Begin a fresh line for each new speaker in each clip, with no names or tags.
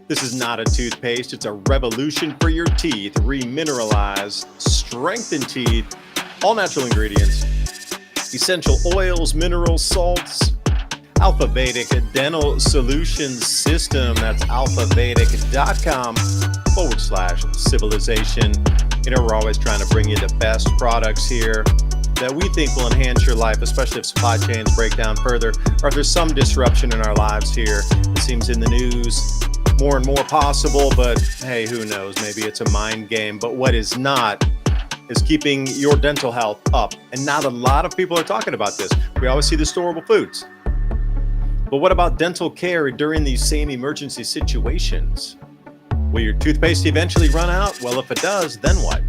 This is not a toothpaste, it's a revolution for your teeth. Remineralized, strengthened teeth, all natural ingredients, essential oils, minerals, salts. Alphavedic Dental Solutions System. That's alphavedic.com/civilization. You know, we're always trying to bring you the best products here that we think will enhance your life, especially if supply chains break down further or if there's some disruption in our lives here. It seems in the news more and more possible, but hey, who knows? Maybe it's a mind game. But what is not is keeping your dental health up. And not a lot of people are talking about this. We always see the storable foods. But what about dental care during these same emergency situations? Will your toothpaste eventually run out? Well, if it does, then what?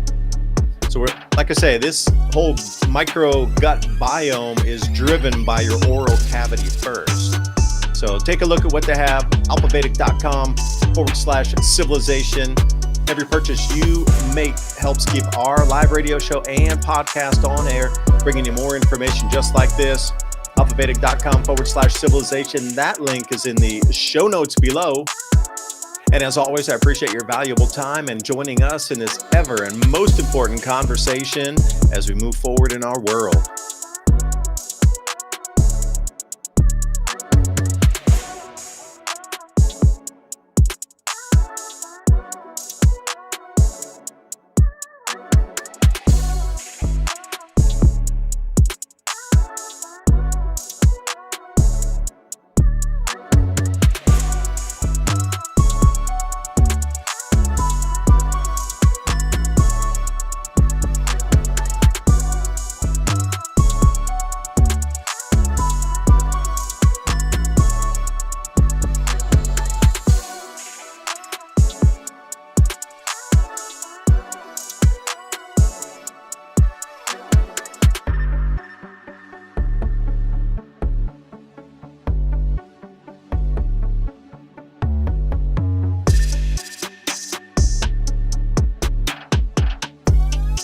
So like I say, this whole micro gut biome is driven by your oral cavity first. So take a look at what they have, alphavedic.com/civilization. Every purchase you make helps keep our live radio show and podcast on air, bringing you more information just like this. alphavedic.com/civilization. That link is in the show notes below. And as always, I appreciate your valuable time and joining us in this ever and most important conversation as we move forward in our world.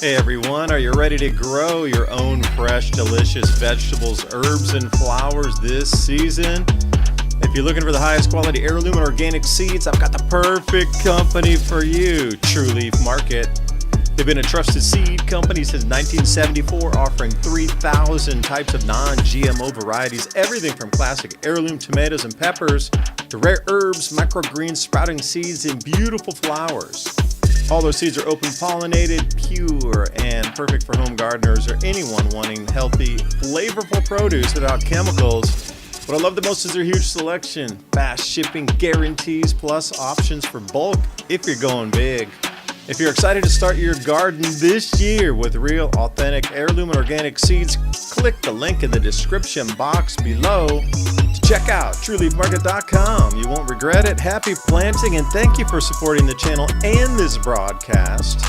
Hey everyone, are you ready to grow your own fresh, delicious vegetables, herbs, and flowers this season? If you're looking for the highest quality heirloom and organic seeds, I've got the perfect company for you, True Leaf Market. They've been a trusted seed company since 1974, offering 3,000 types of non-GMO varieties, everything from classic heirloom tomatoes and peppers to rare herbs, microgreens, sprouting seeds, and beautiful flowers. All those seeds are open pollinated, pure, and perfect for home gardeners or anyone wanting healthy, flavorful produce without chemicals. What I love the most is their huge selection, fast shipping guarantees, plus options for bulk if you're going big. If you're excited to start your garden this year with real, authentic heirloom and organic seeds, click the link in the description box below to check out TrueLeafMarket.com. You won't regret it. Happy planting, and thank you for supporting the channel and this broadcast.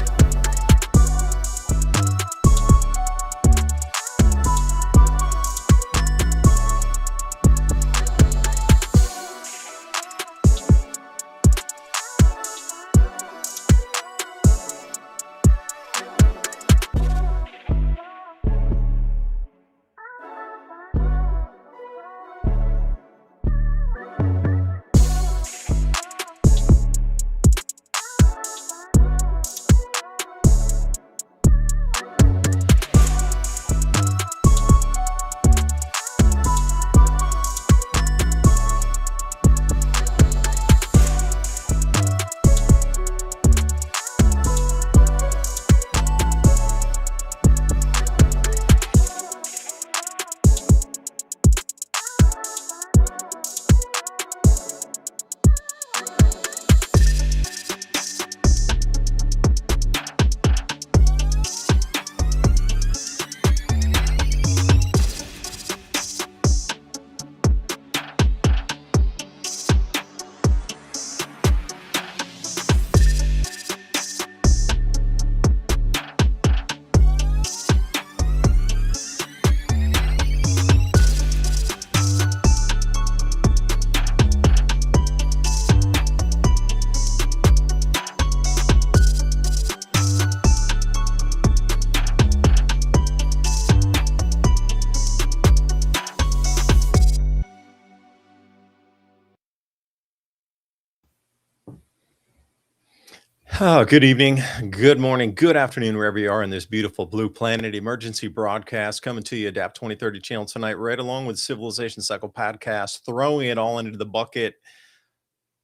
Oh, good evening, good morning, good afternoon, wherever you are in this beautiful blue planet. Emergency broadcast coming to you, Adapt 2030 channel tonight, right along with Civilization Cycle podcast, throwing it all into the bucket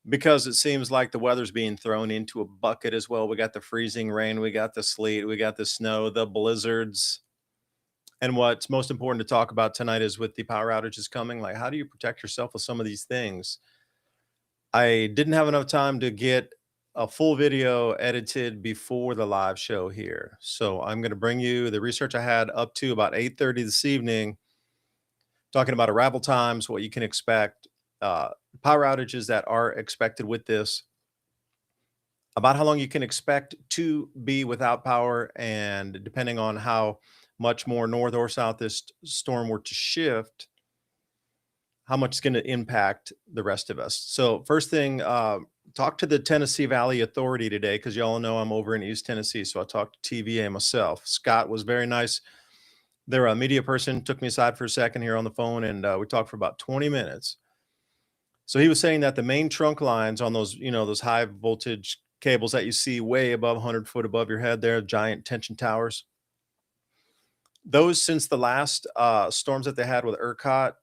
because it seems like the weather's being thrown into a bucket as well. We got the freezing rain, we got the sleet, we got the snow, the blizzards. And what's most important to talk about tonight is with the power outages coming, like how do you protect yourself with some of these things? I didn't have enough time to get a full video edited before the live show here. So I'm going to bring you the research I had up to about 8:30 this evening, talking about arrival times, what you can expect, uh, power outages that are expected with this, about how long you can expect to be without power, and depending on how much more north or south this storm were to shift, how much it's going to impact the rest of us. So first thing, talk to the Tennessee Valley Authority today because y'all know I'm over in East Tennessee. So I talked to TVA myself. Scott was very nice. Their media person took me aside for a second here on the phone, and we talked for about 20 minutes. So he was saying that the main trunk lines on those, those high voltage cables that you see way above 100 foot above your head, there, giant tension towers. Those, since the last storms that they had with ERCOT,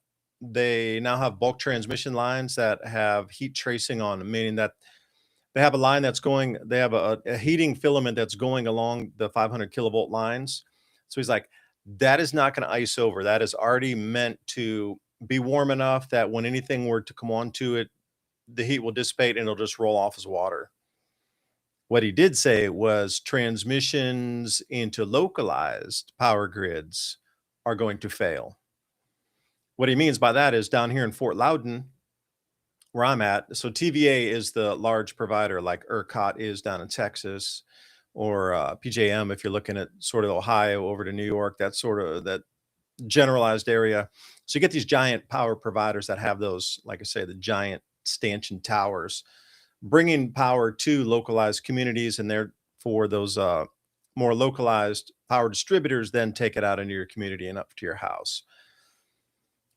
they now have bulk transmission lines that have heat tracing on them, meaning that they have a line that's going, they have a heating filament that's going along the 500 kilovolt lines. So he's like, that is not going to ice over. That is already meant to be warm enough that when anything were to come onto it, the heat will dissipate and it'll just roll off as water. What he did say was transmissions into localized power grids are going to fail. What he means by that is down here in Fort Loudon, where I'm at. So TVA is the large provider, like ERCOT is down in Texas, or PJM if you're looking at sort of Ohio over to New York, that sort of that generalized area. So you get these giant power providers that have those, like I say, the giant stanchion towers, bringing power to localized communities, and therefore those more localized power distributors then take it out into your community and up to your house.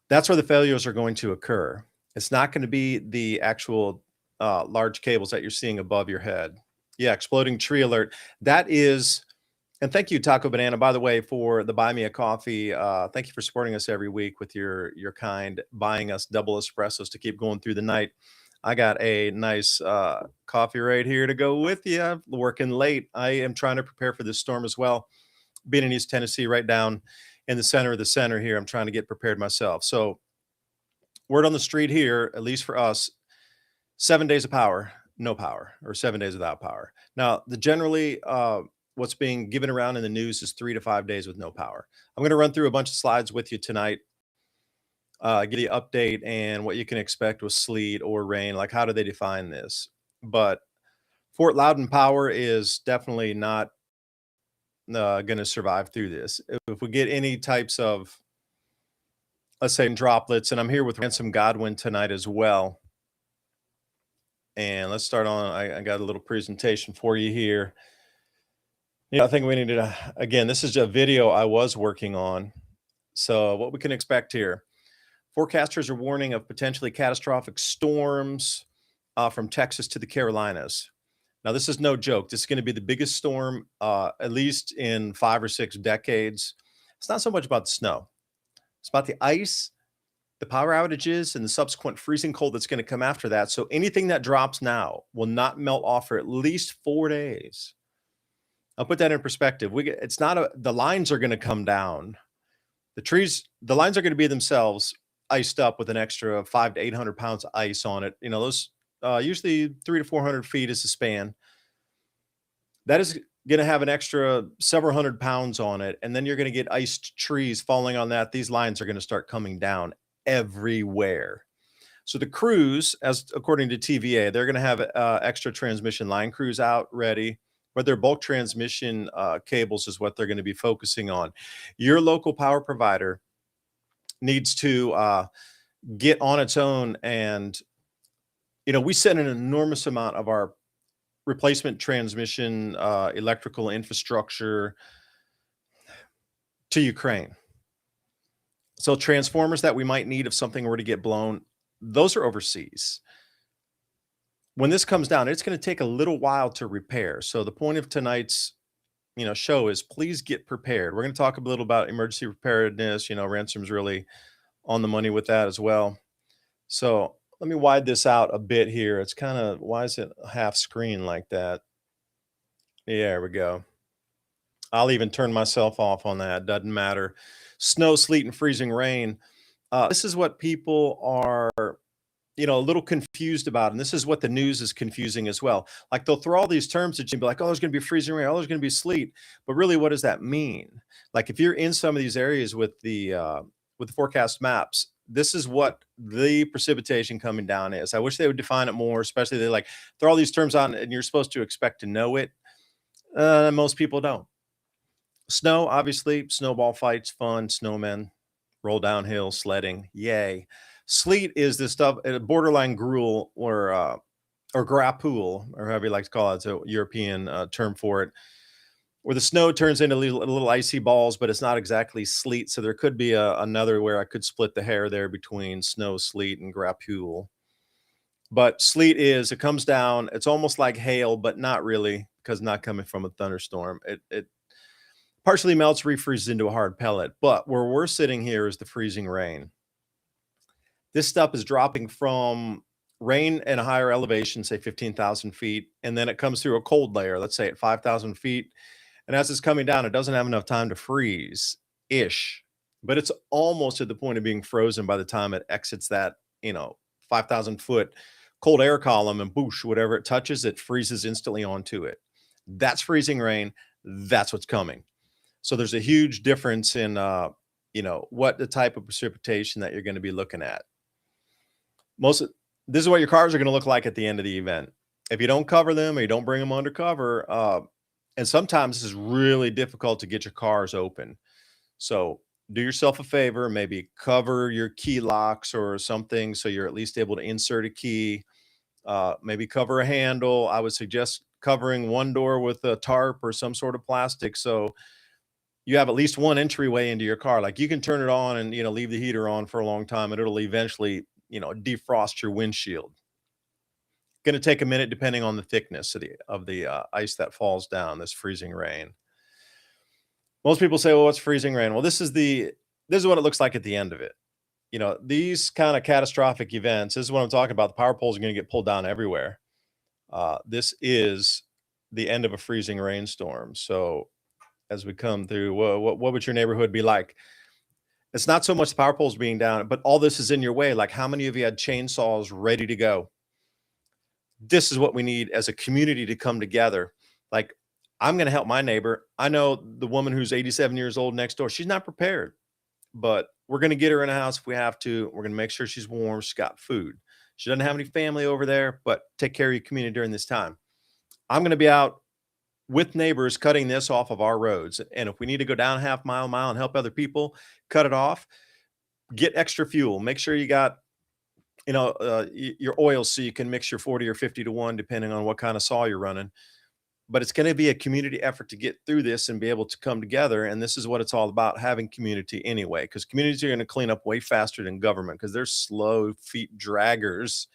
That's where the failures are going to occur. It's not going to be the actual large cables that you're seeing above your head. Yeah, exploding tree alert. That is, and thank you, Taco Banana, by the way, for the buy me a coffee. Thank you for supporting us every week with your kind buying us double espressos to keep going through the night. I got a nice coffee right here to go with you. Working late. I am trying to prepare for this storm as well. Being in East Tennessee, right down in the center of the center here, I'm trying to get prepared myself. So word on the street here, at least for us, 7 days of power, no power, or 7 days without power. Now, the generally what's being given around in the news is 3 to 5 days with no power. I'm going to run through a bunch of slides with you tonight, give you an update and what you can expect with sleet or rain. Like, how do they define this? But Fort Loudon power is definitely not going to survive through this. If we get any types of, let's say, droplets, and I'm here with Ransom Godwin tonight as well. And let's start on, I got a little presentation for you here. I think we need to, again, this is a video I was working on. So what we can expect here. Forecasters are warning of potentially catastrophic storms from Texas to the Carolinas. Now, this is no joke. This is going to be the biggest storm, at least in 5 or 6 decades. It's not so much about the snow. It's about the ice, the power outages, and the subsequent freezing cold that's going to come after that. So anything that drops now will not melt off for at least 4 days. I'll put that in perspective. It's not the lines are going to come down. The lines are going to be themselves iced up with an extra 500 to 800 pounds of ice on it. Those usually 300 to 400 feet is the span. That is going to have an extra several hundred pounds on it. And then you're going to get iced trees falling on that. These lines are going to start coming down everywhere. So the crews, as according to TVA, they're going to have extra transmission line crews out ready. But their bulk transmission cables is what they're going to be focusing on. Your local power provider needs to get on its own. And, we send an enormous amount of our replacement transmission electrical infrastructure to Ukraine. So transformers that we might need if something were to get blown, those are overseas. When this comes down, it's going to take a little while to repair. So the point of tonight's show is please get prepared. We're going to talk a little about emergency preparedness. Ransom's really on the money with that as well. So let me widen this out a bit here. It's kind of, why is it half screen like that? Yeah, there we go. I'll even turn myself off on that. Doesn't matter. Snow, sleet, and freezing rain. This is what people are, a little confused about. And this is what the news is confusing as well. Like they'll throw all these terms at you and be like, oh, there's going to be freezing rain. Oh, there's going to be sleet. But really, what does that mean? Like if you're in some of these areas with the forecast maps, this is what the precipitation coming down is. I wish they would define it more, especially they like throw all these terms on and you're supposed to expect to know it. Most people don't. Snow, obviously, snowball fights, fun, snowmen, roll downhill, sledding, yay. Sleet is this stuff, borderline gruel or grappool, or however you like to call it. It's a European term for it, where the snow turns into little icy balls, but it's not exactly sleet. So there could be another where I could split the hair there between snow, sleet, and grappool. But sleet it comes down. It's almost like hail, but not really, because not coming from a thunderstorm. It partially melts, refreezes into a hard pellet. But where we're sitting here is the freezing rain. This stuff is dropping from rain at a higher elevation, say 15,000 feet, and then it comes through a cold layer, let's say at 5,000 feet. And as it's coming down, it doesn't have enough time to freeze-ish, but it's almost at the point of being frozen by the time it exits that, 5,000-foot cold air column, and boosh, whatever it touches, it freezes instantly onto it. That's freezing rain. That's what's coming. So there's a huge difference in, what the type of precipitation that you're going to be looking at. This is what your cars are going to look like at the end of the event. If you don't cover them or you don't bring them under cover, and sometimes this is really difficult to get your cars open. So do yourself a favor, maybe cover your key locks or something so you're at least able to insert a key. Maybe cover a handle. I would suggest covering one door with a tarp or some sort of plastic so you have at least one entryway into your car. Like you can turn it on and leave the heater on for a long time and it'll eventually defrost your windshield. Going to take a minute depending on the thickness of the ice that falls down, this freezing rain. Most people say, well, what's freezing rain? Well, this is what it looks like at the end of it. These kind of catastrophic events, this is what I'm talking about. The power poles are going to get pulled down everywhere. This is the end of a freezing rainstorm. So as we come through, what would your neighborhood be like? It's not so much the power poles being down, but all this is in your way. Like how many of you had chainsaws ready to go? This is what we need as a community to come together. Like I'm going to help my neighbor. I know the woman who's 87 years old next door. She's not prepared, but we're going to get her in a house if we have to. We're going to make sure she's warm. She's got food. She doesn't have any family over there, but take care of your community during this time. I'm going to be out with neighbors cutting this off of our roads. And if we need to go down half mile and help other people cut it off, get extra fuel. Make sure you got, your oil so you can mix your 40 or 50 to 1, depending on what kind of saw you're running. But it's going to be a community effort to get through this and be able to come together. And this is what it's all about, having community anyway, because communities are going to clean up way faster than government because they're slow feet draggers.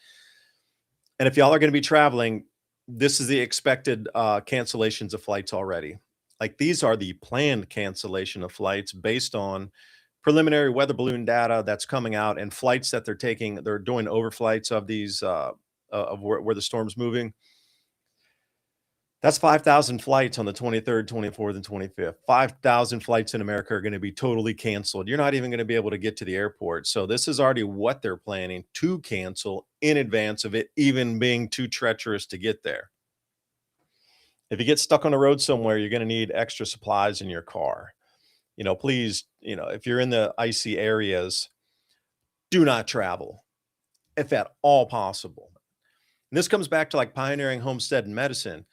And if y'all are going to be traveling, this is the expected cancellations of flights already. Like these are the planned cancellation of flights based on preliminary weather balloon data that's coming out and flights that they're taking. They're doing overflights of these of where the storm's moving. That's 5,000 flights on the 23rd, 24th, and 25th. 5,000 flights in America are going to be totally canceled. You're not even going to be able to get to the airport. So this is already what they're planning to cancel in advance of it even being too treacherous to get there. If you get stuck on the road somewhere, you're going to need extra supplies in your car. Please, if you're in the icy areas, do not travel if at all possible. And this comes back to like pioneering homestead and medicine.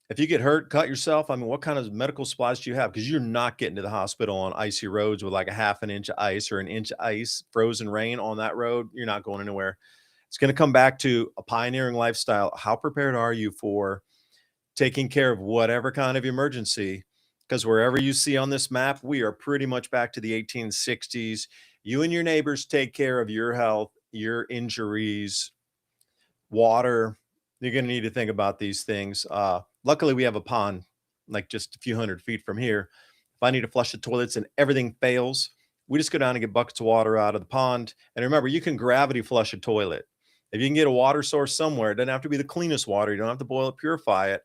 If you get hurt, cut yourself, what kind of medical supplies do you have? Because you're not getting to the hospital on icy roads with like a half an inch of ice or an inch of ice, frozen rain on that road. You're not going anywhere. It's going to come back to a pioneering lifestyle. How prepared are you for taking care of whatever kind of emergency? Because wherever you see on this map, we are pretty much back to the 1860s. You and your neighbors take care of your health, your injuries, water, you're going to need to think about these things. Luckily, we have a pond like just a few hundred feet from here. If I need to flush the toilets and everything fails, we just go down and get buckets of water out of the pond. And remember, you can gravity flush a toilet. If you can get a water source somewhere, it doesn't have to be the cleanest water. You don't have to boil it, purify it.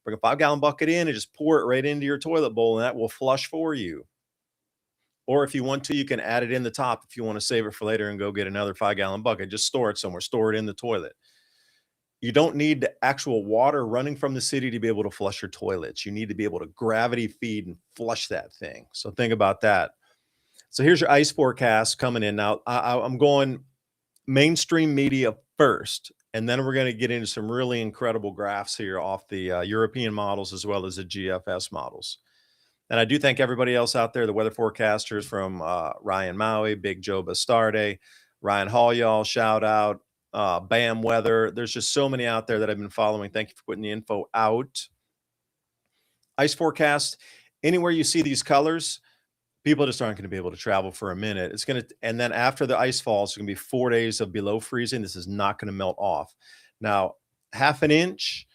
Bring a 5-gallon bucket in and just pour it right into your toilet bowl, and that will flush for you. Or if you want to, you can add it in the top if you want to save it for later and go get another 5-gallon bucket. Just store it somewhere, store it in the toilet. You don't need the actual water running from the city to be able to flush your toilets. You need to be able to gravity feed and flush that thing. So think about that. So here's your ice forecast coming in. Now, I'm going mainstream media first, and then we're going to get into some really incredible graphs here off the European models as well as the GFS models. And I do thank everybody else out there, the weather forecasters from Ryan Maui, Big Joe Bastarde, Ryan Hall, y'all, shout out, Bam Weather. There's just so many out there that I've been following. Thank you for putting the info out. Ice forecast, anywhere you see these colors, people just aren't going to be able to travel for a minute. It's going to, and then after the ice falls, it's going to be 4 days of below freezing. This is not going to melt off. Now, half an inch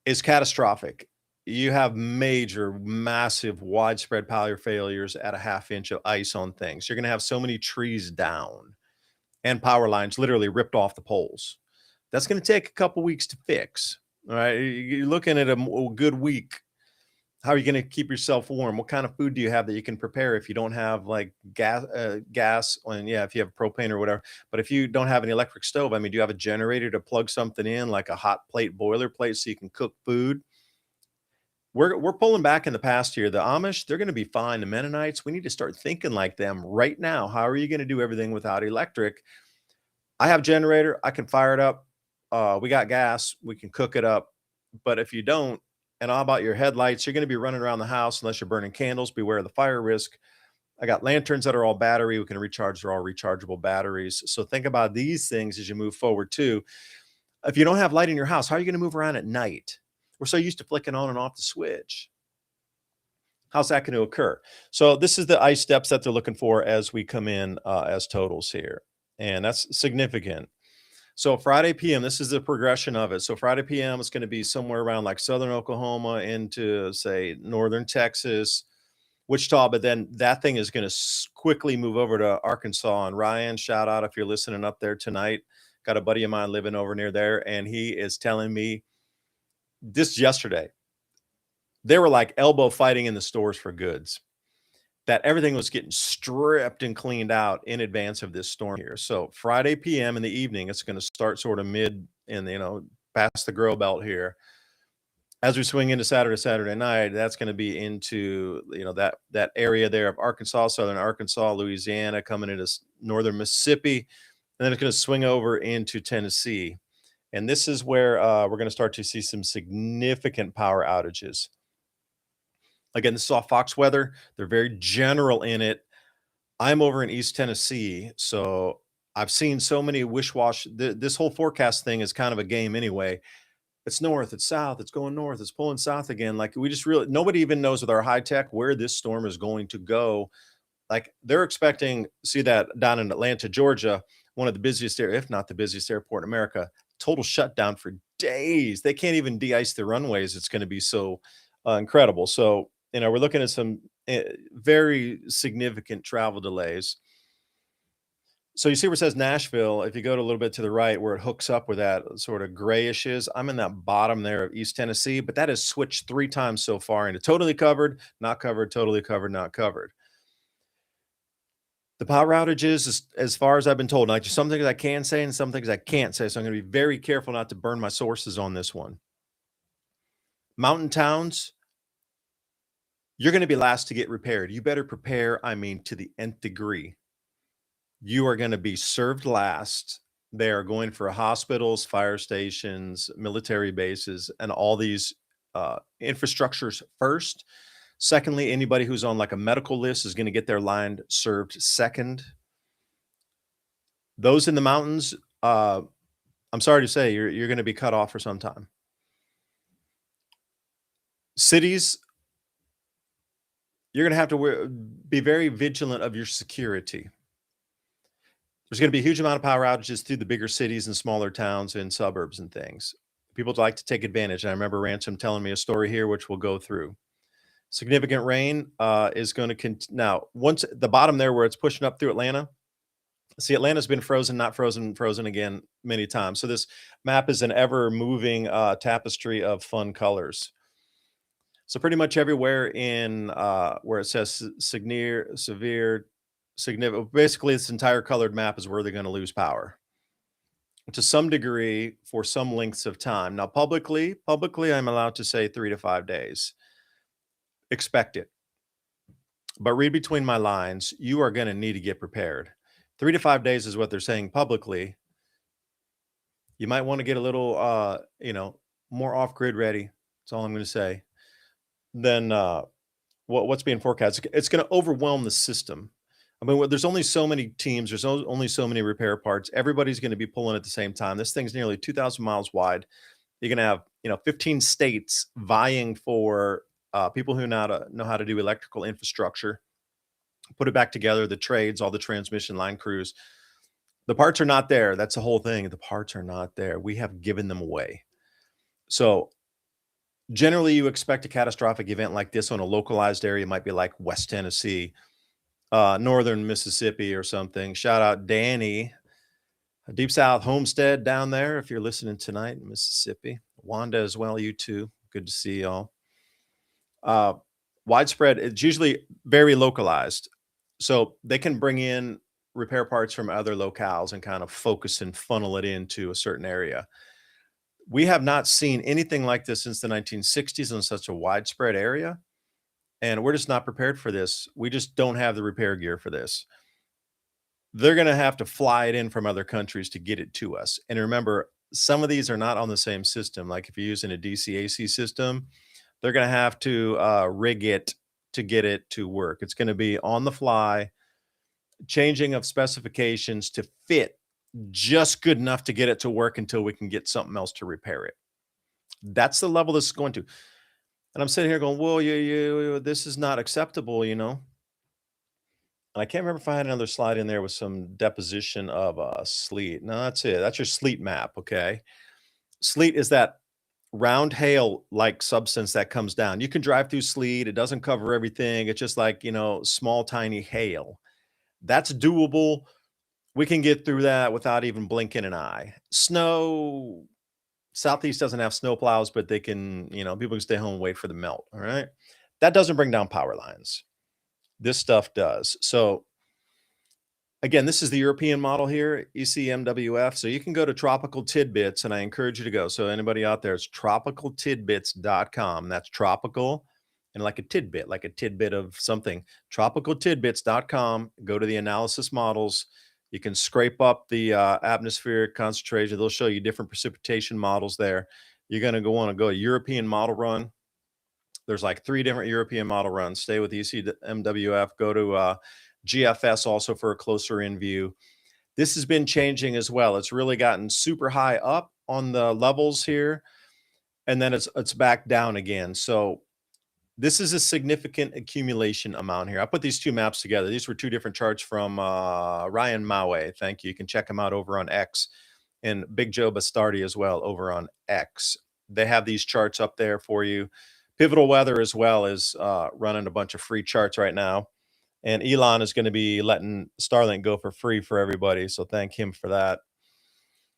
is catastrophic. You have major, massive, widespread power failures at a half inch of ice on things. You're going to have so many trees down and power lines literally ripped off the poles. That's going to take a couple weeks to fix. All right. You're looking at a good week. How are you going to keep yourself warm? What kind of food do you have that you can prepare if you don't have like gas, and yeah, if you have propane or whatever, but if you don't have an electric stove, I mean, do you have a generator to plug something in like a hot plate boiler plate so you can cook food? We're pulling back in the past here. The Amish, they're going to be fine. The Mennonites, we need to start thinking like them right now. How are you going to do everything without electric? I have a generator. I can fire it up. We got gas. We can cook it up. But if you don't, and how about your headlights? You're going to be running around the house unless you're burning candles. Beware of the fire risk. I got lanterns that are all battery. We can recharge. They're all rechargeable batteries. So think about these things as you move forward too. If you don't have light in your house, how are you going to move around at night? We're so used to flicking on and off the switch. How's that going to occur? So this is the ice steps that they're looking for as we come in as totals here. And that's significant. So Friday PM, this is the progression of it. So Friday PM is going to be somewhere around like southern Oklahoma into, say, northern Texas, Wichita, but then that thing is going to quickly move over to Arkansas. And Ryan, shout out if you're listening up there tonight. Got a buddy of mine living over near there, and he is telling me this yesterday, they were like elbow fighting in the stores for goods, that everything was getting stripped and cleaned out in advance of this storm here. So Friday PM in the evening, it's going to start sort of mid and, past the grow belt here. As we swing into Saturday night, that's going to be into, that area there of Arkansas, southern Arkansas, Louisiana, coming into northern Mississippi, and then it's going to swing over into Tennessee. And this is where we're going to start to see some significant power outages. Again, this is off Fox Weather. They're very general in it. I'm over in East Tennessee, so I've seen so many wish-wash. This whole forecast thing is kind of a game anyway. It's north, it's south, it's going north, it's pulling south again. Like we just really, nobody even knows with our high tech where this storm is going to go. Like they're expecting, see that down in Atlanta, Georgia, one of the busiest, if not the busiest airport in America, total shutdown for days. They can't even de-ice the runways. It's going to be so incredible. So, we're looking at some very significant travel delays. So you see where it says Nashville, if you go to a little bit to the right where it hooks up where that sort of grayish is, I'm in that bottom there of East Tennessee, but that has switched 3 times so far into totally covered, not covered, totally covered, not covered. The power outages, as far as I've been told, like some things I can say and some things I can't say, so I'm going to be very careful not to burn my sources on this one. Mountain towns, you're going to be last to get repaired. You better prepare, to the nth degree. You are going to be served last. They are going for hospitals, fire stations, military bases, and all these infrastructures first. Secondly, anybody who's on like a medical list is going to get their line served second. Those in the mountains, I'm sorry to say, you're going to be cut off for some time. Cities, you're going to have to be very vigilant of your security. There's going to be a huge amount of power outages through the bigger cities and smaller towns and suburbs and things. People like to take advantage. And I remember Ransom telling me a story here, which we'll go through. Significant rain is going to now, once at the bottom there where it's pushing up through Atlanta. See, Atlanta's been frozen, not frozen, frozen again many times. So this map is an ever moving tapestry of fun colors. So pretty much everywhere in where it says severe, significant, basically this entire colored map is where they're going to lose power to some degree for some lengths of time. Now, publicly, I'm allowed to say 3 to 5 days. Expect it. But read between my lines. You are going to need to get prepared. 3 to 5 days is what they're saying publicly. You might want to get a little, more off-grid ready. That's all I'm going to say. Then what's being forecast? It's going to overwhelm the system. I mean, there's only so many teams. There's only so many repair parts. Everybody's going to be pulling at the same time. This thing's nearly 2,000 miles wide. You're going to have, 15 states vying for people who know how to do electrical infrastructure, put it back together, the trades, all the transmission line crews. The parts are not there. That's the whole thing. The parts are not there. We have given them away. So generally, you expect a catastrophic event like this on a localized area. It might be like West Tennessee, northern Mississippi or something. Shout out Danny, Deep South Homestead down there, if you're listening tonight in Mississippi. Wanda as well, you too. Good to see y'all. Widespread, it's usually very localized. So they can bring in repair parts from other locales and kind of focus and funnel it into a certain area. We have not seen anything like this since the 1960s in such a widespread area. And we're just not prepared for this. We just don't have the repair gear for this. They're going to have to fly it in from other countries to get it to us. And remember, some of these are not on the same system. Like if you're using a DC-AC system, they're going to have to rig it to get it to work. It's going to be on the fly, changing of specifications to fit just good enough to get it to work until we can get something else to repair it. That's the level this is going to. And I'm sitting here going, well, this is not acceptable, And I can't remember if I had another slide in there with some deposition of sleet. No, that's it. That's your sleet map, okay? Sleet is that round hail-like substance that comes down. You can drive through sleet. It doesn't cover everything. It's just like, small, tiny hail. That's doable. We can get through that without even blinking an eye. Snow, Southeast doesn't have snow plows, but they can, people can stay home and wait for the melt, all right? That doesn't bring down power lines. This stuff does. So again, this is the European model here, ECMWF. So you can go to Tropical Tidbits, and I encourage you to go. So anybody out there, it's tropicaltidbits.com. That's tropical and like a tidbit of something. Tropicaltidbits.com. Go to the analysis models. You can scrape up the atmospheric concentration. They'll show you different precipitation models there. You're going to want to go a European model run. There's like 3 different European model runs. Stay with ECMWF. Go to GFS also for a closer in view. This has been changing as well. It's really gotten super high up on the levels here, and then it's back down again. So this is a significant accumulation amount here. I put these 2 maps together. These were 2 different charts from Ryan Maue. Thank you. You can check him out over on X, and Big Joe Bastardi as well over on X. They have these charts up there for you. Pivotal Weather as well is running a bunch of free charts right now. And Elon is going to be letting Starlink go for free for everybody. So thank him for that.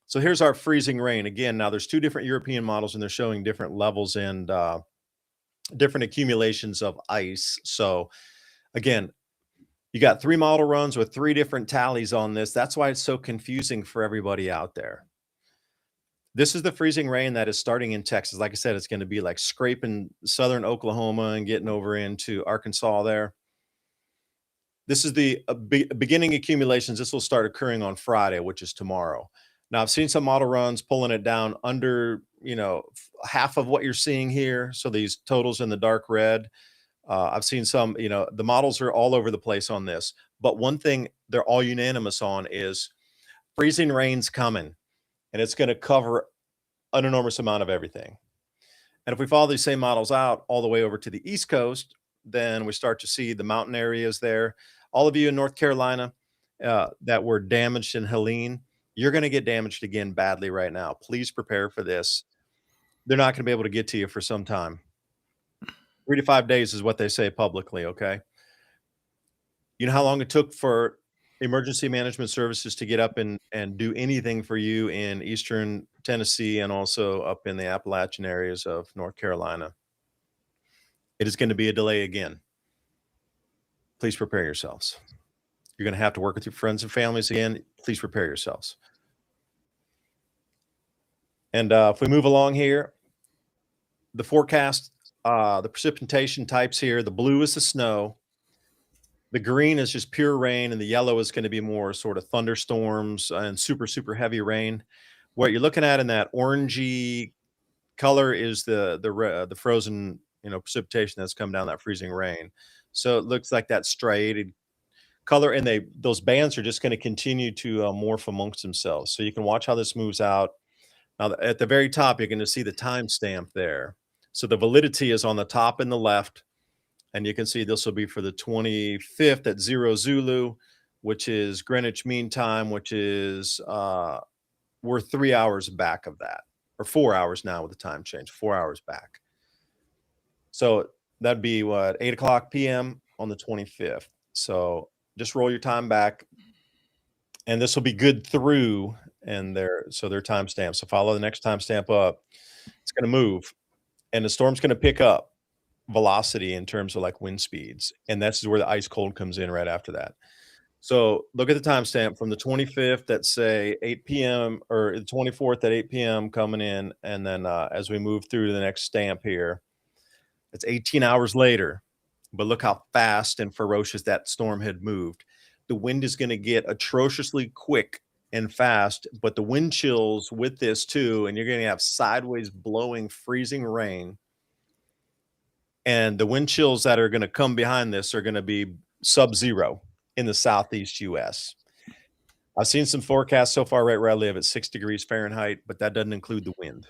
So here's our freezing rain. Again, now there's 2 different European models, and they're showing different levels and different accumulations of ice. So again, you got 3 model runs with 3 different tallies on this. That's why it's so confusing for everybody out there. This is the freezing rain that is starting in Texas. Like I said, it's going to be like scraping southern Oklahoma and getting over into Arkansas there. This is the beginning accumulations. This will start occurring on Friday, which is tomorrow. Now, I've seen some model runs pulling it down under, half of what you're seeing here. So these totals in the dark red. I've seen some, the models are all over the place on this. But one thing they're all unanimous on is freezing rain's coming, and it's going to cover an enormous amount of everything. And if we follow these same models out all the way over to the East Coast, then we start to see the mountain areas there. All of you in North Carolina, that were damaged in Helene, you're gonna get damaged again badly right now. Please prepare for this. They're not gonna be able to get to you for some time. 3 to 5 days is what they say publicly, okay? You know how long it took for emergency management services to get up and do anything for you in Eastern Tennessee and also up in the Appalachian areas of North Carolina? It is gonna be a delay again. Please prepare yourselves. You're gonna have to work with your friends and families again. Please prepare yourselves. And, if we move along here, the forecast, the precipitation types here, the blue is the snow, the green is just pure rain, and the yellow is gonna be more sort of thunderstorms and super, super heavy rain. What you're looking at in that orangey color is the frozen, precipitation that's come down, that freezing rain. So it looks like that striated color, and those bands are just gonna continue to, morph amongst themselves. So you can watch how this moves out. Now, at the very top, you're gonna see the timestamp there. So the validity is on the top in the left, and you can see this will be for the 25th at 0 Zulu, which is Greenwich Mean Time, which is, we're 3 hours back of that, or 4 hours now with the time change, 4 hours back. So that'd be what? 8 o'clock PM on the 25th. So just roll your time back, and this will be good through and their timestamp. So follow the next timestamp up. It's gonna move, and the storm's gonna pick up velocity in terms of, like, wind speeds, and this is where the ice cold comes in right after that. So look at the timestamp from the 25th at, say, 8 PM, or the 24th at 8 PM coming in, and then, as we move through to the next stamp here, it's 18 hours later, but look how fast and ferocious that storm had moved. The wind is gonna get atrociously quick and fast, but the wind chills with this too, and you're gonna have sideways blowing freezing rain, and the wind chills that are gonna come behind this are gonna be sub-zero in the Southeast US. I've seen some forecasts so far right where I live at 6 degrees Fahrenheit, but that doesn't include the wind.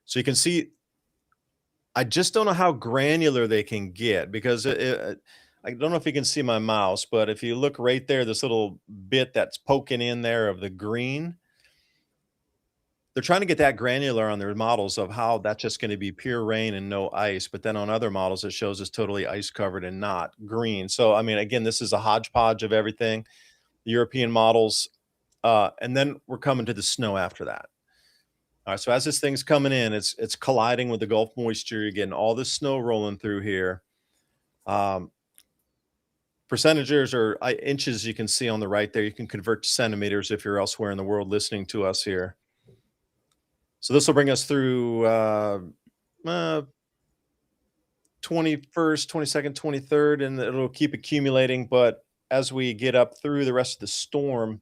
So you can see, I just don't know how granular they can get because I don't know if you can see my mouse, but if you look right there, this little bit that's poking in there of the green, they're trying to get that granular on their models of how that's just gonna be pure rain and no ice, but then on other models, it shows it's totally ice covered and not green. So, I mean, again, this is a hodgepodge of everything, the European models, and then we're coming to the snow after that. All right, so as this thing's coming in, it's colliding with the Gulf moisture. You're getting all this snow rolling through here. Um, percentages or inches you can see on the right there. You can convert to centimeters if you're elsewhere in the world listening to us here. So this will bring us through uh, 21st, 22nd, 23rd, and it'll keep accumulating. But as we get up through the rest of the storm,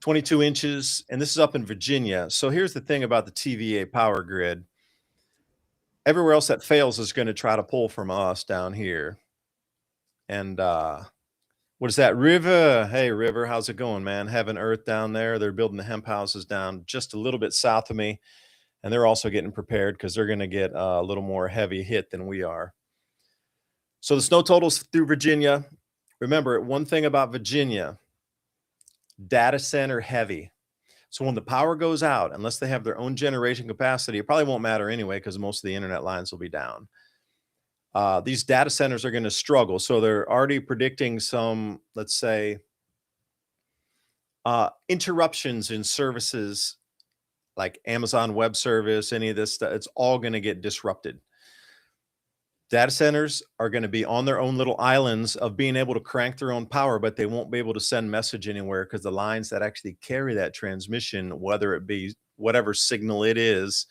22 inches, and this is up in Virginia. So here's the thing about the TVA power grid. Everywhere else that fails is going to try to pull from us down here. And what is that? River. Hey, River, how's it going, man? Heaven Earth down there. They're building the hemp houses down just a little bit south of me. And they're also getting prepared because they're going to get a little more heavy hit than we are. So the snow totals through Virginia. Remember, one thing about Virginia, data center heavy. So when the power goes out, unless they have their own generation capacity, it probably won't matter anyway because most of the internet lines will be down. These data centers are going to struggle. So they're already predicting some, let's say, interruptions in services like Amazon Web Service, any of this stuff. It's all going to get disrupted. Data centers are going to be on their own little islands of being able to crank their own power, but they won't be able to send message anywhere because the lines that actually carry that transmission, whether it be whatever signal it is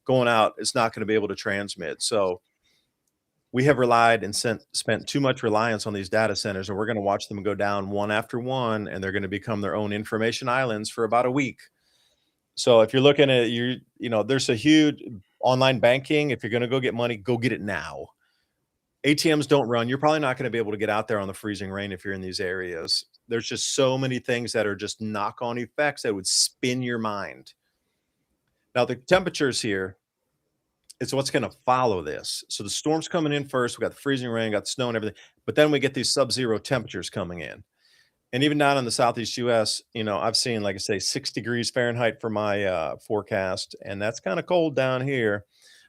going out, it's not going to be able to transmit. So we have relied and spent too much reliance on these data centers, and we're going to watch them go down one after one, and they're going to become their own information islands for about a week. So if you're looking at there's a huge online banking. If you're going to go get money, go get it now. ATMs don't run. You're probably not going to be able to get out there on the freezing rain if you're in these areas. There's just so many things that are just knock-on effects that would spin your mind. Now, the temperatures here is what's going to follow this. So the storm's coming in first. We got the freezing rain, got the snow and everything. But then we get these sub-zero temperatures coming in. And even down in the Southeast US, I've seen, like I say, 6 degrees Fahrenheit for my, forecast, and that's kinda cold down here.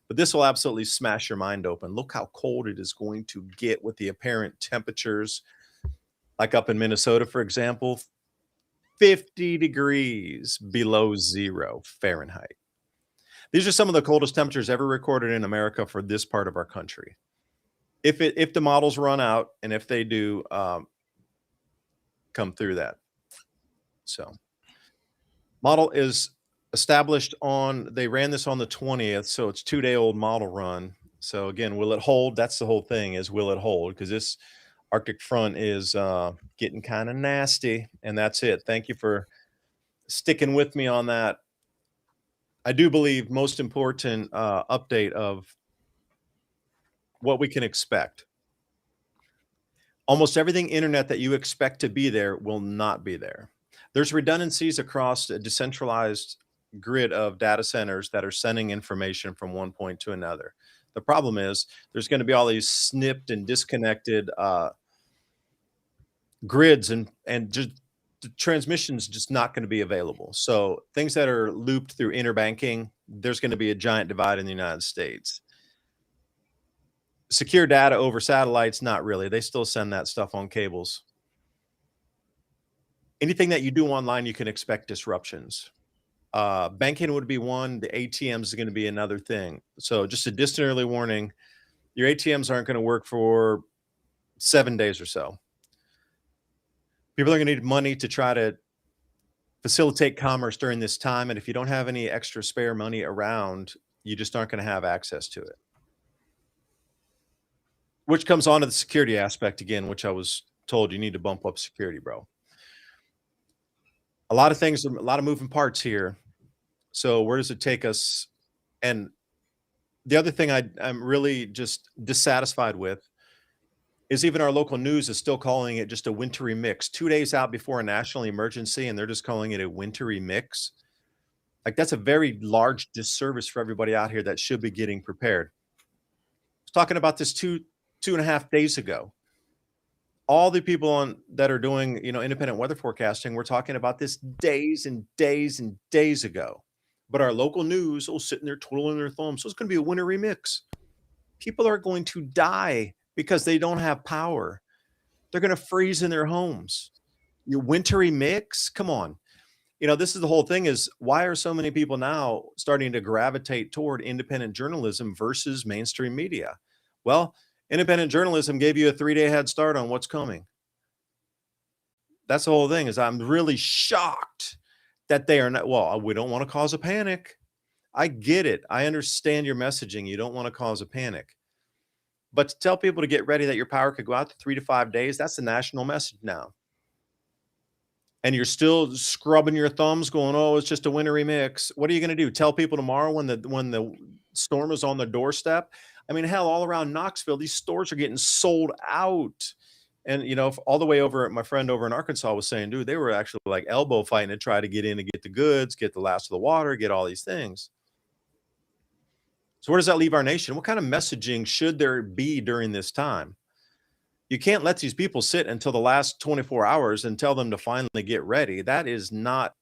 But this will absolutely smash your mind open. Look how cold it is going to get with the apparent temperatures, like up in Minnesota, for example, 50 degrees below 0 Fahrenheit. These are some of the coldest temperatures ever recorded in America for this part of our country. If the models run out and if they do, come through that. So, model is established on they ran this on the 20th, so it's 2-day-old model run. So again, will it hold? That's the whole thing is will it hold? Because this Arctic front is, getting kinda nasty, and that's it. Thank you for sticking with me on that. I do believe most important, update of what we can expect. Almost everything internet that you expect to be there will not be there. There's redundancies across a decentralized grid of data centers that are sending information from one point to another. The problem is there's going to be all these snipped and disconnected grids, and just the transmission's just not going to be available. So things that are looped through interbanking, there's going to be a giant divide in the United States. Secure data over satellites, not really. They still send that stuff on cables. Anything that you do online, you can expect disruptions. Banking would be one, the ATMs is gonna be another thing. So just a distant early warning, your ATMs aren't gonna work for 7 days or so. People are gonna need money to try to facilitate commerce during this time, and if you don't have any extra spare money around, you just aren't gonna have access to it. Which comes on to the security aspect again, which I was told you need to bump up security, bro. A lot of things, a lot of moving parts here. So where does it take us? And the other thing I'm really just dissatisfied with is even our local news is still calling it just a wintry mix. 2 days out before a national emergency, and they're just calling it a wintry mix. Like, that's a very large disservice for everybody out here that should be getting prepared. I was talking about this 2.5 days ago. All the people on that are doing, independent weather forecasting, we're talking about this days and days and days ago. But our local news, sitting there twiddling their thumbs. So it's going to be a wintry mix. People are going to die because they don't have power. They're going to freeze in their homes. Your wintry mix? Come on. This is the whole thing is why are so many people now starting to gravitate toward independent journalism versus mainstream media? Well, independent journalism gave you a 3-day head start on what's coming. That's the whole thing is I'm really shocked that they are not well, we don't wanna cause a panic. I get it. I understand your messaging. You don't wanna cause a panic. But to tell people to get ready that your power could go out to 3 to 5 days, that's the national message now. And you're still scrubbing your thumbs going, "Oh, it's just a wintry mix." What are you gonna do? Tell people tomorrow when the storm is on the doorstep? I mean, hell, all around Knoxville, these stores are getting sold out. And, all the way over my friend over in Arkansas was saying, dude, they were actually like elbow fighting to try to get in to get the goods, get the last of the water, get all these things. So where does that leave our nation? What kind of messaging should there be during this time? You can't let these people sit until the last 24 hours and tell them to finally get ready. That is not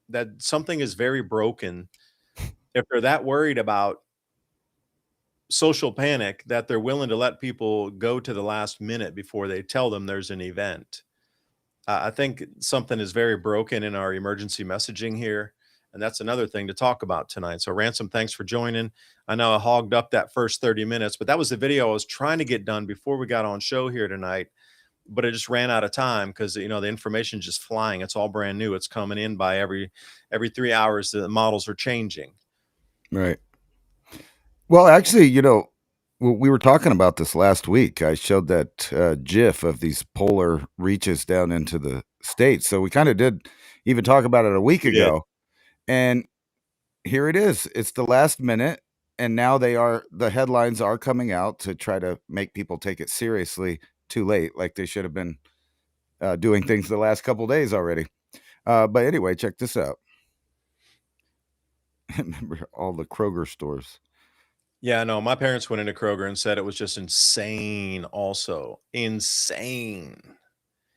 that something is very broken if they're that worried about social panic that they're willing to let people go to the last minute before they tell them there's an event. I think something is very broken in our emergency messaging here, and that's another thing to talk about tonight. So, Ransom, thanks for joining. I know I hogged up that first 30 minutes, but that was the video I was trying to get done before we got on show here tonight, but it just ran out of time because, the information's just flying. It's all brand new. It's coming in by every 3 hours, the models are changing.
Right. Well, actually, we were talking about this last week. I showed that GIF of these polar reaches down into the States. So we kind of did even talk about it a week
We did.
ago. And here it is. It's the last minute. And now the headlines are coming out to try to make people take it seriously too late, like they should have been doing things the last couple days already. But anyway, check this out. Remember all the Kroger stores.
Yeah, no, my parents went into Kroger and said it was just insane also. Insane.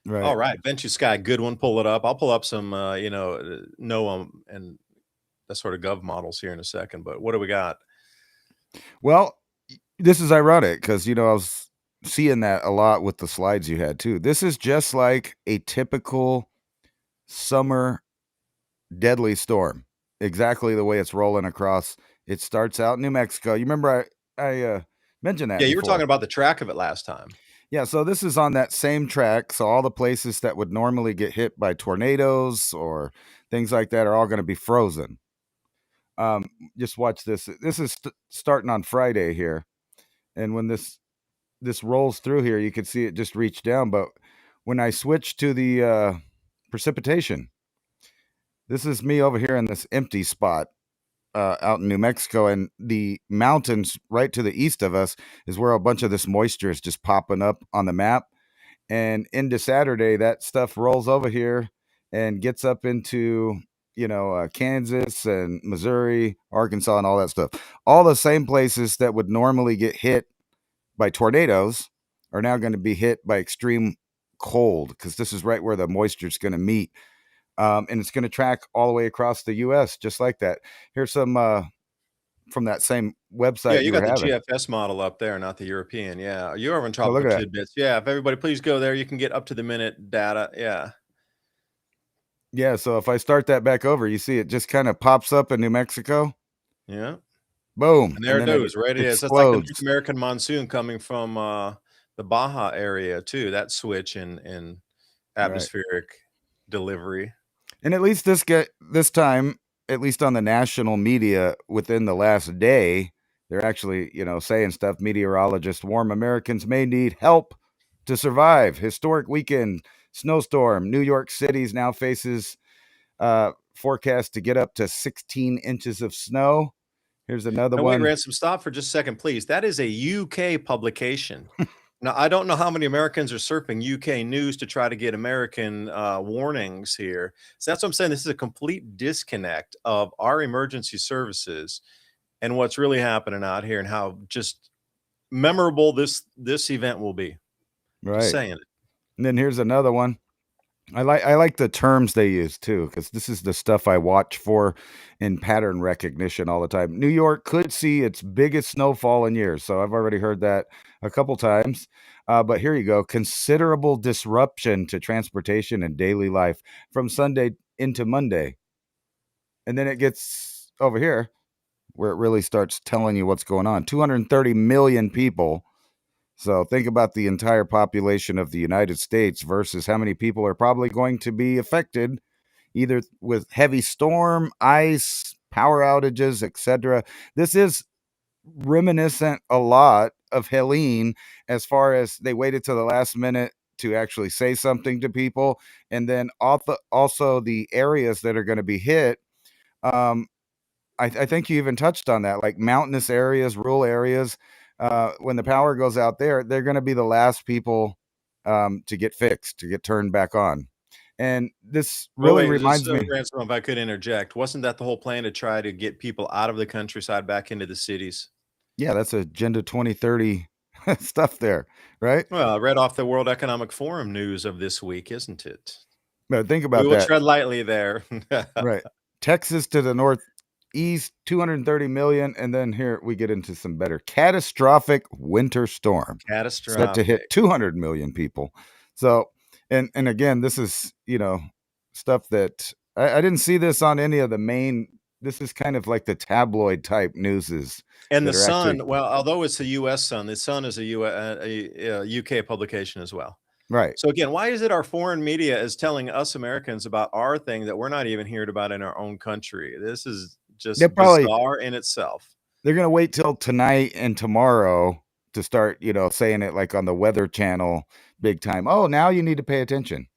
Right.
All right, Venture Sky, good one. Pull it up. I'll pull up some, NOAA and that sort of gov models here in a second, but what do we got?
Well, this is ironic because, I was seeing that a lot with the slides you had too. This is just like a typical summer deadly storm. Exactly the way it's rolling across. It starts out in New Mexico. You remember I mentioned that
Yeah, you were talking
before.
about the track of it last time.
Yeah, so this is on that same track. So all the places that would normally get hit by tornadoes or things like that are all going to be frozen. Um, just watch this. This is starting on Friday here, and when this rolls through here, you can see it just reach down. But when I switch to the precipitation, this is me over here in this empty spot out in New Mexico, and the mountains right to the east of us is where a bunch of this moisture is just popping up on the map. And into Saturday, that stuff rolls over here and gets up into Kansas and Missouri, Arkansas, and all that stuff. All the same places that would normally get hit by tornadoes are now going to be hit by extreme cold because this is right where the moisture is going to meet. And it's going to track all the way across the U.S. just like that. Here's some from that same
Yeah,
website
you
you
got
were
the
having.
GFS model up there, not the European. Yeah, you're over in
Oh, look
Tropical
at that.
Tidbits. Yeah, if everybody please go there, you can get up to the minute data. Yeah,
Yeah, so if I start that back over, you see it just kind of pops up in New Mexico.
yeah.
Boom,
And there
and
it
then it
goes, right it is. That's like the North
explodes.
American monsoon coming from, the Baja area too, that switch in
Right.
atmospheric delivery.
And at least this time, at least on the national media within the last day, they're actually, saying stuff. Meteorologists warn Americans may need help to survive. Historic weekend snowstorm. New York City's now faces forecast to get up to 16 inches of snow. Here's another
Now wait,
one.
Ransom, stop for just a second, please. That is a UK publication. Now, I don't know how many Americans are surfing UK news to try to get American, warnings here. So that's what I'm saying, this is a complete disconnect of our emergency services and what's really happening out here and how just memorable this event will be. Just
Right.
saying it.
And then here's another one. I like the terms they use too, because this is the stuff I watch for in pattern recognition all the time. New York could see its biggest snowfall in years, so I've already heard that a couple times. But here you go: considerable disruption to transportation and daily life from Sunday into Monday, and then it gets over here where it really starts telling you what's going on. 230 million people. So think about the entire population of the United States versus how many people are probably going to be affected either with heavy storm, ice, power outages, etc. This is reminiscent a lot of Helene as far as they waited to the last minute to actually say something to people. And then also the areas that are going to be hit. Um, I think you even touched on that, like mountainous areas, rural areas. When the power goes out there, they're going to be the last people to get fixed, to get turned back on. And this
Wait,
really
wait, just,
reminds me.
Ransom, if I could interject, wasn't that the whole plan to try to get people out of the countryside back into the cities?
Yeah, that's Agenda 2030 stuff there, right?
Well, I read off the World Economic Forum news of this week, isn't it?
But think
We
about
will
that.
tread lightly there.
Right. Texas to the northeast, 230 million. And then here we get into some better catastrophic winter storm set to hit
Catastrophic.
200 million people. So, and again, this is, stuff that I didn't see this on any of the main. This is kind of like the tabloid type newses
And the
that are actually
Sun, well, although it's a US Sun, the Sun is a UK publication as well.
right.
So again, why is it our foreign media is telling us Americans about our thing that we're not even hearing about in our own country? This is
They're
just
probably
bizarre in itself.
they're gonna wait till tonight and tomorrow to start, saying it like on the Weather Channel big time. Oh, now you need to pay attention.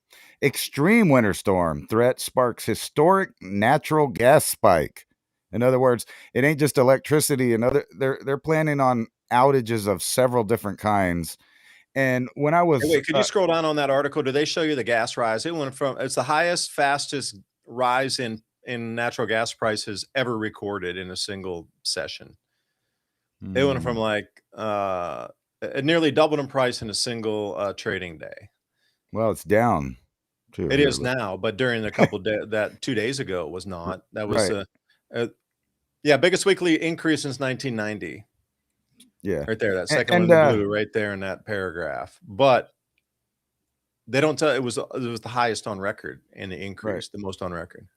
Extreme winter storm threat sparks historic natural gas spike. In other words, it ain't just electricity and other they're planning on outages of several different kinds. And when I
Hey,
was
wait, could you scroll down on that article? Do they show you the gas rise? It went from it's the highest, fastest rise in natural gas prices ever recorded in a single session. It went from
Mm.
like it nearly doubled in price in a single trading day.
Well, it's down too
It
here.
is now, but during a couple that 2 days ago it was
R
not. That was
right.
a yeah, biggest weekly increase since 1990.
Yeah.
Right there, that
A
second one
and,
in blue right there in that paragraph. But they don't tell it was the highest on record in the
right.
increase, the most on record.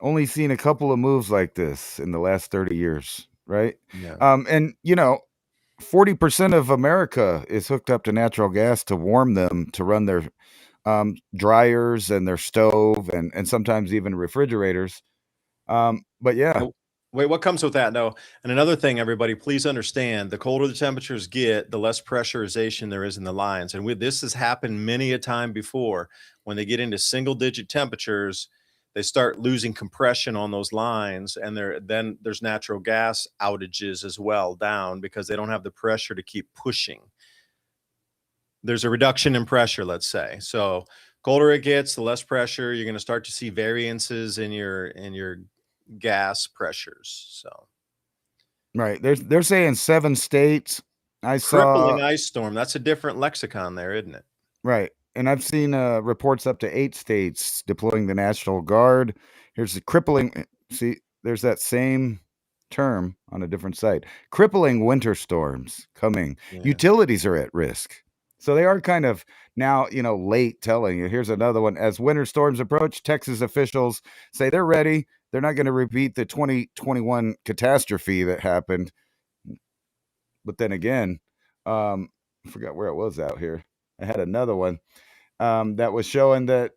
Only seen a couple of moves like this in the last 30 years, right?
Yeah.
And, 40% of America is hooked up to natural gas to warm them, to run their, dryers and their stove and sometimes even refrigerators. But yeah,
Oh, wait, what comes with that? No. And another thing, everybody, please understand, the colder the temperatures get, the less pressurization there is in the lines. And this has happened many a time before. When they get into single digit temperatures, they start losing compression on those lines, and then there's natural gas outages as well down because they don't have the pressure to keep pushing. There's a reduction in pressure, let's say. So colder it gets, the less pressure. You're going to start to see variances in your gas pressures. So
right. They're saying 7 states. I saw
crippling ice storm. That's a different lexicon there, isn't it?
right, and I've seen, reports up to 8 states deploying the National Guard. Here's the crippling see, there's that same term on a different site. Crippling winter storms coming.
Yeah.
Utilities are at risk. So they are kind of now, late telling you. Here's another one. As winter storms approach, Texas officials say they're ready. They're not gonna repeat the 2021 catastrophe that happened. But then again, I forgot where it was out here. I had another one that was showing that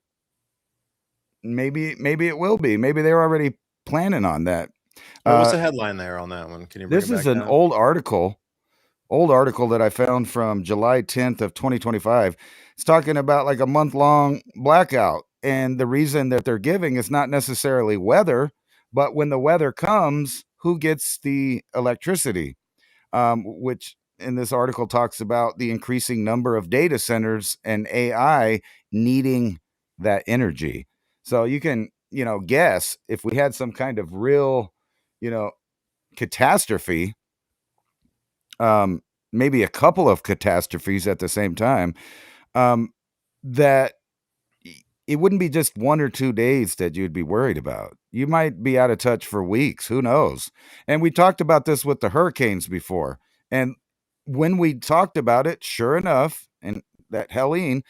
maybe it will be. Maybe they're already planning on that.
Wait, what's
Uh,
the headline there on that one? Can you bring
this
it
is
back
an
down?
old article that I found from July 10th of 2025. It's talking about like a month-long blackout, and the reason that they're giving is not necessarily weather, but when the weather comes, who gets the electricity? Which in this article talks about the increasing number of data centers and AI needing that energy. So you can, guess if we had some kind of real, you know, catastrophe, maybe a couple of catastrophes at the same time, um, that it wouldn't be just 1 or 2 days that you'd be worried about. You might be out of touch for weeks, who knows? And we talked about this with the hurricanes before, and when we talked about it, sure enough, and that Helene,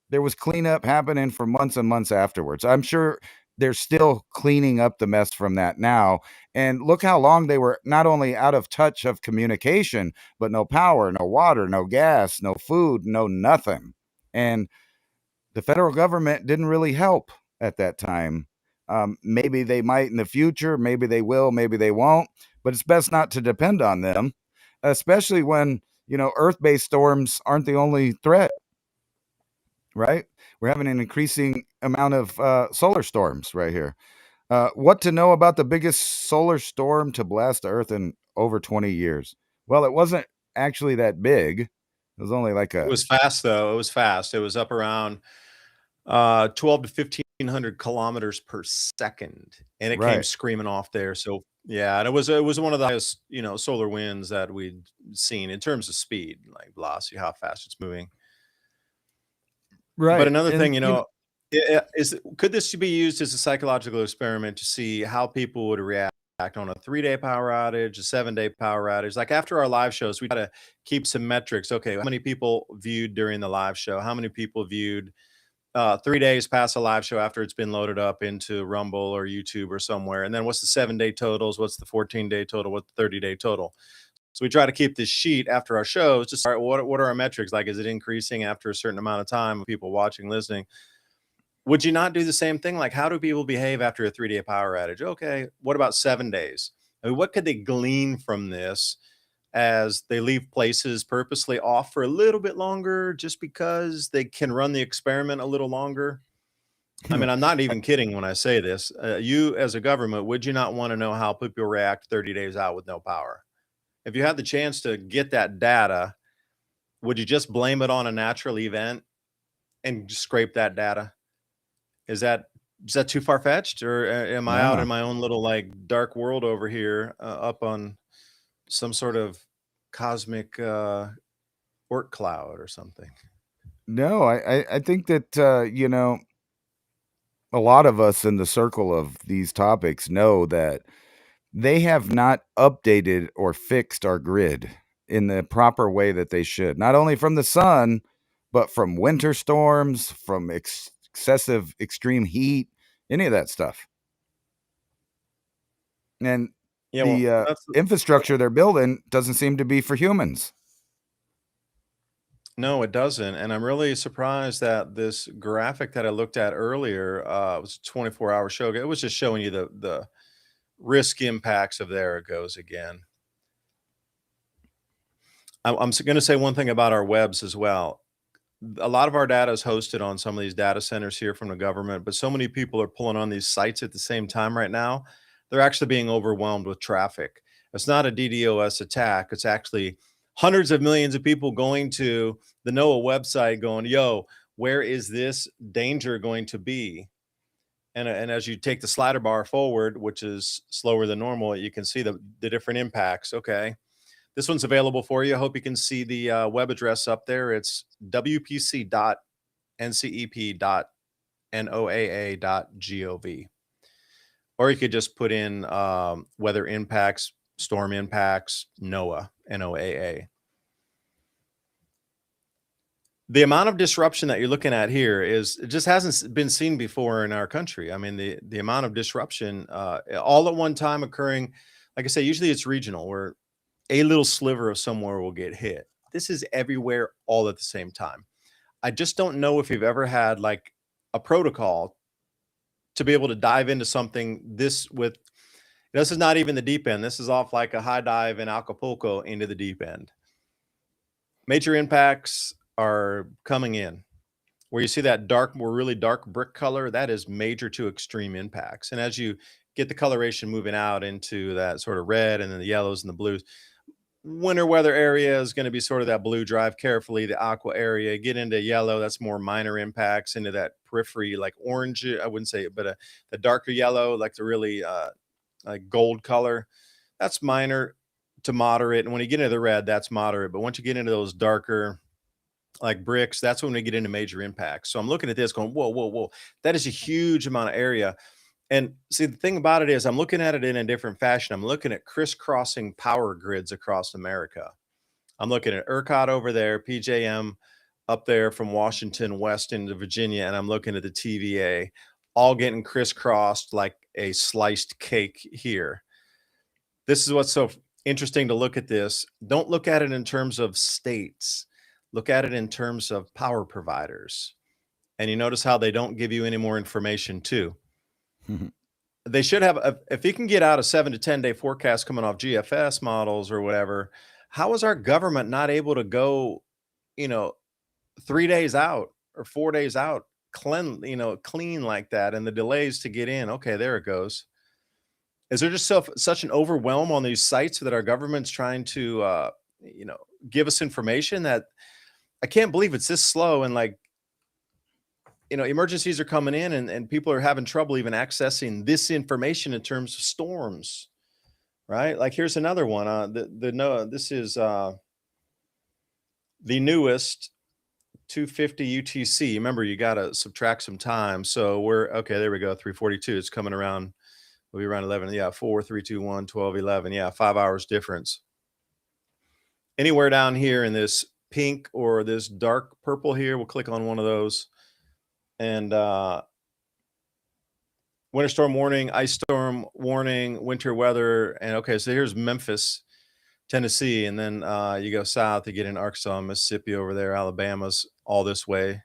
there was cleanup happening for months and months afterwards. I'm sure they're still cleaning up the mess from that now, and look how long they were not only out of touch of communication, but no power, no water, no gas, no food, no nothing, and the federal government didn't really help at that time. Maybe they might in the future, maybe they will, maybe they won't, but it's best not to depend on them, especially when, earth-based storms aren't the only threat, right? We're having an increasing amount of solar storms right here. What to know about the biggest solar storm to blast the earth in over 20 years? Well, it wasn't actually that big. It was only like
It
a
was fast though. It was fast. It was up around 12 to 1500 kilometers per second, and it came
right.
screaming off there. So yeah, and it was one of the highest solar winds that we'd seen in terms of speed, like velocity, how fast it's moving. But
Right.
another
And
thing, is could this be used as a psychological experiment to see how people would react on a 3-day power outage, a 7-day power outage? Like after our live shows, we try to keep some metrics. Okay, how many people viewed during the live show? How many people viewed 3 days past a live show after it's been loaded up into Rumble or YouTube or somewhere? And then what's the 7-day totals? What's the 14-day total? What's the 30-day total? So we try to keep this sheet after our shows. Just all right, what are our metrics? Like, is it increasing after a certain amount of time of people watching, listening? Would you not do the same thing? Like, how do people behave after a 3-day power outage? Okay, what about 7 days? I mean, what could they glean from this as they leave places purposely off for a little bit longer just because they can run the experiment a little longer? I mean, I'm not even kidding when I say this. You, as a government, would you not want to know how people react 30 days out with no power? If you had the chance to get that data, would you just blame it on a natural event and just scrape that data? Is that is that too far fetched, or am I out in
no.
my own little like dark world over here, up on some sort of cosmic Oort cloud or something.
No, I think that a lot of us in the circle of these topics know that they have not updated or fixed our grid in the proper way that they should. Not only from the sun, but from winter storms, from excessive extreme heat, any of that stuff. And
Yeah, well,
the
that's
infrastructure they're building doesn't seem to be for humans.
no, it doesn't. And I'm really surprised that this graphic that I looked at earlier was a 24-hour show. It was just showing you the risk impacts of there it goes again. I'm going to say one thing about our webs as well. A lot of our data is hosted on some of these data centers here from the government, but so many people are pulling on these sites at the same time right now. They're actually being overwhelmed with traffic. It's not a DDoS attack. It's actually hundreds of millions of people going to the NOAA website going, yo, where is this danger going to be? And as you take the slider bar forward, which is slower than normal, you can see the different impacts. Okay. This one's available for you. I hope you can see the web address up there. It's wpc.ncep.noaa.gov. Or you could just put in weather impacts, storm impacts, NOAA, NOAA. The amount of disruption that you're looking at here is it just hasn't been seen before in our country. I mean, the amount of disruption all at one time occurring, like I say, usually it's regional where a little sliver of somewhere will get hit. This is everywhere all at the same time. I just don't know if you've ever had like a protocol to be able to dive into something this is not even the deep end. This is off like a high dive in Acapulco into the deep end. Major impacts are coming in. Where you see that dark, more really dark brick color, that is major to extreme impacts. And as you get the coloration moving out into that sort of red and then the yellows and the blues, winter weather area is going to be sort of that blue, drive carefully. The aqua area, get into yellow, that's more minor impacts. Into that periphery, like orange, I wouldn't say it, but the darker yellow, like the really like gold color, that's minor to moderate. And when you get into the red, that's moderate. But once you get into those darker like bricks, that's when we get into major impacts. So I'm looking at this going, whoa, whoa, whoa, that is a huge amount of area. And see, the thing about it is, I'm looking at it in a different fashion. I'm looking at crisscrossing power grids across America. I'm looking at ERCOT over there, PJM up there from Washington west into Virginia, and I'm looking at the TVA, all getting crisscrossed like a sliced cake here. This is what's so interesting to look at this. Don't look at it in terms of states, look at it in terms of power providers. And you notice how they don't give you any more information, too. They should have if you can get out a 7 to 10 day forecast coming off GFS models or whatever, how is our government not able to go, you know, 3 days out or 4 days out, clean like that, and the delays to get in? Okay, there it goes. Is there just such an overwhelm on these sites that our government's trying to you know, give us information that I can't believe it's this slow, and like, emergencies are coming in and people are having trouble even accessing this information in terms of storms, right? Like here's another one. The no, this is the newest 250 UTC. Remember, you got to subtract some time. So we're okay. There we go. 342. It's coming around. We'll be around 11. Yeah. 4, 3, 2, 1, 12, 11. Yeah. 5 hours difference. Anywhere down here in this pink or this dark purple here, we'll click on one of those. And winter storm warning, ice storm warning, winter weather. And okay, so here's Memphis, Tennessee. And then you go south, you get in Arkansas, Mississippi over there, Alabama's all this way.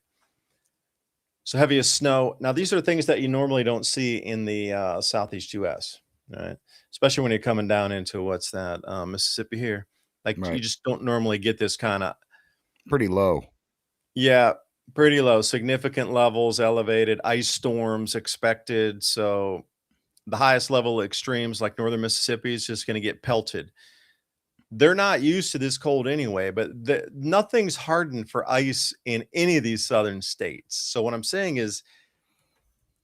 So heaviest snow. Now, these are things that you normally don't see in the southeast US, right? Especially when you're coming down into what's that, Mississippi here. Like you
Right.
just don't normally get this kind of,
Pretty low.
yeah, pretty low, significant levels, elevated ice storms expected. So the highest level extremes like northern Mississippi is just going to get pelted. They're not used to this cold anyway, but nothing's hardened for ice in any of these southern states. So what I'm saying is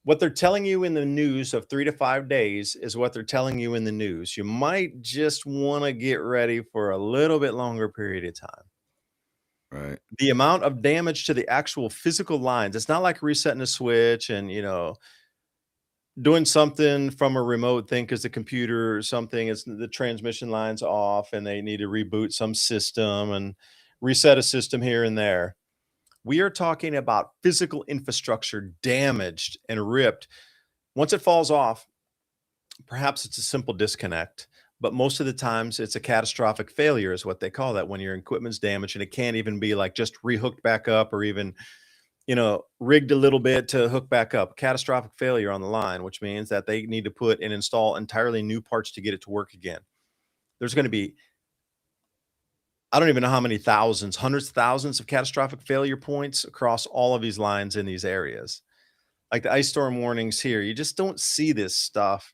What they're telling you in the news of 3 to 5 days is what they're telling you in the news. You might just wanna get ready for a little bit longer period of time.
Right.
The amount of damage to the actual physical lines, it's not like resetting a switch and, doing something from a remote thing because the computer or something is the transmission line's off and they need to reboot some system and reset a system here and there. We are talking about physical infrastructure damaged and ripped. Once it falls off, perhaps it's a simple disconnect, but most of the times it's a catastrophic failure, is what they call that when your equipment's damaged and it can't even be like just rehooked back up or even rigged a little bit to hook back up. Catastrophic failure on the line, which means that they need to put and install entirely new parts to get it to work again. There's going to be, I don't even know how many thousands, hundreds of thousands of catastrophic failure points across all of these lines in these areas. Like the ice storm warnings here, you just don't see this stuff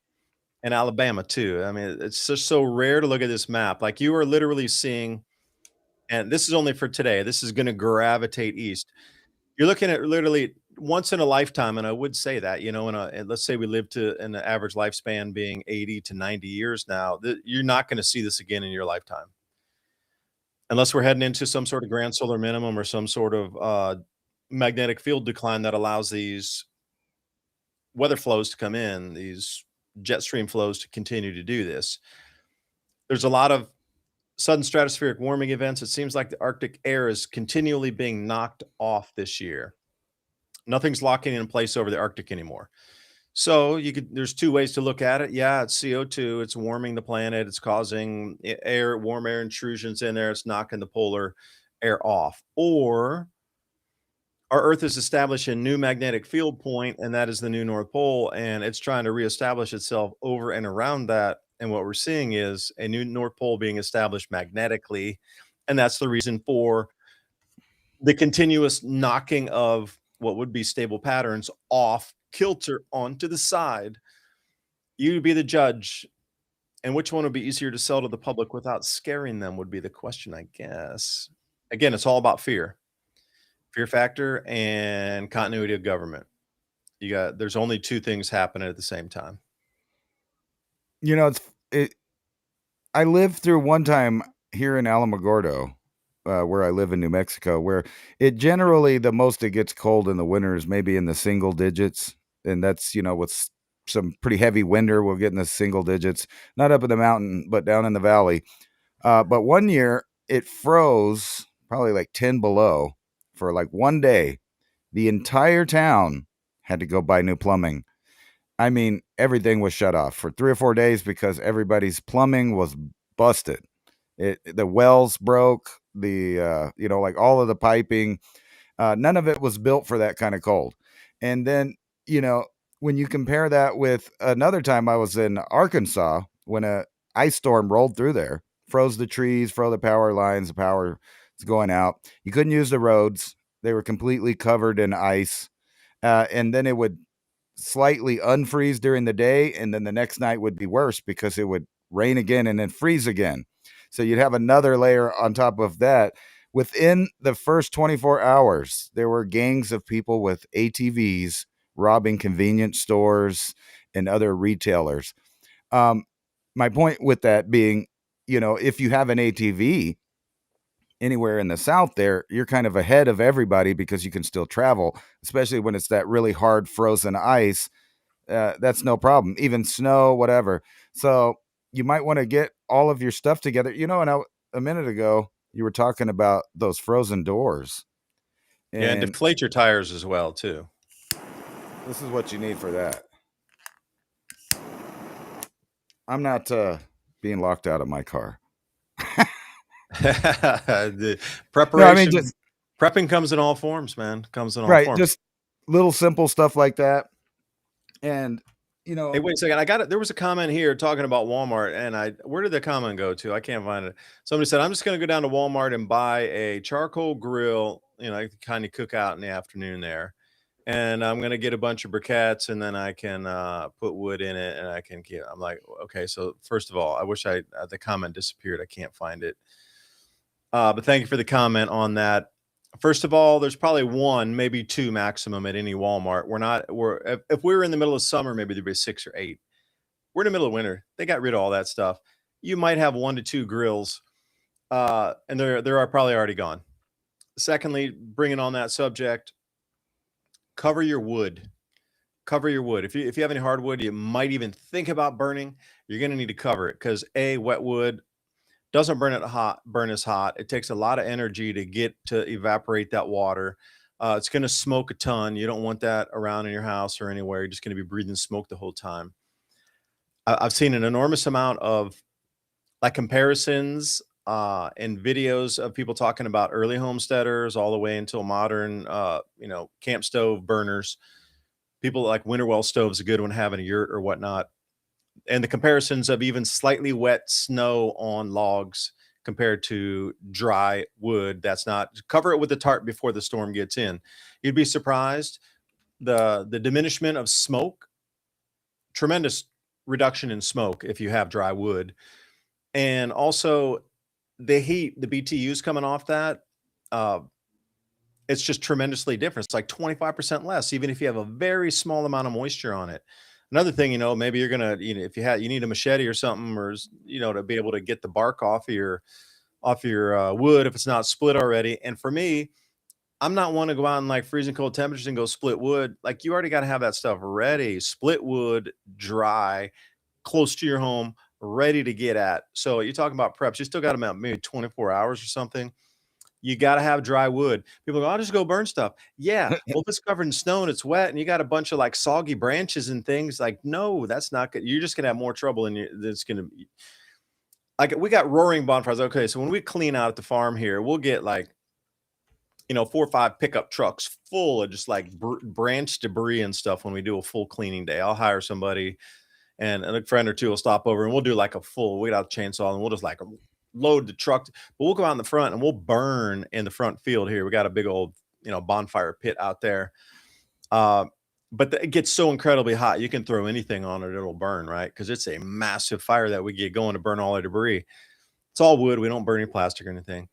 in Alabama, too. I mean, it's just so rare to look at this map. Like you are literally seeing, and this is only for today, this is going to gravitate east. You're looking at literally once in a lifetime, and I would say that, and let's say we live to an average lifespan being 80 to 90 years now, you're not gonna see this again in your lifetime. Unless we're heading into some sort of grand solar minimum or some sort of, magnetic field decline that allows these weather flows to come in, these jet stream flows to continue to do this. There's a lot of sudden stratospheric warming events. It seems like the Arctic air is continually being knocked off this year. Nothing's locking in place over the Arctic anymore. So there's two ways to look at it. Yeah, it's CO2, it's warming the planet, it's causing warm air intrusions in there, it's knocking the polar air off. Or our Earth has established a new magnetic field point, and that is the new North Pole, and it's trying to reestablish itself over and around that. And what we're seeing is a new North Pole being established magnetically. And that's the reason for the continuous knocking of what would be stable patterns off kilter onto the side. You be the judge, and which one would be easier to sell to the public without scaring them would be the question, I guess. Again, it's all about fear factor and continuity of government. There's only two things happening at the same time.
You know, I lived through one time here in Alamogordo, where I live in New Mexico, where it generally the most it gets cold in the winter is maybe in the single digits, and that's with some pretty heavy winter, we'll get in the single digits, not up in the mountain, but down in the valley. But one year it froze probably like 10 below for like one day. The entire town had to go buy new plumbing. I mean, everything was shut off for 3 or 4 days because everybody's plumbing was busted. The wells broke, like all of the piping, none of it was built for that kind of cold. And then, you know, when you compare that with another time I was in Arkansas when a ice storm rolled through there, froze the trees, froze the power lines, the power is going out. You couldn't use the roads. They were completely covered in ice. And then it would slightly unfreeze during the day, and then the next night would be worse because it would rain again and then freeze again. So you'd have another layer on top of that. Within the first 24 hours, there were gangs of people with ATVs robbing convenience stores and other retailers. Um, my point with that being, if you have an ATV anywhere in the South there, you're kind of ahead of everybody because you can still travel, especially when it's that really hard frozen ice. That's no problem, even snow, whatever. So you might want to get all of your stuff together. A minute ago, you were talking about those frozen doors.
Yeah, and
And
deflate your tires as well, too.
this is what you need for that. I'm not being locked out of my car.
The
No, I mean,
preparation prepping comes in all forms, man. Comes in all
right,
forms.
just little simple stuff like that. And,
Hey, wait a second. I got it. There was a comment here talking about Walmart, and where did the comment go to? I can't find it. Somebody said, I'm just going to go down to Walmart and buy a charcoal grill, I can kind of cook out in the afternoon there. And I'm going to get a bunch of briquettes, and then I can put wood in it, and I can get, I'm like, okay. So first of all, I wish the comment disappeared. I can't find it. But thank you for the comment on that. First of all, there's probably one, maybe two maximum at any Walmart. We're if we were in the middle of summer, maybe there'd be six or eight. We're in the middle of winter. They got rid of all that stuff. You might have one to two grills, and they're probably already gone. Secondly, bringing on that subject, cover your wood. Cover your wood. If you have any hardwood, you might even think about burning. You're going to need to cover it because wet wood doesn't burn as hot. It takes a lot of energy to get to evaporate that water. It's going to smoke a ton. You don't want that around in your house or anywhere. You're just going to be breathing smoke the whole time. I've seen an enormous amount of like comparisons and videos of people talking about early homesteaders all the way until modern, camp stove burners. People like winter well stoves, a good one having a yurt or whatnot, and the comparisons of even slightly wet snow on logs compared to dry wood that's not cover it with a tarp before the storm gets in. You'd be surprised the diminishment of smoke, tremendous reduction in smoke if you have dry wood, and also the heat, the BTUs coming off that. Uh, it's just tremendously different. It's like 25% less, even if you have a very small amount of moisture on it. Another thing, maybe you're gonna, if you need a machete or something, or to be able to get the bark off your wood if it's not split already. And for me, I'm not one to go out in like freezing cold temperatures and go split wood. Like you already got to have that stuff ready, split wood, dry, close to your home, ready to get at. So you're talking about preps. You still got about maybe 24 hours or something. You got to have dry wood. People go, I'll just go burn stuff. Yeah. Well, if it's covered in snow and it's wet and you got a bunch of like soggy branches and things, like, no, that's not good. You're just going to have more trouble and it's going to, like, we got roaring bonfires. Okay. So when we clean out at the farm here, we'll get like, 4 or 5 pickup trucks full of just like branch debris and stuff when we do a full cleaning day. I'll hire somebody and a friend or two will stop over and we'll do like we got a chainsaw and we'll just like load the truck. But we'll go out in the front and we'll burn in the front field here. We got a big old, bonfire pit out there. But it gets so incredibly hot. You can throw anything on it. It'll burn, right? Because it's a massive fire that we get going to burn all the debris. It's all wood. We don't burn any plastic or anything.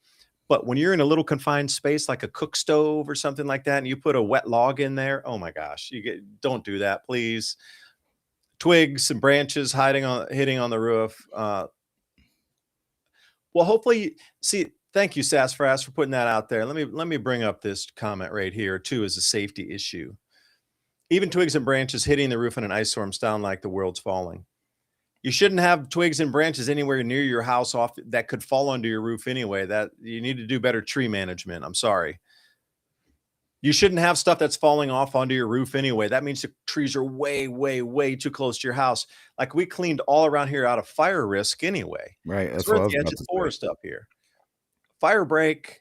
But when you're in a little confined space like a cook stove or something like that, and you put a wet log in there, oh my gosh, don't do that, please. Twigs and branches hitting on the roof. Well, hopefully, see. Thank you, Sassafras, for putting that out there. Let me bring up this comment right here too as a safety issue. Even twigs and branches hitting the roof in an ice storm sound like the world's falling. You shouldn't have twigs and branches anywhere near your house off that could fall onto your roof anyway. That you need to do better tree management. I'm sorry. You shouldn't have stuff that's falling off onto your roof anyway. That means the trees are way, way, way too close to your house. Like we cleaned all around here out of fire risk anyway.
Right.
Because
That's
we're
what I
at
was
the edge
about
of
to
the
say.
forest up here. Fire break,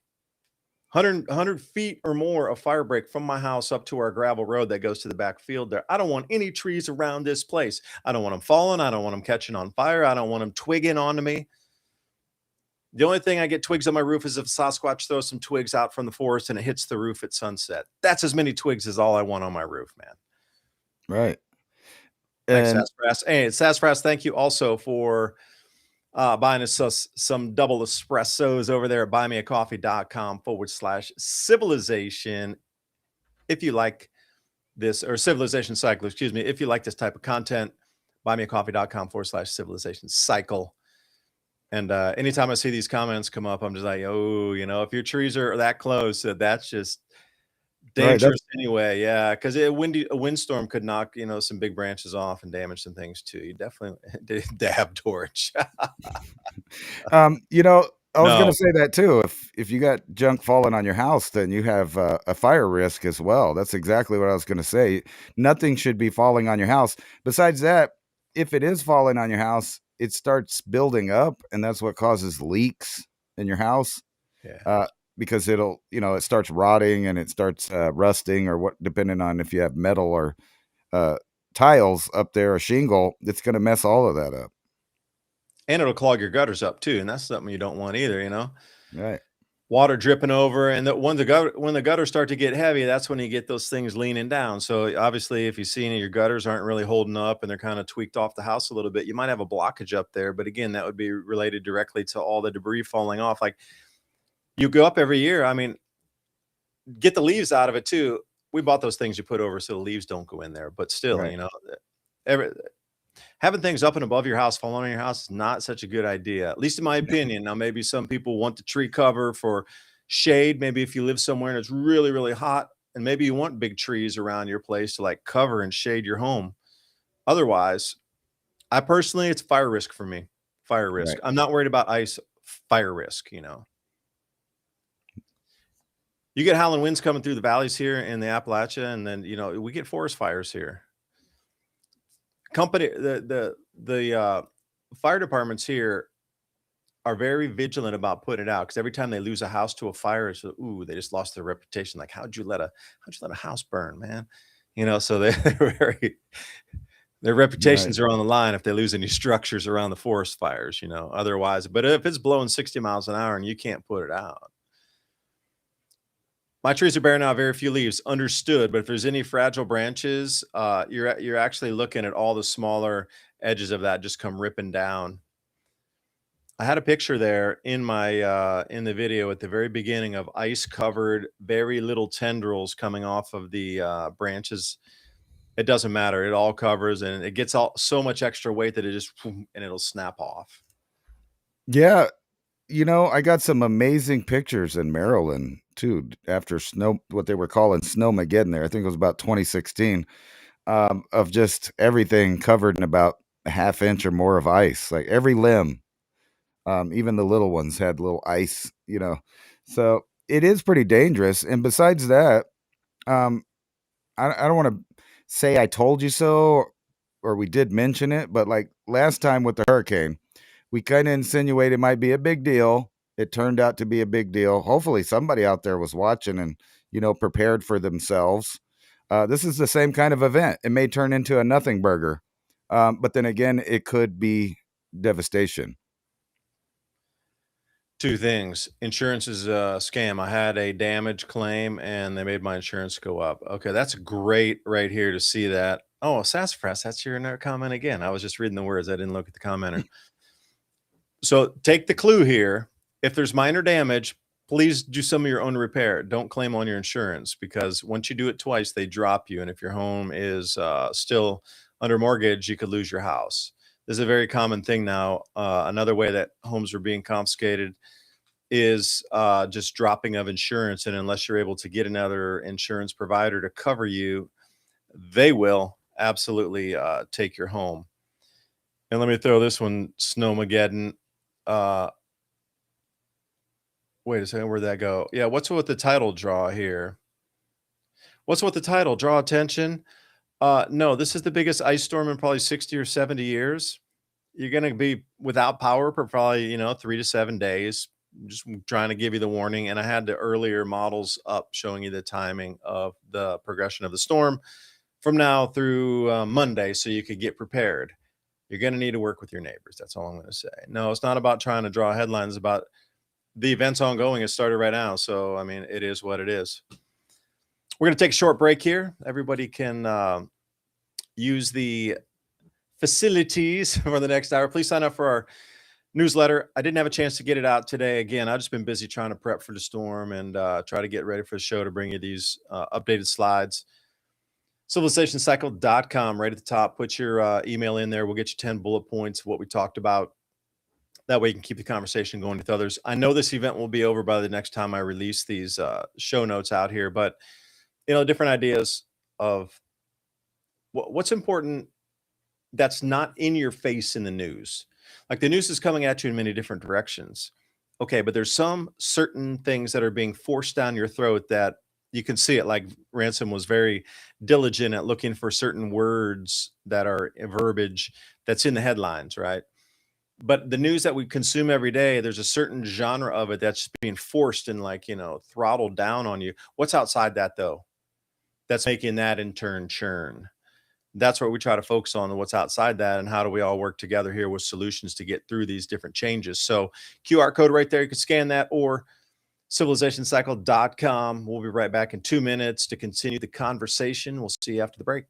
100 feet or more of fire break from my house up to our gravel road that goes to the back field there. I don't want any trees around this place. I don't want them falling. I don't want them catching on fire. I don't want them twigging onto me. The only thing I get twigs on my roof is if Sasquatch throws some twigs out from the forest and it hits the roof at sunset. That's as many twigs as all I want on my roof, man.
Right.
Thanks,
And
Sassafras. Hey, Sassafras, thank you also for buying us some double espressos over there at buymeacoffee.com/civilization. If you like this, or Civilization Cycle, excuse me, if you like this type of content, buymeacoffee.com/civilization cycle. And anytime I see these comments come up, I'm just like, oh, if your trees are that close, that's just
right,
dangerous anyway. Yeah, because a windstorm could knock, some big branches off and damage some things too. You definitely dab torch.
I was gonna
No,
say that too. If you got junk falling on your house, then you have a fire risk as well. That's exactly what I was gonna say. Nothing should be falling on your house. Besides that, if it is falling on your house, it starts building up, and that's what causes leaks in your house.
yeah.
Because it starts rotting and it starts rusting, or what, depending on if you have metal or tiles up there or shingle, it's gonna mess all of that up.
And it'll clog your gutters up too, and that's something you don't want either.
Right.
Water dripping over, and when the gutters start to get heavy, that's when you get those things leaning down. So obviously, if you see any of your gutters aren't really holding up and they're kind of tweaked off the house a little bit, you might have a blockage up there. But again, that would be related directly to all the debris falling off. Like you go up every year. I mean, get the leaves out of it too. We bought those things you put over so the leaves don't go in there, but still,
Right.
every having things up and above your house, falling on your house is not such a good idea, at least in my opinion. Now, maybe some people want the tree cover for shade. Maybe if you live somewhere and it's really, really hot, and maybe you want big trees around your place to like cover and shade your home. Otherwise, I personally, it's fire risk for me. Fire risk.
Right.
I'm not worried about ice. Fire risk. You get howling winds coming through the valleys here in the Appalachia, and then we get forest fires here. The fire departments here are very vigilant about putting it out, because every time they lose a house to a fire, it's ooh, they just lost their reputation. Like, how'd you let a house burn, man? So they're very their
Right.
reputations are on the line if they lose any structures around the forest fires. Otherwise, but if it's blowing 60 miles an hour and you can't put it out. My trees are bare now, very few leaves. Understood, but if there's any fragile branches, you're actually looking at all the smaller edges of that just come ripping down. I had a picture there in the video at the very beginning of ice covered, very little tendrils coming off of the branches. It doesn't matter; it all covers, and it gets all so much extra weight that it just and it'll snap off.
Yeah. I got some amazing pictures in Maryland too after snow, what they were calling Snowmageddon there. I think it was about 2016, of just everything covered in about a half inch or more of ice. Like every limb, even the little ones had little ice. So it is pretty dangerous. And besides that, um, I don't want to say I told you so or we did mention it, but like last time with the hurricane, we kind of insinuated it might be a big deal. It turned out to be a big deal. Hopefully, somebody out there was watching and prepared for themselves. This is the same kind of event. It may turn into a nothing burger, but then again, it could be devastation.
Two things. Insurance is a scam. I had a damage claim and they made my insurance go up. Okay, that's great right here to see that. Oh, sassafras, that's your comment again. I was just reading the words. I didn't look at the commenter. So take the clue here. If there's minor damage, please do some of your own repair. Don't claim on your insurance, because once you do it twice, they drop you. And if your home is still under mortgage, you could lose your house. This is a very common thing now. Another way that homes are being confiscated is just dropping of insurance. And unless you're able to get another insurance provider to cover you, they will absolutely take your home. And let me throw this one, Snowmageddon. Uh, Wait a second, where'd that go? Yeah, what's with the title draw here? What's with the title? Draw attention? No, this is the biggest ice storm in probably 60 or 70 years. You're gonna be without power for probably, 3 to 7 days. Just trying to give you the warning, and I had the earlier models up showing you the timing of the progression of the storm from now through, Monday so you could get prepared. You're gonna need to work with your neighbors, that's all I'm gonna say. No, it's not about trying to draw headlines, it's about the event's ongoing. It started right now. So, I mean, it is what it is. We're going to take a short break here. Everybody can use the facilities for the next hour. Please sign up for our newsletter. I didn't have a chance to get it out today. Again, I've just been busy trying to prep for the storm and try to get ready for the show to bring you these updated slides. Civilizationcycle.com, right at the top. Put your email in there. We'll get you 10 bullet points of what we talked about. That way you can keep the conversation going with others. I know this event will be over by the next time I release these show notes out here, but different ideas of what's important that's not in your face in the news. Like the news is coming at you in many different directions. Okay, but there's some certain things that are being forced down your throat that you can see it. Like Ransom was very diligent at looking for certain words that are verbiage that's in the headlines, right? But the news that we consume every day, there's a certain genre of it that's being forced and throttled down on you. What's outside that though? That's making that in turn churn. That's what we try to focus on, what's outside that, and how do we all work together here with solutions to get through these different changes. So QR code right there, you can scan that, or civilizationcycle.com. We'll be right back in 2 minutes to continue the conversation. We'll see you after the break.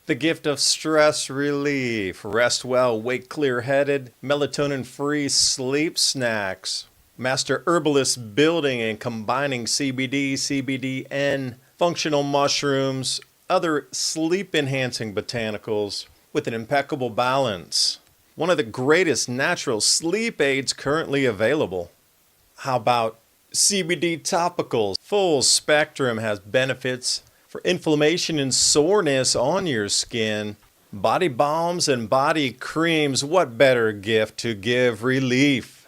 The gift of stress relief. Rest well, wake clear-headed, melatonin-free sleep snacks. Master herbalist building and combining CBD, CBDN, functional mushrooms, other sleep-enhancing botanicals with an impeccable balance. One of the greatest natural sleep aids currently available. How about CBD topicals? Full spectrum has benefits for inflammation and soreness on your skin. Body balms and body creams, what better gift to give relief?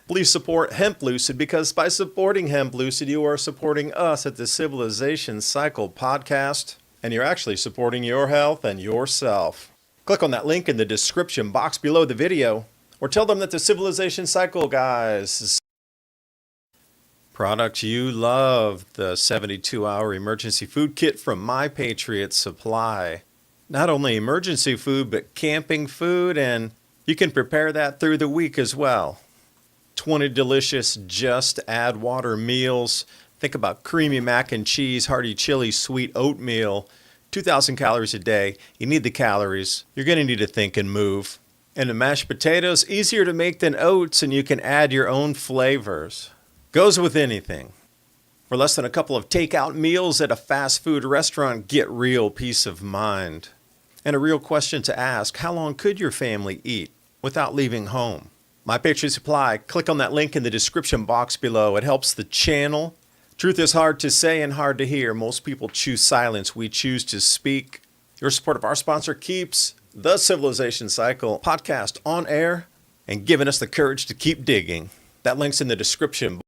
Please support Hemp Lucid, because by supporting Hemp Lucid, you are supporting us at the Civilization Cycle podcast, and you're actually supporting your health and yourself. Click on that link in the description box below the video, or tell them that the Civilization Cycle guys products you love, the 72-hour emergency food kit from My Patriot Supply. Not only emergency food, but camping food, and you can prepare that through the week as well. 20 delicious just add water meals. Think about creamy mac and cheese, hearty chili, sweet oatmeal. 2,000 calories a day. You need the calories. You're going to need to think and move. And the mashed potatoes, easier to make than oats, and you can add your own flavors. Goes with anything. For less than a couple of takeout meals at a fast food restaurant, get real peace of mind. And a real question to ask, how long could your family eat without leaving home? My Patriot Supply, click on that link in the description box below. It helps the channel. Truth is hard to say and hard to hear. Most people choose silence. We choose to speak. Your support of our sponsor keeps the Civilization Cycle podcast on air and giving us the courage to keep digging. That link's in the description.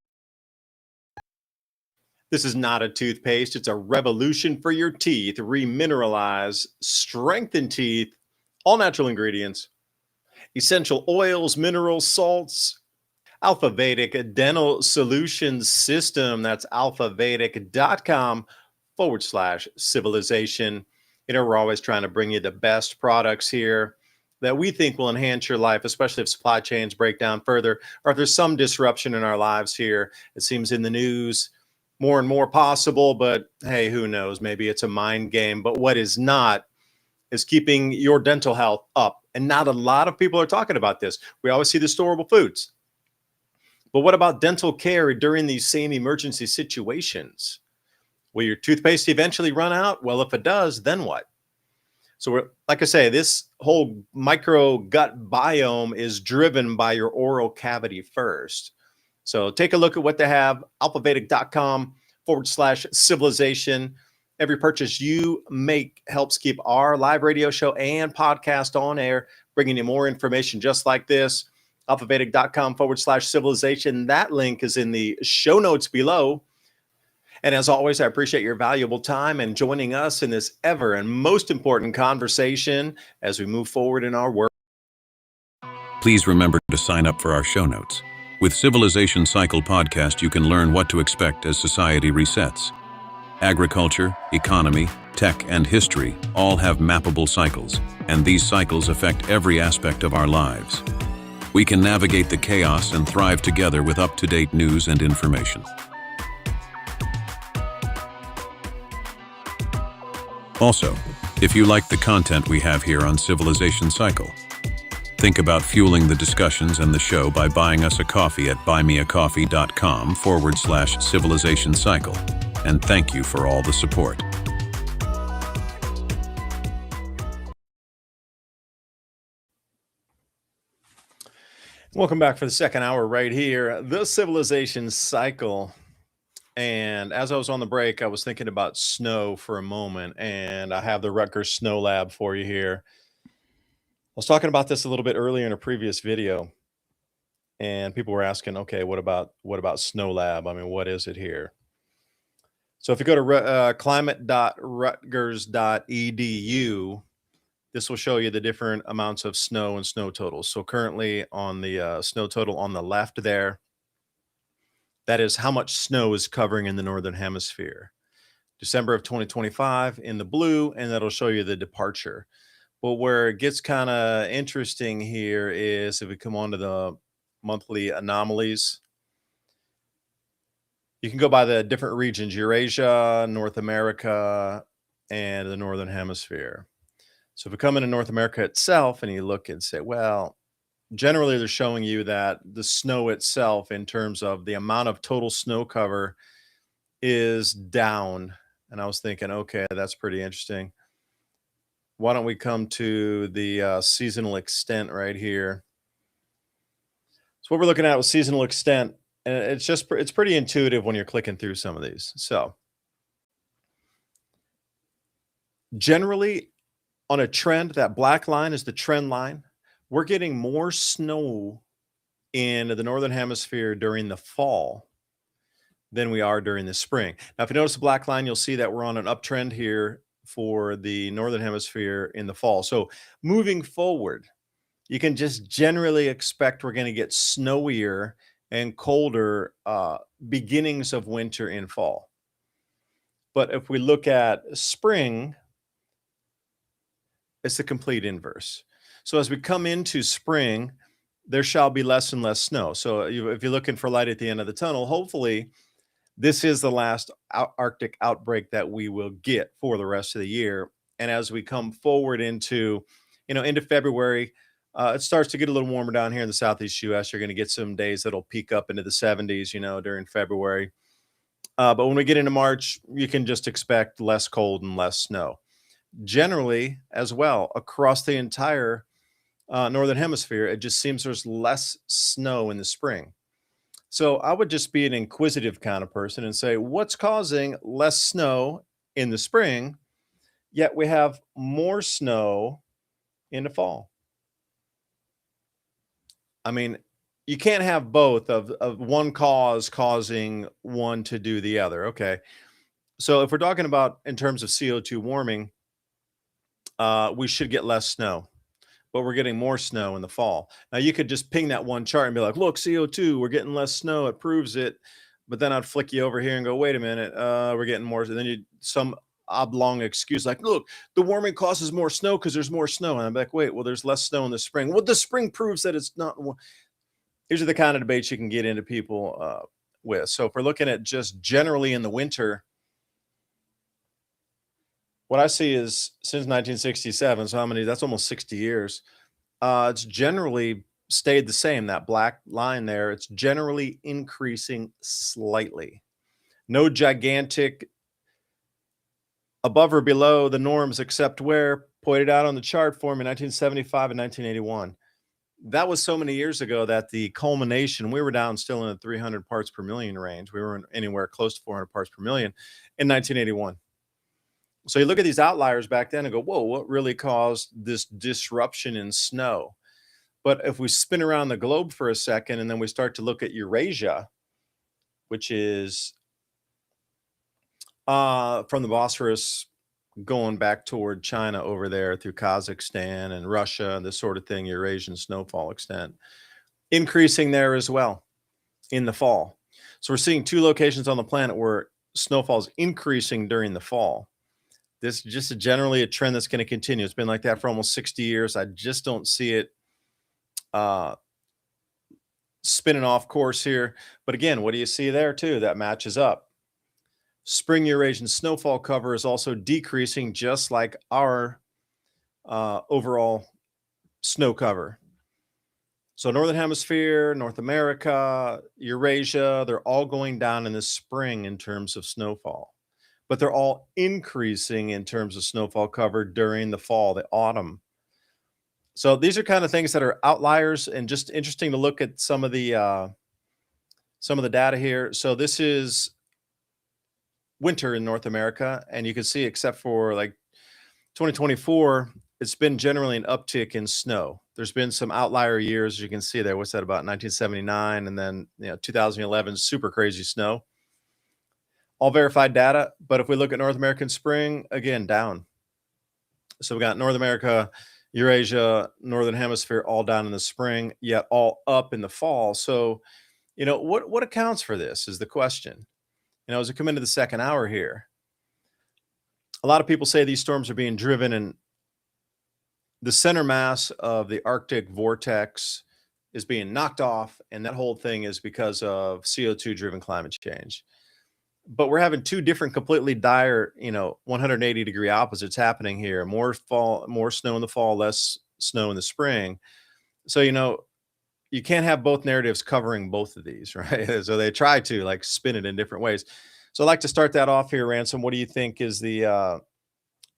This is not a toothpaste. It's a revolution for your teeth. Remineralize, strengthen teeth, all natural ingredients, essential oils, minerals, salts. Alpha Vedic Dental Solutions System. That's alphavedic.com/civilization. You know, we're always trying to bring you the best products here that we think will enhance your life, especially if supply chains break down further, or if there's some disruption in our lives here. It seems in the news more and more possible, but hey, who knows? Maybe it's a mind game. But what is not is keeping your dental health up. And not a lot of people are talking about this. We always see the storable foods. But what about dental care during these same emergency situations? Will your toothpaste eventually run out? Well, if it does, then what? So like I say, this whole micro gut biome is driven by your oral cavity first. So take a look at what they have, alphavedic.com/civilization. Every purchase you make helps keep our live radio show and podcast on air, bringing you more information just like this. alphavedic.com/civilization. That link is in the show notes below. And as always, I appreciate your valuable time and joining us in this ever and most important conversation as we move forward in our work.
Please remember to sign up for our show notes. With Civilization Cycle podcast, you can learn what to expect as society resets. Agriculture, economy, tech, and history all have mappable cycles, and these cycles affect every aspect of our lives. We can navigate the chaos and thrive together with up-to-date news and information. Also, if you like the content we have here on Civilization Cycle, think about fueling the discussions and the show by buying us a coffee at buymeacoffee.com/civilization cycle. And thank you for all the support.
Welcome back for the second hour right here, the Civilization Cycle. And as I was on the break, I was thinking about snow for a moment, and I have the Rutgers Snow Lab for you here. I was talking about this a little bit earlier in a previous video, and people were asking, okay, what about Snow Lab? I mean, what is it here? So if you go to climate.rutgers.edu, this will show you the different amounts of snow and snow totals. So currently on the snow total on the left there, that is how much snow is covering in the Northern Hemisphere. December of 2025 in the blue, and that'll show you the departure. But where it gets kind of interesting here is if we come on to the monthly anomalies, you can go by the different regions, Eurasia, North America, and the Northern Hemisphere. So if we come into North America itself and you look and say, well, generally they're showing you that the snow itself, in terms of the amount of total snow cover, is down. And I was thinking, okay, that's pretty interesting. Why don't we come to the seasonal extent right here? So what we're looking at with seasonal extent, and it's pretty intuitive when you're clicking through some of these. So generally, on a trend, that black line is the trend line. We're getting more snow in the northern hemisphere during the fall than we are during the spring. Now, if you notice the black line, you'll see that we're on an uptrend here for the northern hemisphere in the fall. So moving forward, you can just generally expect we're going to get snowier and colder beginnings of winter in fall. But if we look at spring, it's the complete inverse. So as we come into spring, there shall be less and less snow. So if you're looking for light at the end of the tunnel, hopefully this is the last Arctic outbreak that we will get for the rest of the year. And as we come forward into, into February, it starts to get a little warmer down here in the southeast U.S. You're going to get some days that'll peak up into the 70s, during February. But when we get into March, you can just expect less cold and less snow. Generally, as well, across the entire northern hemisphere, it just seems there's less snow in the spring. So I would just be an inquisitive kind of person and say, what's causing less snow in the spring, yet we have more snow in the fall? I mean, you can't have both of one cause causing one to do the other. Okay. So if we're talking about in terms of CO2 warming, we should get less snow, but we're getting more snow in the fall. Now you could just ping that one chart and be like, look, CO2, we're getting less snow. It proves it. But then I'd flick you over here and go, wait a minute, we're getting more. And then some oblong excuse like, look, the warming causes more snow because there's more snow. And I'm like, wait, well, there's less snow in the spring. Well, the spring proves that it's not. These are the kind of debates you can get into people with. So if we're looking at just generally in the winter, what I see is since 1967, so that's almost 60 years, it's generally stayed the same. That black line there, it's generally increasing slightly. No gigantic above or below the norms, except where pointed out on the chart for me, 1975 and 1981. That was so many years ago that the culmination, we were down still in the 300 parts per million range. We weren't anywhere close to 400 parts per million in 1981. So you look at these outliers back then and go, whoa, what really caused this disruption in snow? But if we spin around the globe for a second and then we start to look at Eurasia, which is from the Bosphorus going back toward China over there through Kazakhstan and Russia and this sort of thing, Eurasian snowfall extent, increasing there as well in the fall. So we're seeing two locations on the planet where snowfall is increasing during the fall. This is just generally a trend that's going to continue. It's been like that for almost 60 years. I just don't see it spinning off course here. But again, what do you see there too? That matches up. Spring Eurasian snowfall cover is also decreasing, just like our overall snow cover. So Northern Hemisphere, North America, Eurasia, they're all going down in the spring in terms of snowfall. But they're all increasing in terms of snowfall cover during the fall, the autumn. So these are kind of things that are outliers and just interesting to look at some of the data here. So this is winter in North America, and you can see except for like 2024, it's been generally an uptick in snow. There's been some outlier years, you can see there. What's that, about 1979, and then 2011, super crazy snow. All verified data, but if we look at North American spring, again, down. So we got North America, Eurasia, Northern Hemisphere, all down in the spring, yet all up in the fall. So, what accounts for this is the question. As we come into the second hour here, a lot of people say these storms are being driven, and the center mass of the Arctic vortex is being knocked off, and that whole thing is because of CO2-driven climate change. but we're having two different completely dire, 180-degree opposites happening here. More snow in the fall, less snow in the spring. So, you can't have both narratives covering both of these, right? So they try to like spin it in different ways. So I'd like to start that off here, Ransom. What do you think is the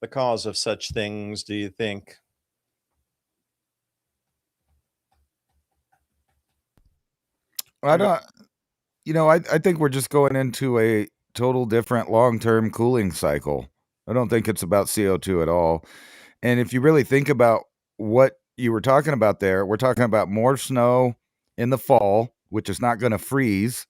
cause of such things? Do you think?
I don't, I think we're just going into a total different long-term cooling cycle. I don't think it's about CO2 at all. And if you really think about what you were talking about there, we're talking about more snow in the fall, which is not going to freeze.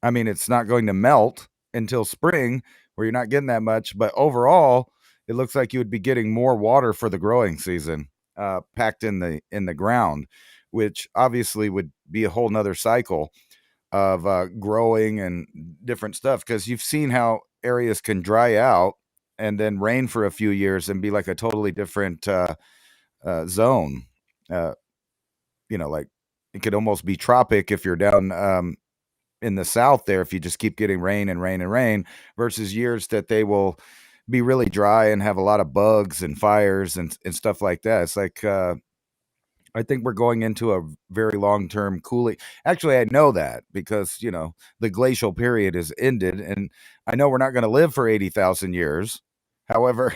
I mean, it's not going to melt until spring, where you're not getting that much. But overall, it looks like you would be getting more water for the growing season packed in the ground, which obviously would be a whole nother cycle of growing and different stuff, because you've seen how areas can dry out and then rain for a few years and be like a totally different zone. Uh, like it could almost be tropic if you're down in the south there, if you just keep getting rain and rain and rain, versus years that they will be really dry and have a lot of bugs and fires and stuff like that. It's like I think we're going into a very long-term cooling. Actually, I know that because, the glacial period is ended, and I know we're not going to live for 80,000 years. However,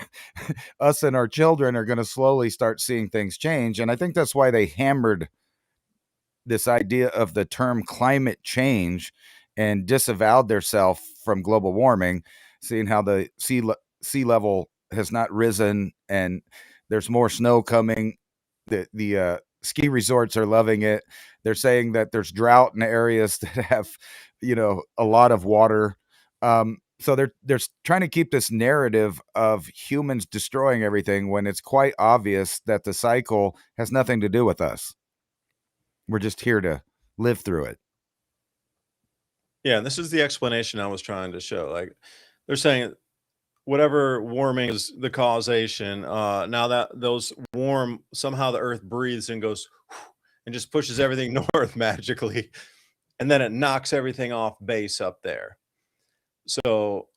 us and our children are going to slowly start seeing things change. And I think that's why they hammered this idea of the term climate change and disavowed themselves from global warming, seeing how the sea level has not risen and there's more snow coming. The ski resorts are loving it. They're saying that there's drought in areas that have, a lot of water. So they're trying to keep this narrative of humans destroying everything when it's quite obvious that the cycle has nothing to do with us. We're just here to live through it.
Yeah, this is the explanation I was trying to show. Like they're saying whatever warming is the causation. Now that those warm, somehow the earth breathes and goes and just pushes everything north magically, and then it knocks everything off base up there. So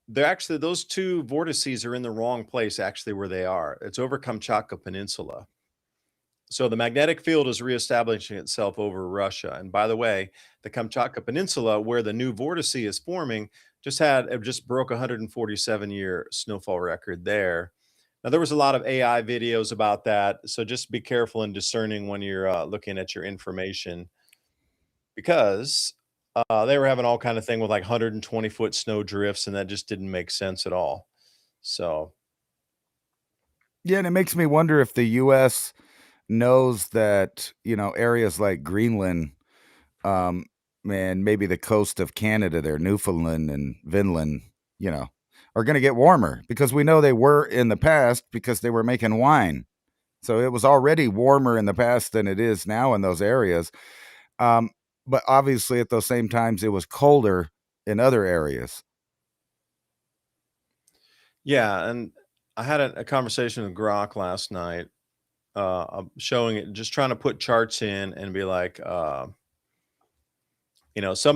they're actually, those two vortices are in the wrong place, actually, where they are. It's over Kamchatka Peninsula. So the magnetic field is reestablishing itself over Russia. And by the way, the Kamchatka Peninsula, where the new vortice is forming, it just broke a 147-year snowfall record there. Now there was a lot of AI videos about that, so just be careful and discerning when you're looking at your information, because they were having all kind of thing with like 120-foot snow drifts, and that just didn't make sense at all. So
Yeah, and it makes me wonder if the U.S. knows that, areas like Greenland, um, and maybe the coast of Canada there, Newfoundland and Vinland, are going to get warmer, because we know they were in the past because they were making wine. So it was already warmer in the past than it is now in those areas. Um, but obviously at those same times, it was colder in other areas.
yeah, and I had a conversation with Grok last night, showing it, just trying to put charts in and be like, some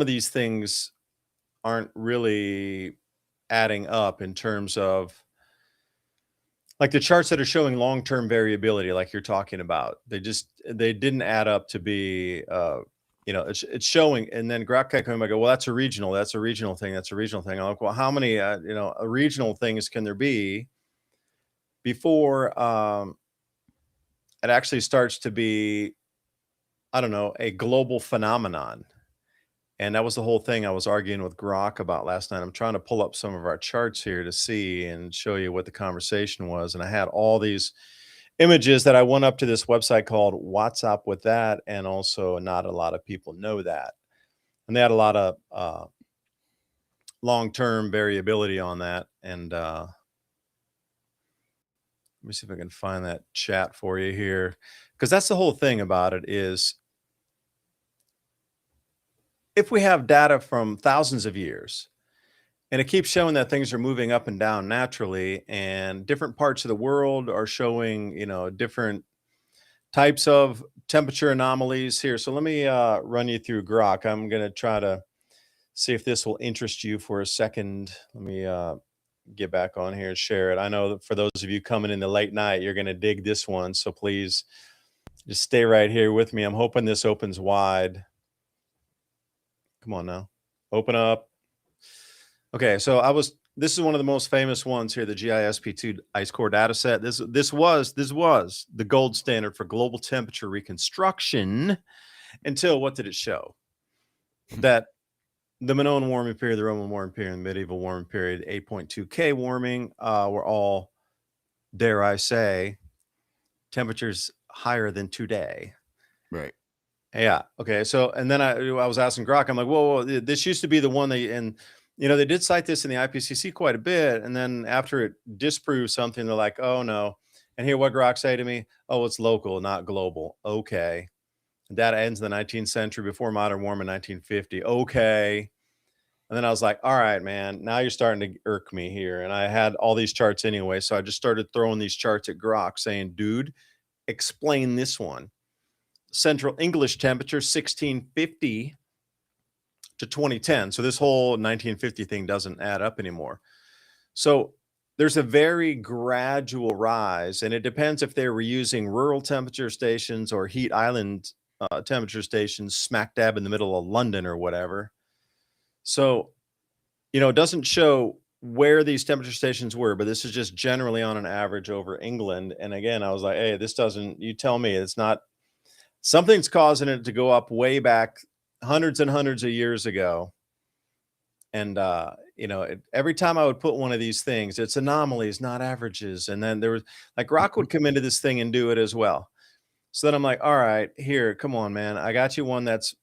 of these things aren't really adding up in terms of like the charts that are showing long-term variability, like you're talking about. They didn't add up to be, it's showing. And then Grok kept coming back, well, that's a regional thing. That's a regional thing. I'm like, well, how many, regional things can there be before it actually starts to be, I don't know, a global phenomenon? And that was the whole thing I was arguing with Grok about last night. I'm trying to pull up some of our charts here to see and show you what the conversation was. And I had all these images that I went up to this website called What's Up With That, and also Not a Lot of People Know That. And they had a lot of long-term variability on that. And let me see if I can find that chat for you here, because that's the whole thing about it is, if we have data from thousands of years and it keeps showing that things are moving up and down naturally, and different parts of the world are showing, different types of temperature anomalies here. So let me run you through Grok. I'm going to try to see if this will interest you for a second. Let me get back on here and share it. I know that for those of you coming in the late night, you're going to dig this one. So please just stay right here with me. I'm hoping this opens wide. Come on now. Open up. Okay, so this is one of the most famous ones here, the GISP2 ice core data set. This was the gold standard for global temperature reconstruction until what did it show? That the Minoan warming period, the Roman warming period, and the medieval warming period, 8.2 K warming, were all, dare I say, temperatures higher than today.
Right.
Yeah. Okay. So, and then I was asking Grok, I'm like, whoa, this used to be the one and they did cite this in the IPCC quite a bit. And then after it disproves something, they're like, oh no. And hear what Grok say to me? Oh, it's local, not global. Okay. Data ends in the 19th century, before modern warming, 1950. Okay. And then I was like, all right, man, now you're starting to irk me here. And I had all these charts anyway. So I just started throwing these charts at Grok saying, dude, explain this one. Central English temperature, 1650 to 2010. So this whole 1950 thing doesn't add up anymore. So there's a very gradual rise, and it depends if they were using rural temperature stations or heat island temperature stations smack dab in the middle of London or whatever. So, it doesn't show where these temperature stations were, but this is just generally on an average over England. And again, I was like, hey, you tell me it's not, something's causing it to go up way back hundreds and hundreds of years ago. And, every time I would put one of these things, it's anomalies, not averages. And then there was like Rock would come into this thing and do it as well. So then I'm like, all right, here, come on, man. I got you one that's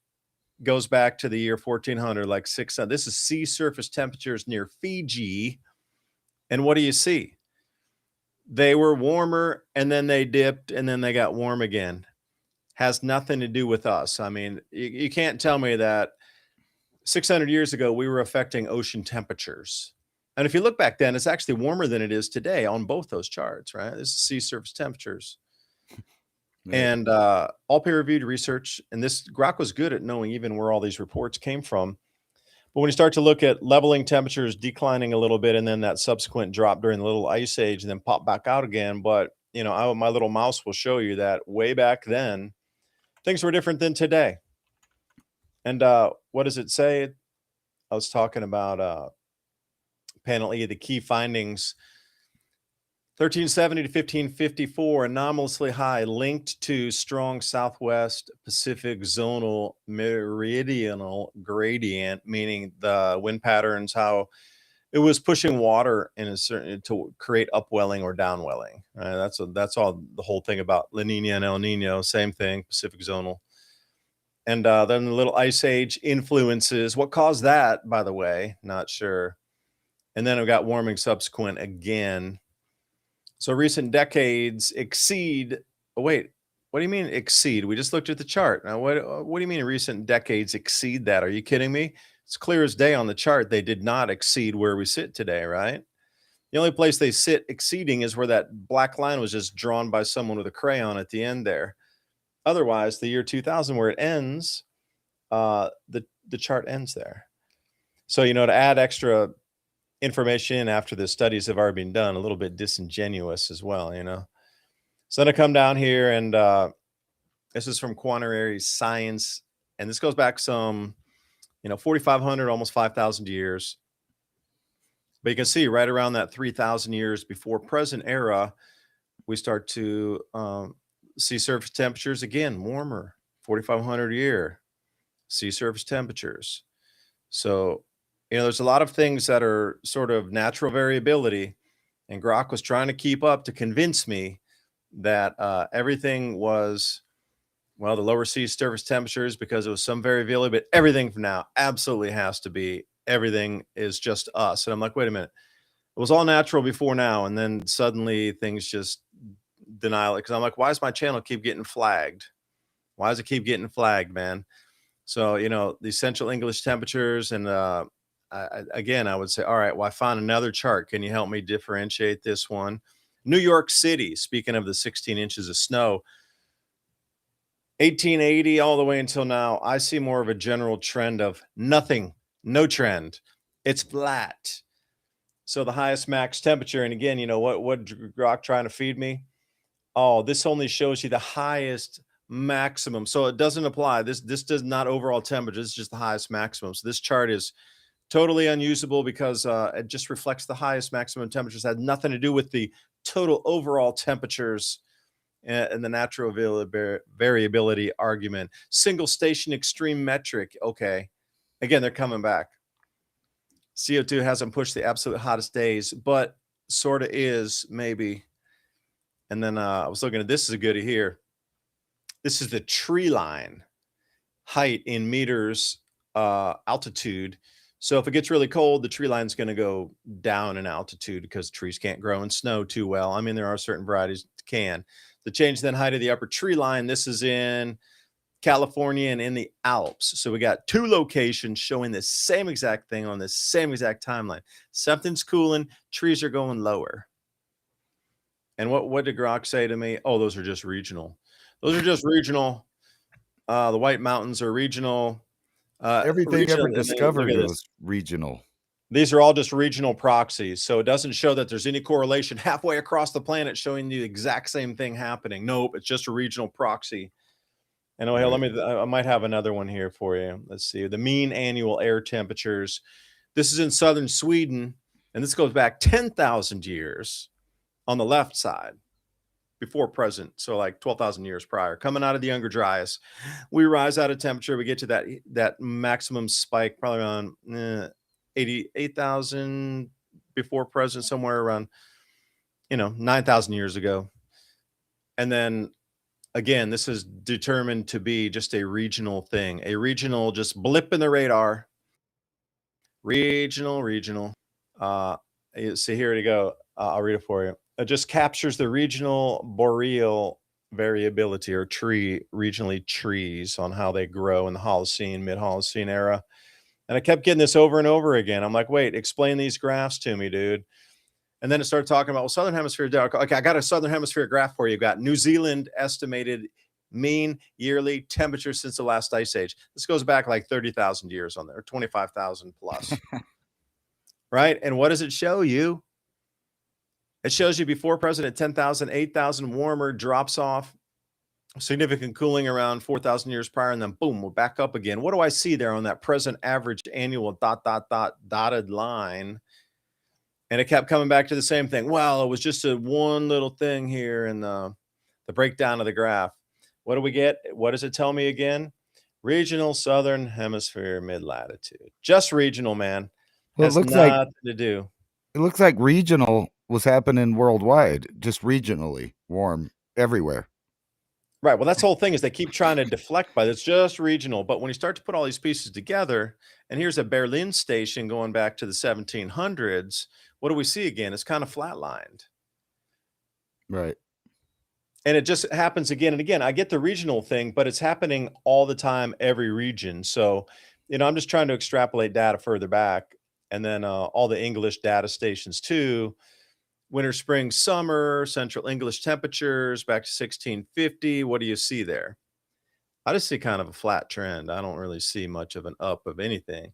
goes back to the year 1400, like 600. This is sea surface temperatures near Fiji. And what do you see? They were warmer and then they dipped and then they got warm again. Has nothing to do with us. I mean, you can't tell me that 600 years ago, we were affecting ocean temperatures. And if you look back then, it's actually warmer than it is today on both those charts, right? This is sea surface temperatures. Right. And all peer-reviewed research, and this Grok was good at knowing even where all these reports came from. But when you start to look at leveling temperatures declining a little bit, and then that subsequent drop during the little ice age, and then pop back out again. But my little mouse will show you that way back then, things were different than today. And what does it say? I was talking about panel E, the key findings. 1370 to 1554, anomalously high, linked to strong southwest Pacific zonal meridional gradient, meaning the wind patterns, how it was pushing water in a certain to create upwelling or downwelling. Right? That's all the whole thing about La Nina and El Nino, same thing, Pacific zonal. And then the little ice age influences. What caused that, by the way? Not sure. And then we got warming subsequent again. So recent decades exceed. Oh, wait, what do you mean exceed? We just looked at the chart. Now, what do you mean recent decades exceed that? Are you kidding me? It's clear as day on the chart. They did not exceed where we sit today, right? The only place they sit exceeding is where that black line was just drawn by someone with a crayon at the end there. Otherwise, the year 2000, where it ends, the chart ends there. So, to add extra information after the studies have already been done, a little bit disingenuous as well, So then I come down here, and this is from Quaternary Science, and this goes back some, 4,500, almost 5,000 years. But you can see right around that 3,000 years before present era, we start to sea surface temperatures again warmer, 4,500 a year, sea surface temperatures. So, there's a lot of things that are sort of natural variability, and Grok was trying to keep up to convince me that everything was, the lower sea surface temperatures because it was some variability, but everything from now absolutely has to be, everything is just us. And I'm like, wait a minute, it was all natural before now, and then suddenly things just denial it. Because I'm like, why does my channel keep getting flagged? Why does it keep getting flagged, man? So, the Central English temperatures, and I would say, all right, well, I found another chart. Can you help me differentiate this one? New York City, speaking of the 16 inches of snow, 1880 all the way until now, I see more of a general trend of nothing No trend. It's flat. So the highest max temperature, and again, what Grok trying to feed me? Oh, this only shows you the highest maximum. So it doesn't apply. This does not overall temperature. This is just the highest maximum. So this chart is totally unusable because it just reflects the highest maximum temperatures. It had nothing to do with the total overall temperatures and the natural variability argument. Single station extreme metric. Okay. Again, they're coming back. CO2 hasn't pushed the absolute hottest days, but sort of is maybe. And then I was looking at this is a goodie here. This is the tree line height in meters altitude. So if it gets really cold, the tree line is going to go down in altitude because trees can't grow in snow too well. I mean, there are certain varieties that can. The change then height of the upper tree line, this is in California and in the Alps. So we got two locations showing the same exact thing on the same exact timeline. Something's cooling, trees are going lower. And what did Grok say to me? Oh, those are just regional. Those are just regional. The White Mountains are regional.
Everything ever
And then look
discovered
at this.
was regional.
These are all just regional proxies. So it doesn't show that there's any correlation halfway across the planet showing the exact same thing happening. Nope, it's just a regional proxy. And oh, hell, I might have another one here for you. Let's see. The mean annual air temperatures. This is in southern Sweden, and this goes back 10,000 years on the left side before present. So like 12,000 years prior, coming out of the Younger Dryas. We rise out of temperature. We get to that maximum spike probably around 88,000 before present, somewhere around, 9,000 years ago. And then again, this is determined to be just a regional thing, a regional just blip in the radar. Regional. So here we go. I'll read it for you. It just captures the regional boreal variability or regionally trees on how they grow in the Holocene, mid-Holocene era. And I kept getting this over and over again. I'm like, wait, explain these graphs to me, dude. And then it started talking about, well, Southern Hemisphere. Okay, I got a Southern Hemisphere graph for you. You've got New Zealand estimated mean yearly temperature since the last ice age. This goes back like 30,000 years on there, 25,000 plus. Right? And what does it show you? It shows you before present at 10,000, 8,000 warmer, drops off, significant cooling around 4,000 years prior, and then boom, we're back up again. What do I see there on that present average annual dotted line? And it kept coming back to the same thing. Well, it was just a one little thing here in the breakdown of the graph. What do we get? What does it tell me again? Regional Southern Hemisphere mid-latitude. Just regional, man.
Well,
Has nothing to do.
It looks like regional was happening worldwide, just regionally warm everywhere.
Right. Well, that's the whole thing is they keep trying to deflect by it's just regional. But when you start to put all these pieces together, and here's a Berlin station going back to the 1700s, what do we see again? It's kind of flatlined.
Right.
And it just happens again and again. I get the regional thing, but it's happening all the time, every region. So, I'm just trying to extrapolate data further back. And then all the English data stations too. Winter, spring, summer, central English temperatures back to 1650. What do you see there? I just see kind of a flat trend. I don't really see much of an up of anything.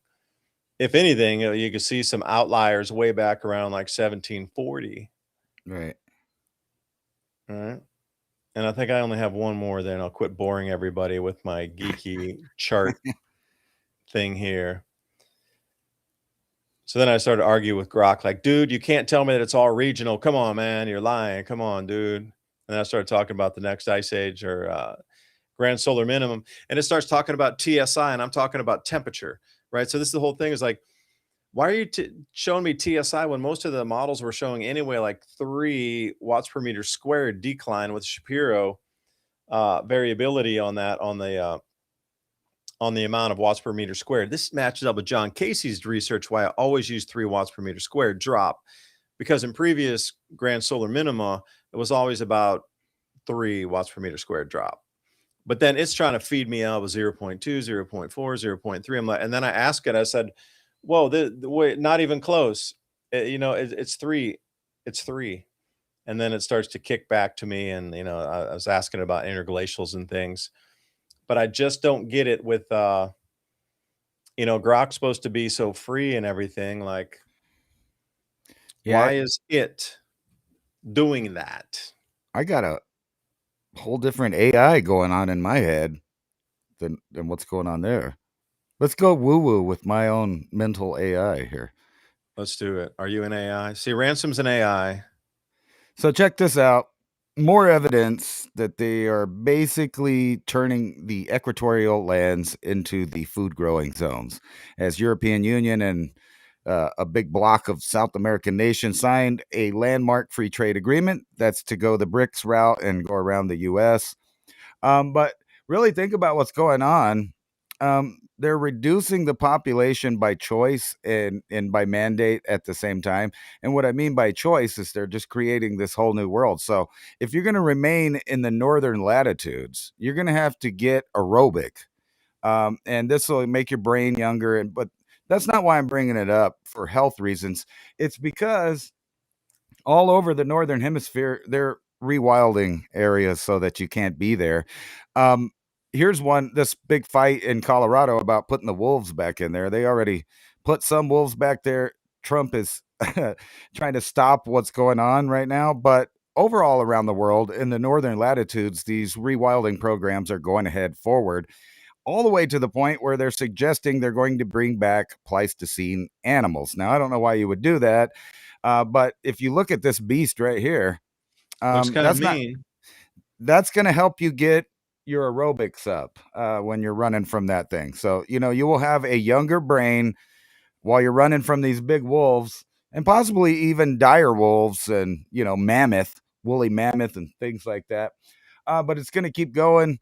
If anything, you can see some outliers way back around like 1740.
Right.
All right. And I think I only have one more, then I'll quit boring everybody with my geeky chart thing here. So then I started to argue with Grok, like, dude, you can't tell me that it's all regional. Come on, man, you're lying. Come on, dude. And then I started talking about the next ice age or grand solar minimum. And it starts talking about TSI, and I'm talking about temperature, right? So this is the whole thing is like, why are you showing me TSI when most of the models were showing anyway like 3 watts per meter squared decline with Shapiro variability on that on the amount of watts per meter squared. This matches up with John Casey's research why I always use 3 watts per meter squared drop, because in previous grand solar minima, it was always about 3 watts per meter squared drop. But then it's trying to feed me out with 0.2, 0.4, 0.3. I'm like, and then I asked it, I said, whoa, wait, not even close. It's 3. It's 3. And then it starts to kick back to me. And, I was asking about interglacials and things, but I just don't get it with Grok's supposed to be so free and everything. Like,
Yeah,
why is it doing that?
I got a whole different AI going on in my head than what's going on there. Let's go woo woo with my own mental AI here.
Let's do it. Are you an AI? See, Ransom's an AI.
So check this out. More evidence that they are basically turning the equatorial lands into the food growing zones. As European Union and a big block of South American nations signed a landmark free trade agreement that's to go the BRICS route and go around the U.S. But really think about what's going on. They're reducing the population by choice and by mandate at the same time. And what I mean by choice is they're just creating this whole new world. So if you're going to remain in the northern latitudes, you're going to have to get aerobic, and this will make your brain younger. But that's not why I'm bringing it up for health reasons. It's because all over the northern hemisphere they're rewilding areas so that you can't be there. um Here's this big fight in Colorado about putting the wolves back in there. They already put some wolves back there. Trump is trying to stop what's going on right now, but overall around the world in the northern latitudes these rewilding programs are going ahead forward, all the way to the point where they're suggesting they're going to bring back Pleistocene animals. Now, I don't know why you would do that, but if you look at this beast right here,
Looks kind of
that's not
mean.
that's going to help you get your aerobics up when you're running from that thing. So you will have a younger brain while you're running from these big wolves, and possibly even dire wolves and woolly mammoth and things like that. But it's going to keep going.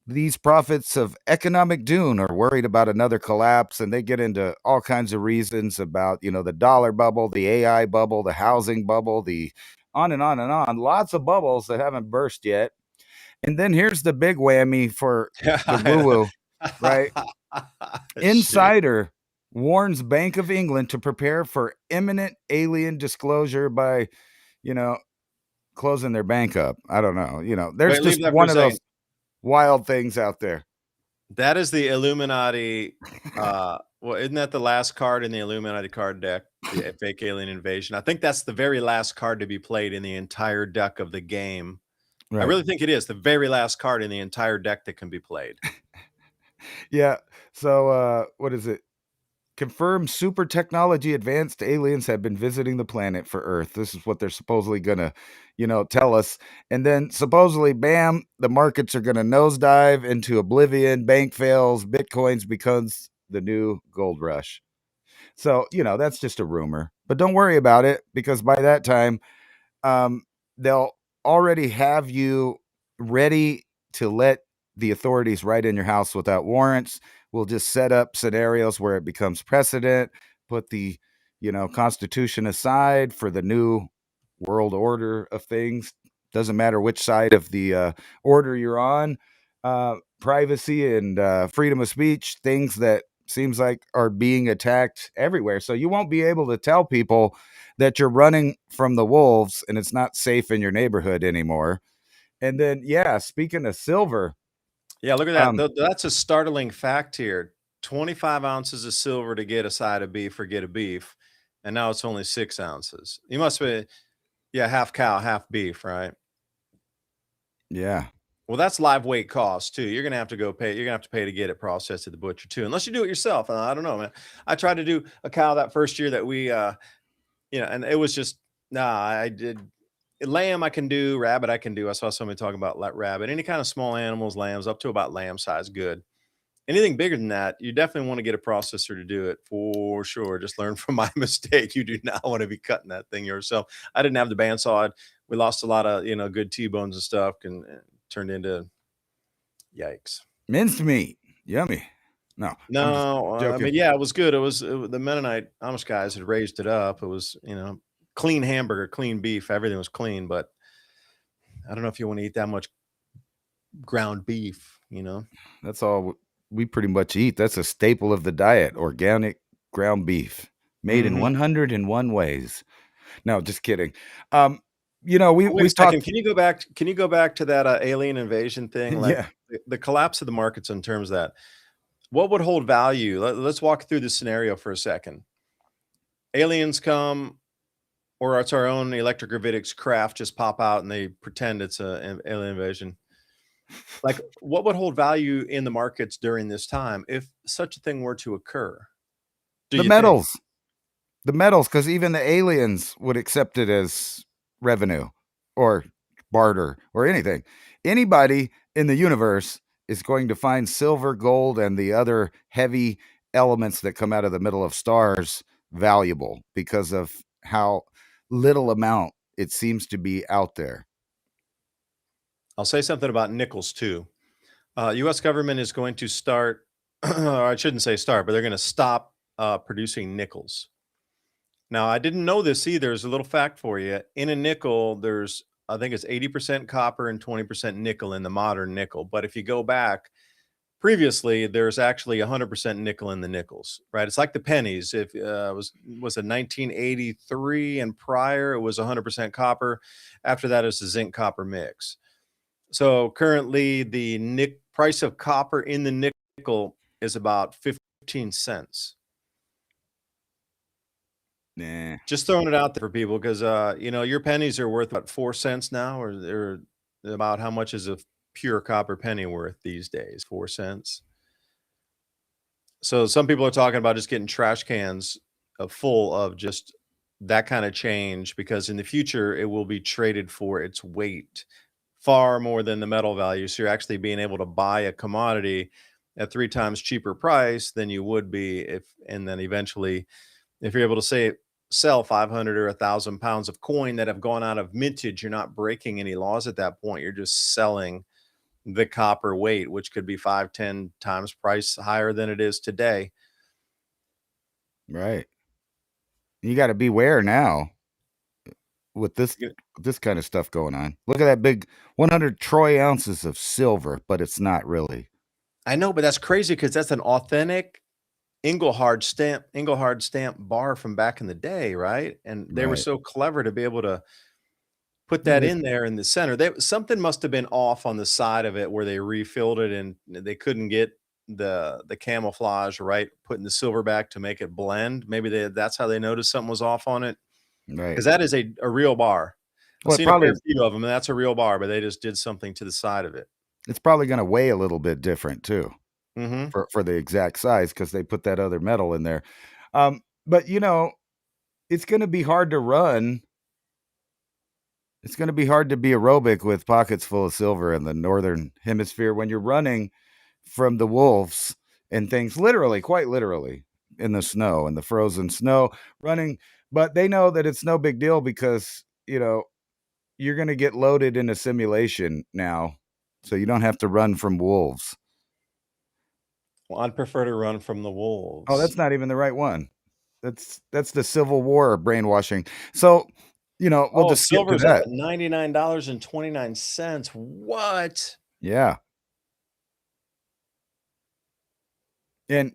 These prophets of economic doom are worried about another collapse, and they get into all kinds of reasons about the dollar bubble, the AI bubble, the housing bubble, the on and on and on. Lots of bubbles that haven't burst yet. And then here's the big whammy for the woo woo, right?
Shit.
Insider warns Bank of England to prepare for imminent alien disclosure by you know closing their bank up. I don't know. There's
Wait, leave
just
that for a
one of those
second.
wild things out there.
That is the Illuminati. Well, isn't that the last card in the Illuminati card deck? The fake alien invasion. I think that's the very last card to be played in the entire deck of the game. I
Right.
really think it is the very last card in the entire deck that can be played.
Yeah. So what is it? Confirmed super technology advanced aliens have been visiting the planet for Earth. This is what they're supposedly gonna, tell us. And then supposedly, bam, the markets are gonna nosedive into oblivion, bank fails, bitcoins becomes the new gold rush. So, that's just a rumor. But don't worry about it, because by that time, um, they'll already have you ready to let the authorities right in your house without warrants. We'll just set up scenarios where it becomes precedent, put the, Constitution aside for the new world order of things. Doesn't matter which side of the order you're on. Privacy and freedom of speech, things that seems like are being attacked everywhere. So you won't be able to tell people that you're running from the wolves and it's not safe in your neighborhood anymore. And then, yeah, speaking of silver,
Yeah, look at that.
um,
That's a startling fact here. 25 ounces of silver to get a side of beef or get a beef, and now it's only 6 ounces. You must be, yeah, half cow, half beef, right?
yeah,
Well, that's live weight cost too. You're gonna have to go pay. You're gonna have to pay to get it processed at the butcher too, unless you do it yourself. I don't know, man. I tried to do a cow that first year that we, and it was just nah. I did lamb. I can do rabbit. I can do. I saw somebody talking about rabbit. Any kind of small animals, lambs up to about lamb size, good. Anything bigger than that, you definitely want to get a processor to do it for sure. Just learn from my mistake. You do not want to be cutting that thing yourself. I didn't have the bandsaw. We lost a lot of good T-bones and stuff, and turned into yikes.
minced meat, yummy. No, I'm just
No, I
joking.
mean, yeah, it was good. The Mennonite Amish guys had raised it up. It was clean hamburger, clean beef. Everything was clean, but I don't know if you want to eat that much ground beef.
That's all we pretty much eat. That's a staple of the diet: organic ground beef, made in
Hmm.
101 ways. No, just kidding. Um,
Wait a
we've
second.
talked.
Can you go back? Can you go back to that alien invasion thing? Like
Yeah,
the collapse of the markets in terms of that. what would hold value? Let's walk through the scenario for a second. Aliens come, or it's our own electric gravitics craft just pop out and they pretend it's an alien invasion. Like, what would hold value in the markets during this time if such a thing were to occur? Do
The
you think?
metals. The metals, because even the aliens would accept it as revenue or barter or anything. Anybody in the universe is going to find silver, gold, and the other heavy elements that come out of the middle of stars valuable because of how little amount it seems to be out there.
I'll say something about nickels too. U.S. government is going to start, or I shouldn't say start, but they're going to stop producing nickels. Now, I didn't know this either. There's a little fact for you. In a nickel, there's, I think it's 80% copper and 20% nickel in the modern nickel. But if you go back previously, there's actually 100% nickel in the nickels, right? It's like the pennies. If was it 1983 and prior, it was 100% copper. After that, it's a zinc copper mix. So currently, the price of copper in the nickel is about 15 cents.
Nah.
Just throwing it out there for people because your pennies are worth what, 4 cents now, or they're about how much is a pure copper penny worth these days? 4 cents. So some people are talking about just getting trash cans full of just that kind of change because in the future it will be traded for its weight far more than the metal value. So you're actually being able to buy a commodity at 3 times cheaper price than you would be and then eventually, if you're able to sell 500 or 1,000 pounds of coin that have gone out of mintage, you're not breaking any laws at that point. You're just selling the copper weight, which could be 5, 10 times price higher than it is today.
Right. You got to beware now with this kind of stuff going on. Look at that big 100 troy ounces of silver, but it's not really.
I know, but that's crazy because that's an authentic Engelhard stamp bar from back in the day, right? And they were
Right.
so clever to be able to put
Yeah,
that in there in the center. Something must have been off on the side of it where they refilled it and they couldn't get the camouflage right, putting the silver back to make it blend. Maybe that's how they noticed something was off on it.
right.
Because that is a real bar. I've
Well,
seen a fair few of them, and that's a real bar, but they just did something to the side of it.
it's probably going to weigh a little bit different too
Mhm.
for the exact size because they put that other metal in there. But it's going to be hard to run. It's going to be hard to be aerobic with pockets full of silver in the northern hemisphere when you're running from the wolves and things, literally, quite literally, in the snow, in the frozen snow, running. But they know that it's no big deal because you're going to get loaded in a simulation now, so you don't have to run from wolves.
Well, I'd prefer to run from the
Oh,
wolves.
that's not even the right one. That's the Civil War brainwashing. So, we'll
Oh,
just skip to
silver's up
that.
at $99.29. What?
Yeah. And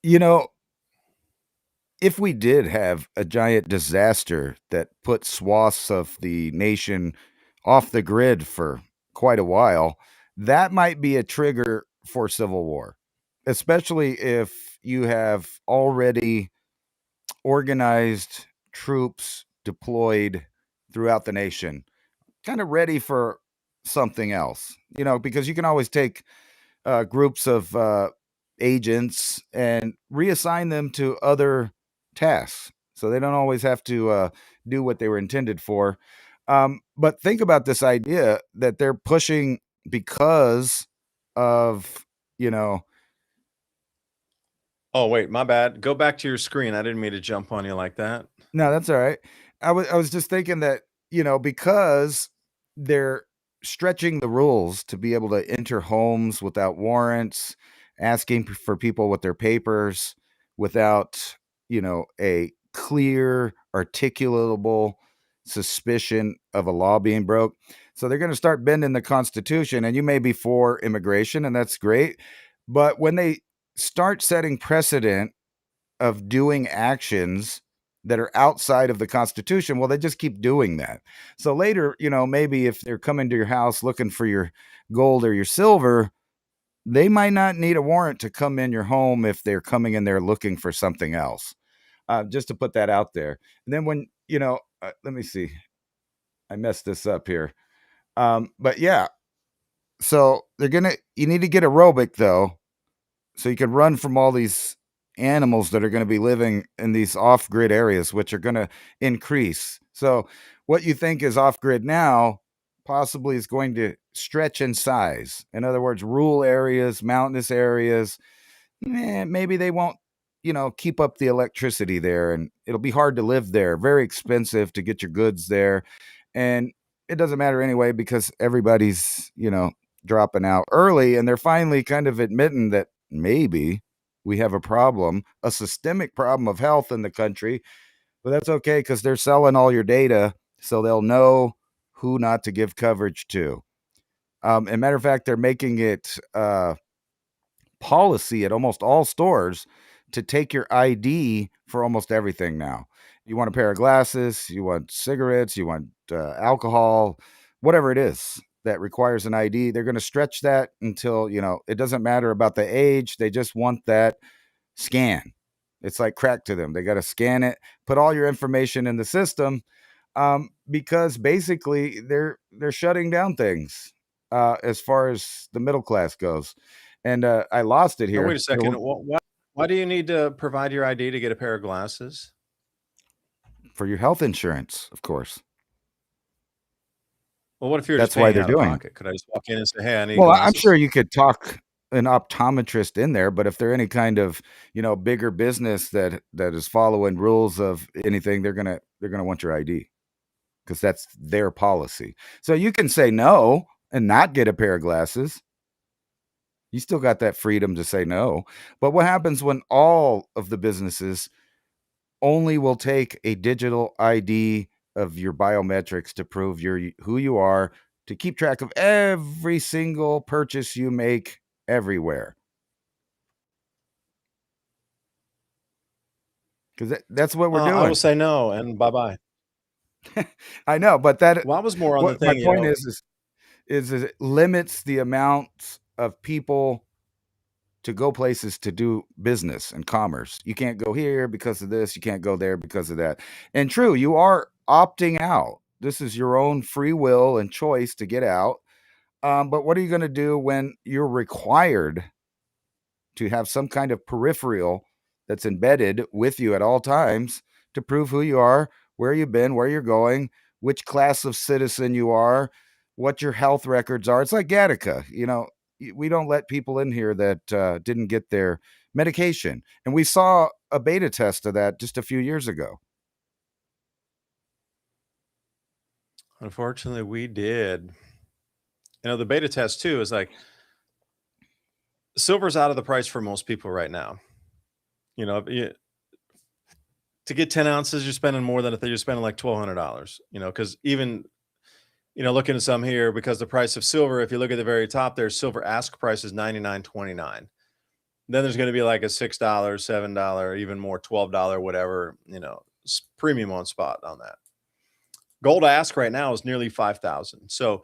you know, if we did have a giant disaster that put swaths of the nation off the grid for quite a while, that might be a trigger for civil war, especially if you have already organized troops deployed throughout the nation, kind of ready for something else, because you can always take groups of agents and reassign them to other tasks. So they don't always have to do what they were intended for. But think about this idea that they're pushing because of, you know,
Oh, wait, my bad. Go back to your screen. I didn't mean to jump on you like that.
no, that's all right. I was just thinking that, because they're stretching the rules to be able to enter homes without warrants, asking for people with their papers without, a clear, articulable suspicion of a law being broke. So they're going to start bending the Constitution, and you may be for immigration, and that's great. But when they start setting precedent of doing actions that are outside of the Constitution, well, they just keep doing that. So later, maybe if they're coming to your house looking for your gold or your silver, they might not need a warrant to come in your home if they're coming in there looking for something else. Just to put that out there. And then when, let me see, I messed this up here. But yeah, so you need to get aerobic though, so you can run from all these animals that are going to be living in these off-grid areas, which are going to increase. So what you think is off-grid now possibly is going to stretch in size. In other words, rural areas, mountainous areas, maybe they won't, keep up the electricity there, and it'll be hard to live there, very expensive to get your goods there. And it doesn't matter anyway, because everybody's, dropping out early, and they're finally kind of admitting that maybe we have a problem, a systemic problem of health in the country. But that's okay, because they're selling all your data, so they'll know who not to give coverage to. And matter of fact, they're making it policy at almost all stores to take your ID for almost everything now. You want a pair of glasses, you want cigarettes, you want alcohol, whatever it is that requires an ID. They're going to stretch that until, it doesn't matter about the age. They just want that scan. It's like crack to them. They got to scan it, put all your information in the system, because basically they're shutting down things as far as the middle class goes. And I lost it
Now,
here.
wait a second. Why do you need to provide your ID to get a pair of glasses?
For your health insurance, of course.
Well, what if you're
That's
just
why
paying
they're
out of
doing it.
pocket? Could I just walk in and say, "Hey, I need
Well, I'm
glasses"?
sure you could talk an optometrist in there, but if they're any kind of, bigger business that is following rules of anything, they're gonna want your ID, because that's their policy. So you can say no and not get a pair of glasses. You still got that freedom to say no. But what happens when all of the businesses only will take a digital ID of your biometrics to prove who you are, to keep track of every single purchase you make everywhere? Because that's what we're
I will
doing.
say no, and bye-bye.
I know, but
Well, I was more on the
what my
thing,
point is it limits the amount of people to go places to do business and commerce. You can't go here because of this. You can't go there because of that. And true, you are opting out. This is your own free will and choice to get out. But what are you going to do when you're required to have some kind of peripheral that's embedded with you at all times to prove who you are, where you've been, where you're going, which class of citizen you are, what your health records are? It's like Gattaca. We don't let people in here that didn't get their medication. And we saw a beta test of that just a few years ago.
Unfortunately, we did. The beta test too is like silver's out of the price for most people right now. To get 10 ounces, you're spending more than you're spending like $1,200. Because even looking at some here, because the price of silver, if you look at the very top there, silver ask price is $99.29. Then there's going to be like a $6, $7, even more $12, whatever, premium on spot on that. Gold ask right now is nearly 5,000. So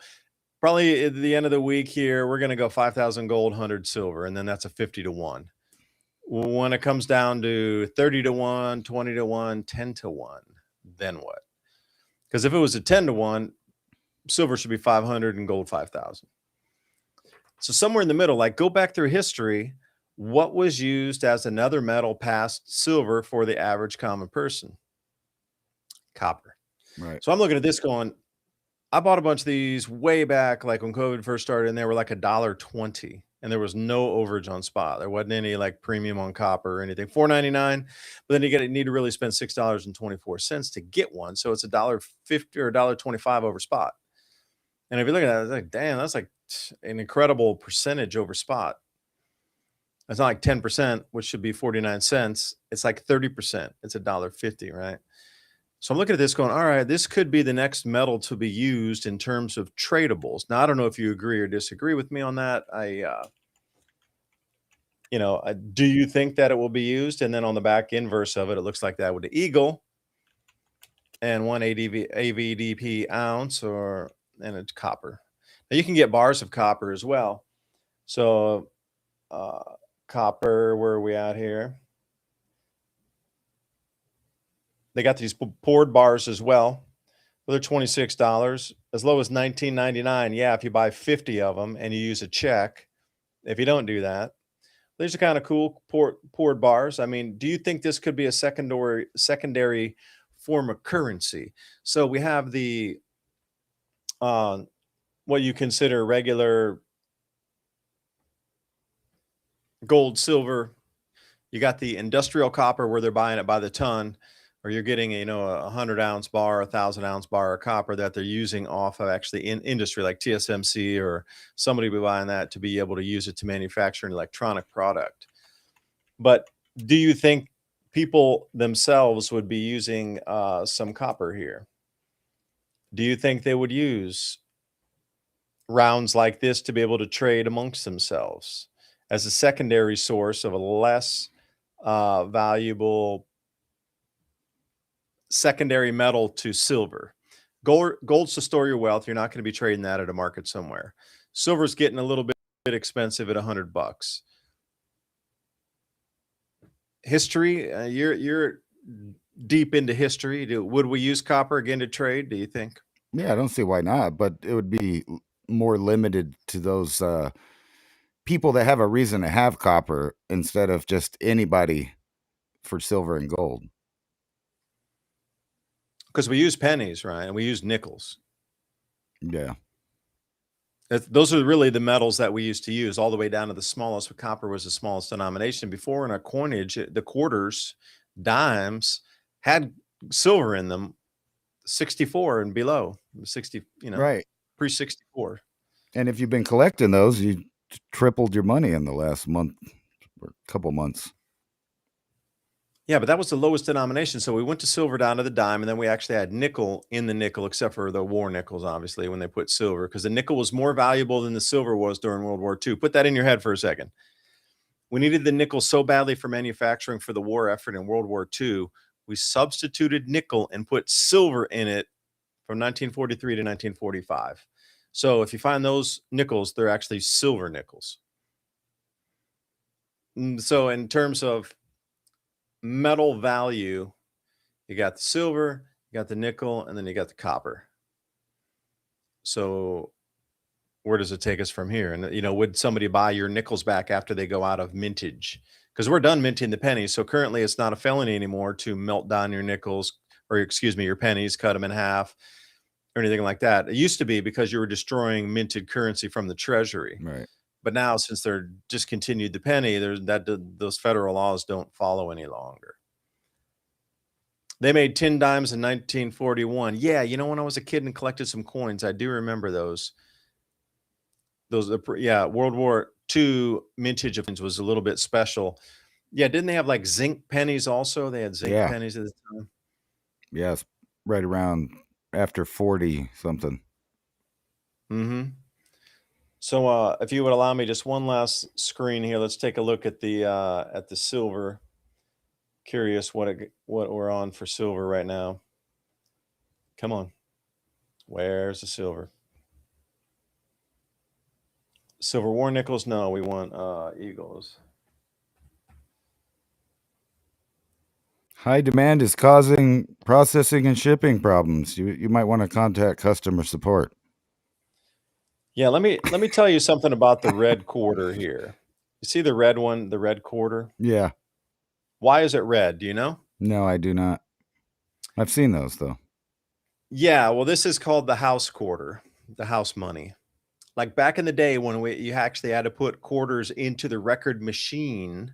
probably at the end of the week here, we're going to go 5,000 gold, 100 silver, and then that's a 50 to 1. When it comes down to 30 to 1, 20 to 1, 10 to 1, then what? Because if it was a 10 to 1, silver should be 500 and gold 5,000. So somewhere in the middle, like go back through history, what was used as another metal past silver for the average common person? Copper.
Right.
So I'm looking at this going, I bought a bunch of these way back, like when COVID first started, and they were like $1.20, and there was no overage on spot. There wasn't any like premium on copper or anything. $4.99, but then you need to really spend $6.24 to get one. So it's $1.50 or $1.25 over spot. And if you look at that, it's like, damn, that's like an incredible percentage over spot. It's not like 10%, which should be 49 cents. It's like 30%. It's $1.50, right? So I'm looking at this going, all right, this could be the next metal to be used in terms of tradables. Now, I don't know if you agree or disagree with me on that. Do you think that it will be used? And then on the back inverse of it, it looks like that with the eagle and 1 AVDP ounce and it's copper. Now you can get bars of copper as well. So copper. Where are we at here? They got these poured bars as well. They're $26, as low as $19.99. Yeah, if you buy 50 of them and you use a check. If you don't do that, these are kind of cool poured bars. I mean, do you think this could be a secondary form of currency? So we have the what you consider regular gold, silver. You got the industrial copper where they're buying it by the ton, or you're getting a 100-ounce bar, 1,000-ounce bar of copper that they're using off of actually in industry like TSMC, or somebody will be buying that to be able to use it to manufacture an electronic product. But do you think people themselves would be using some copper here? Do you think they would use rounds like this to be able to trade amongst themselves as a secondary source of a less valuable secondary metal to silver? Gold's to store your wealth. You're not going to be trading that at a market somewhere. Silver's getting a little bit expensive at $100. History, you're deep into history. Would we use copper again to trade, do you think?
Yeah, I don't see why not, but it would be more limited to those people that have a reason to have copper instead of just anybody for silver and gold.
Because we use pennies, right? And we use nickels.
Yeah.
Those are really the metals that we used to use, all the way down to the smallest. Copper was the smallest denomination. Before, in our coinage, the quarters, dimes had silver in them, 64 and below, 60,
Right.
pre-64.
And if you've been collecting those, you tripled your money in the last month or couple months.
Yeah, but that was the lowest denomination. So we went to silver down to the dime, and then we actually had nickel in the nickel, except for the war nickels, obviously, when they put silver, because the nickel was more valuable than the silver was during World War II. Put that in your head for a second. We needed the nickel so badly for manufacturing for the war effort in World War II. We substituted nickel and put silver in it from 1943 to 1945. So if you find those nickels, they're actually silver nickels. So in terms of metal value, you got the silver, you got the nickel, and then you got the copper. So where does it take us from here? And, would somebody buy your nickels back after they go out of mintage? Because we're done minting the pennies. So currently it's not a felony anymore to melt down your nickels, or excuse me, your pennies, cut them in half or anything like that. It used to be because you were destroying minted currency from the treasury.
Right.
But now, since they're discontinued the penny, those federal laws don't follow any longer. They made 10 dimes in 1941. Yeah, when I was a kid and collected some coins, I do remember those. World War II mintage of coins was a little bit special. Yeah, didn't they have like zinc pennies also? They had zinc pennies at the time.
Yes, right around after 40 something.
Mm-hmm. So if you would allow me just one last screen here, let's take a look at the silver. Curious what we're on for silver right now. Come on. Where's the silver? Silver war nickels? No, we want eagles.
High demand is causing processing and shipping problems. You might want to contact customer support.
Yeah, let me tell you something about the red quarter here. You see the red one, the red quarter?
Yeah.
Why is it red? Do you know?
No, I do not. I've seen those though.
Yeah, well, this is called the house quarter, the house money. Like back in the day when you actually had to put quarters into the record machine,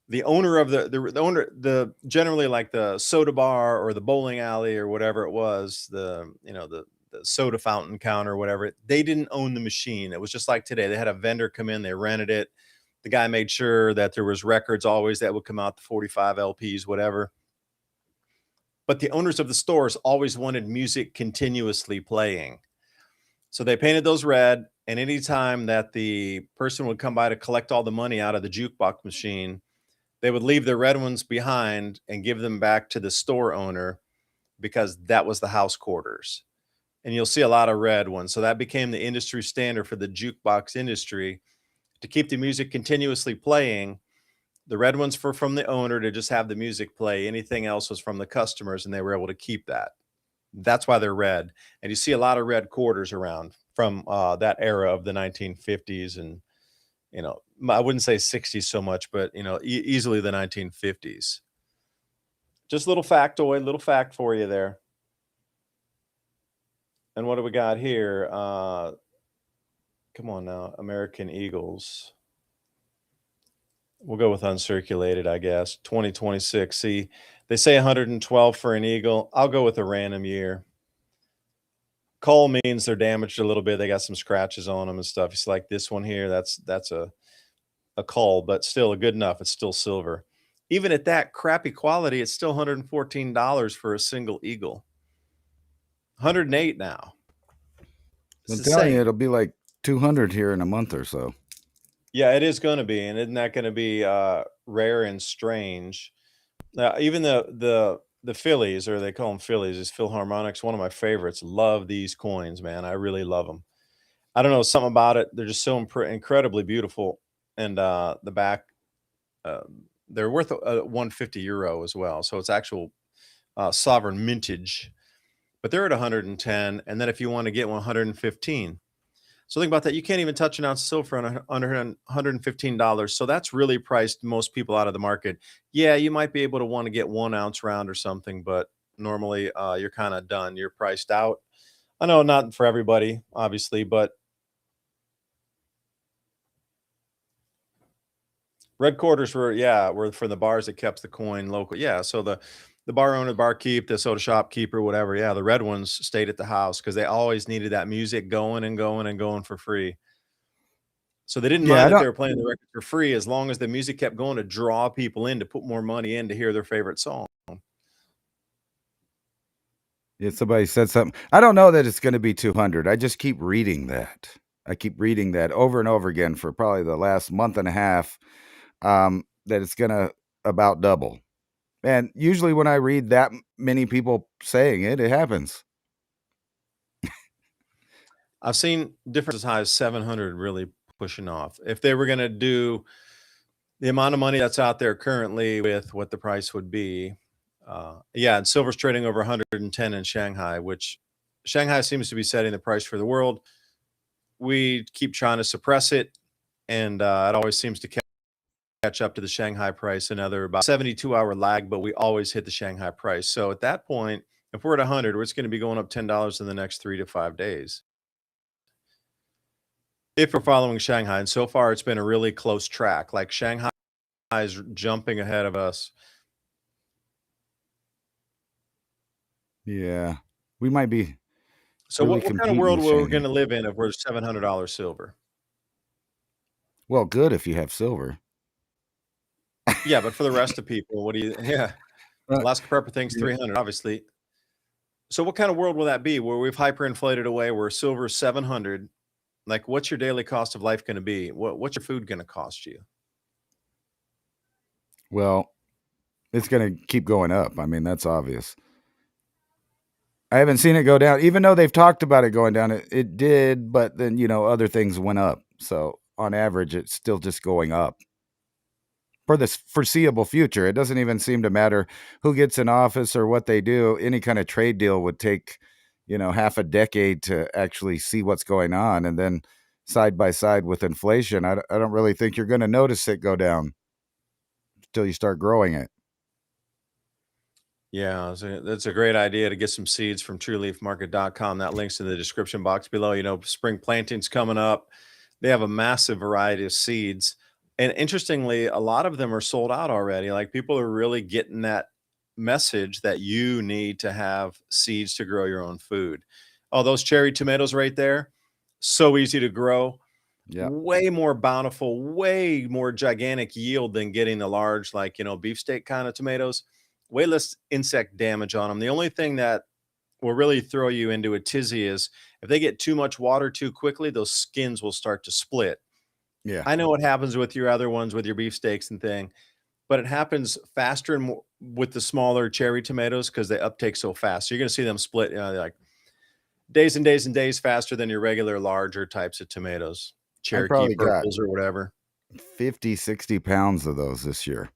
the owner of the generally like the soda bar or the bowling alley or whatever it was, the soda fountain counter or whatever, they didn't own the machine. It was just like today. They had a vendor come in, they rented it. The guy made sure that there was records always that would come out, the 45 LPs, whatever. But the owners of the stores always wanted music continuously playing. So they painted those red, and anytime that the person would come by to collect all the money out of the jukebox machine, they would leave the red ones behind and give them back to the store owner, because that was the house quarters. And you'll see a lot of red ones. So that became the industry standard for the jukebox industry, to keep the music continuously playing. The red ones were from the owner to just have the music play. Anything else was from the customers, and they were able to keep that. That's why they're red. And you see a lot of red quarters around from that era of the 1950s, and I wouldn't say 60s so much, but easily the 1950s. Just a little factoid, little fact for you there. And what do we got here? Come on now, American Eagles. We'll go with uncirculated, I guess. 2026. See, they say 112 for an Eagle. I'll go with a random year. Cull means they're damaged a little bit. They got some scratches on them and stuff. It's like this one here. That's a cull, but still good enough. It's still silver. Even at that crappy quality, it's still $114 for a single Eagle. 108 now.
I'm telling you, it'll be like 200 here in a month or so.
Yeah, it is going to be, and isn't that going to be rare and strange? Even the Phillies, or they call them Phillies, is Philharmonics, one of my favorites. Love these coins, man. I really love them. I don't know, something about it. They're just so incredibly beautiful, and the back, they're worth 150 euro as well. So it's actual sovereign mintage, but they're at 110, and then if you want to get 115. So think about that. You can't even touch an ounce of silver under $115. So that's really priced most people out of the market. Yeah, you might be able to want to get 1 ounce round or something, but normally you're kind of done. You're priced out. I know not for everybody, obviously, but red quarters were for the bars that kept the coin local. Yeah, so the bar owner, barkeep, the soda shop keeper, whatever. Yeah, the red ones stayed at the house because they always needed that music going and going and going for free. So they didn't mind that they were playing the record for free as long as the music kept going to draw people in, to put more money in to hear their favorite song.
Yeah, somebody said something. I don't know that it's going to be 200. I just keep reading that. I keep reading that over and over again for probably the last month and a half, that it's going to about double. And usually when I read that many people saying it, it happens.
I've seen different as high as 700 really pushing off. If they were going to do the amount of money that's out there currently with what the price would be, and silver's trading over 110 in Shanghai, which Shanghai seems to be setting the price for the world. We keep trying to suppress it, and it always seems to catch up to the Shanghai price, another about 72-hour lag, but we always hit the Shanghai price. So at that point, if we're at 100, it's going to be going up $10 in the next 3 to 5 days. If we're following Shanghai, and so far it's been a really close track. Like Shanghai is jumping ahead of us.
Yeah, we might be.
So what kind of world we're going to live in if we're $700 silver?
Well, good if you have silver.
Yeah, but for the rest of people, what do you? Yeah, Alaska Prepper thinks 300, obviously. So what kind of world will that be, where we've hyperinflated away, where silver is 700? Like, what's your daily cost of life going to be? What's your food going to cost you?
Well, it's going to keep going up. I mean, that's obvious. I haven't seen it go down, even though they've talked about it going down. It did, but then, other things went up. So on average, it's still just going up for the foreseeable future. It doesn't even seem to matter who gets in office or what they do. Any kind of trade deal would take, half a decade to actually see what's going on. And then side by side with inflation, I don't really think you're going to notice it go down until you start growing it.
Yeah, that's a great idea to get some seeds from trueleafmarket.com. That link's in the description box below. Spring planting's coming up. They have a massive variety of seeds. And interestingly, a lot of them are sold out already. Like, people are really getting that message that you need to have seeds to grow your own food. Oh, those cherry tomatoes right there, so easy to grow.
Yeah.
Way more bountiful, way more gigantic yield than getting the large, like, beefsteak kind of tomatoes. Way less insect damage on them. The only thing that will really throw you into a tizzy is if they get too much water too quickly, those skins will start to split.
Yeah.
I know what happens with your other ones, with your beefsteaks and thing, but it happens faster and more with the smaller cherry tomatoes because they uptake so fast. So you're going to see them split, like days and days and days faster than your regular larger types of tomatoes. Cherokee
probably got
purples or whatever.
50, 60 pounds of those this year.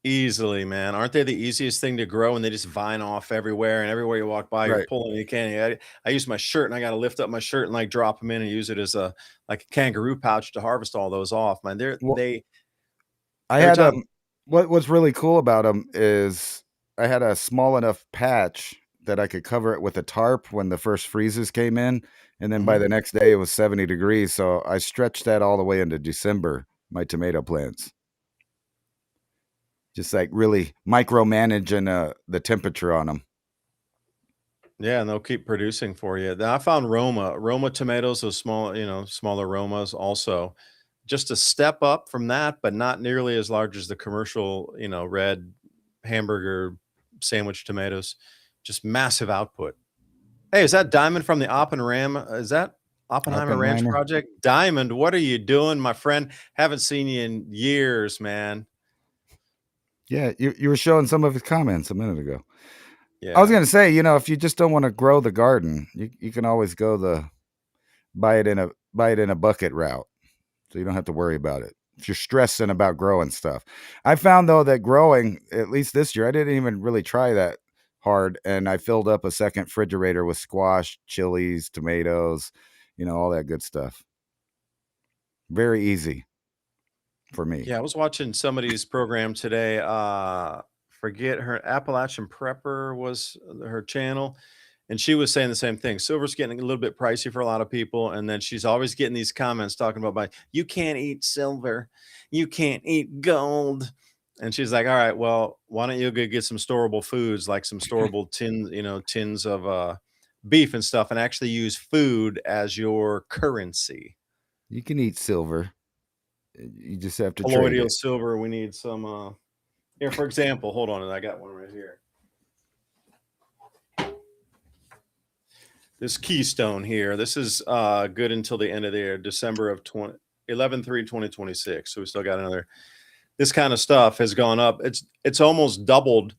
Easily, man. Aren't they the easiest thing to grow? And they just vine off everywhere, and everywhere you walk by, you're
Right.
pulling. You can't. I use my shirt, and I got to lift up my shirt and like drop them in and use it as a like a kangaroo pouch to harvest all those off, man.
Well,
They
I
every
had
time.
what was really cool about them is I had a small enough patch that I could cover it with a tarp when the first freezes came in, and then by
Mhm.
the next day it was 70 degrees, so I stretched that all the way into December, my tomato plants. Just like really micromanaging the temperature on them.
Yeah, and they'll keep producing for you. Then I found Roma tomatoes, those small, smaller Romas also. Just a step up from that, but not nearly as large as the commercial, red hamburger sandwich tomatoes. Just massive output. Hey, is that Diamond from the Is that Oppenheimer Ranch
Oppenheimer.
project? Diamond, what are you doing, my friend? Haven't seen you in years, man.
Yeah, you were showing some of his comments a minute ago. I was
Yeah.
gonna say, if you just don't want to grow the garden, you can always go the buy it in a bucket route, so you don't have to worry about it. If you're stressing about growing stuff, I found though that growing, at least this year, I didn't even really try that hard, and I filled up a second refrigerator with squash, chilies, tomatoes, all that good stuff. Very easy for me.
Yeah, I was watching somebody's program today. Forget her Appalachian Prepper was her channel, and she was saying the same thing. Silver's getting a little bit pricey for a lot of people, and then she's always getting these comments talking about, you can't eat silver, you can't eat gold. And she's like, all right, well, why don't you go get some storable foods, like some storable tins of beef and stuff, and actually use food as your currency.
You can eat silver. You just have to trade
Colloidal
it.
silver. We need some here, for example, hold on, I got one right here. This Keystone here, this is good until the end of the year, December of 11/3/2026. So we still got another. This kind of stuff has gone up. It's almost doubled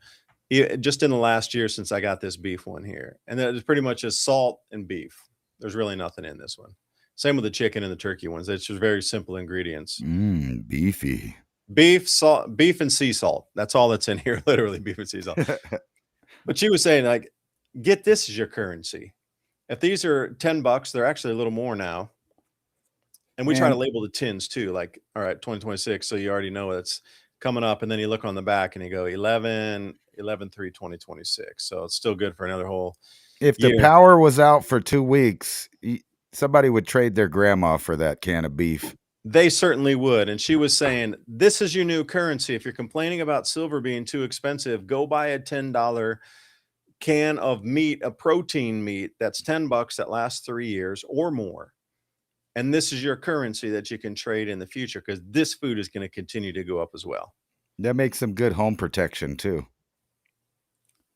just in the last year since I got this beef one here. And that is pretty much just salt and beef. There's really nothing in this one. Same with the chicken and the turkey ones. It's just very simple ingredients.
Beefy.
Beef, salt, beef and sea salt. That's all that's in here, literally beef and sea salt. But she was saying, like, get this as your currency. If these are $10, they're actually a little more now. And we try to
Man,
label the tins too, like, all right, 2026. So you already know it's coming up. And then you look on the back and you go 11/3/2026. So it's still good for another whole
if the
year.
power was out for 2 weeks, somebody would trade their grandma for that can of beef.
They certainly would. And she was saying, this is your new currency. If you're complaining about silver being too expensive, go buy a $10 can of meat, a protein meat that's $10 that lasts 3 years or more. And this is your currency that you can trade in the future because this food is going to continue to go up as well.
That makes some good home protection too.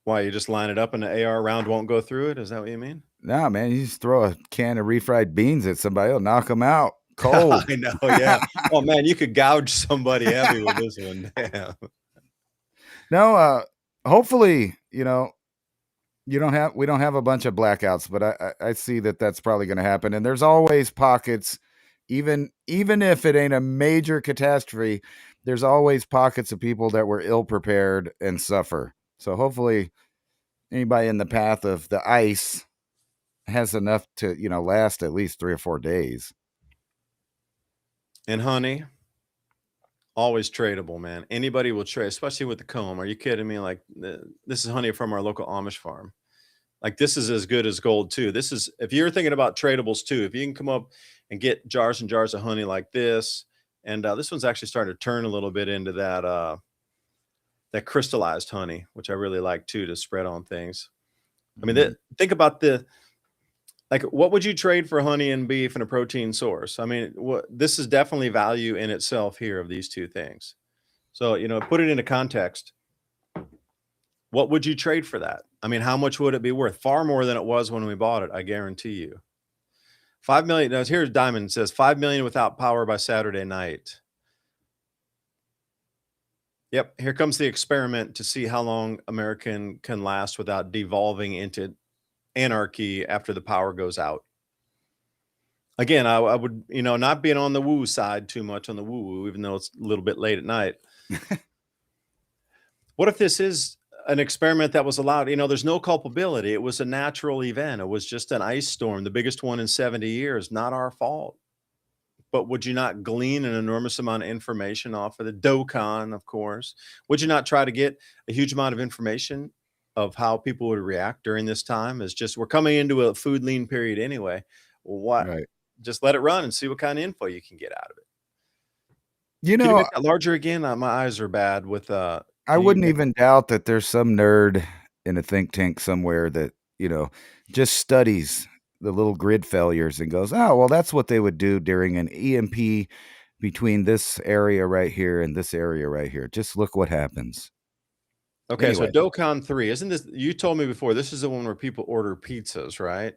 Why, you just line it up and the AR round won't go through it? Is that what you mean?
Nah, man, you just throw a can of refried beans at somebody, it'll knock them out cold.
I know, yeah. Oh man, you could gouge somebody heavy with this one. Damn.
No, hopefully, we don't have a bunch of blackouts, but I see that that's probably going to happen. And there's always pockets, even if it ain't a major catastrophe, there's always pockets of people that were ill prepared and suffer. So hopefully anybody in the path of the ice has enough to, last at least 3 or 4 days.
And honey, always tradable, man. Anybody will trade, especially with the comb. Are you kidding me? Like this is honey from our local Amish farm. Like this is as good as gold too. This is, if you're thinking about tradables too, if you can come up and get jars and jars of honey like this, and this one's actually starting to turn a little bit into that crystallized honey, which I really like too to spread on things. I mean, think about what would you trade for honey and beef and a protein source? I mean, this is definitely value in itself here of these two things. So, put it into context. What would you trade for that? I mean, how much would it be worth? Far more than it was when we bought it, I guarantee you. 5 million. Now, here's Diamond says 5 million without power by Saturday night. Yep, here comes the experiment to see how long American can last without devolving into anarchy after the power goes out. Again, I would, not being on the woo side too much on the woo woo, even though it's a little bit late at night. What if this is an experiment that was allowed? There's no culpability. It was a natural event. It was just an ice storm, the biggest one in 70 years, not our fault. But would you not glean an enormous amount of information off of the Dokkan, of course? Would you not try to get a huge amount of information of how people would react during this time? It's just we're coming into a food lean period anyway. What?
Right.
Just let it run and see what kind of info you can get out of it.
You
Can you
know,
make that larger again? My eyes are bad with
I
can you
wouldn't
make
even doubt that there's some nerd in a think tank somewhere that, just studies the little grid failures and goes, "Oh, well, that's what they would do during an EMP between this area right here and this area right here. Just look what happens."
Okay, so
Anyway,
Dokkan 3, isn't this you told me before, this is the one where people order pizzas, right?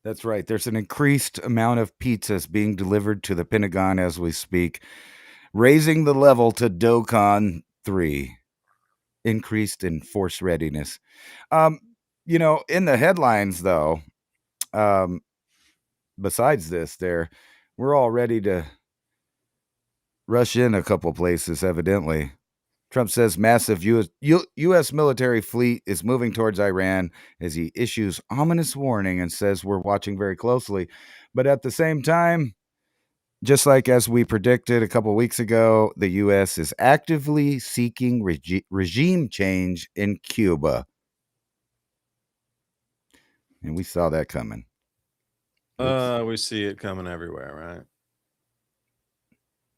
that's right. There's an increased amount of pizzas being delivered to the Pentagon as we speak, raising the level to Dokkan 3, increased in force readiness. In the headlines though, besides this, we're all ready to rush in a couple places, evidently. Trump says massive U.S. military fleet is moving towards Iran as he issues ominous warning and says we're watching very closely. But at the same time, just like as we predicted a couple weeks ago, the U.S. is actively seeking regime change in Cuba. And we saw that coming.
We see it coming everywhere, right?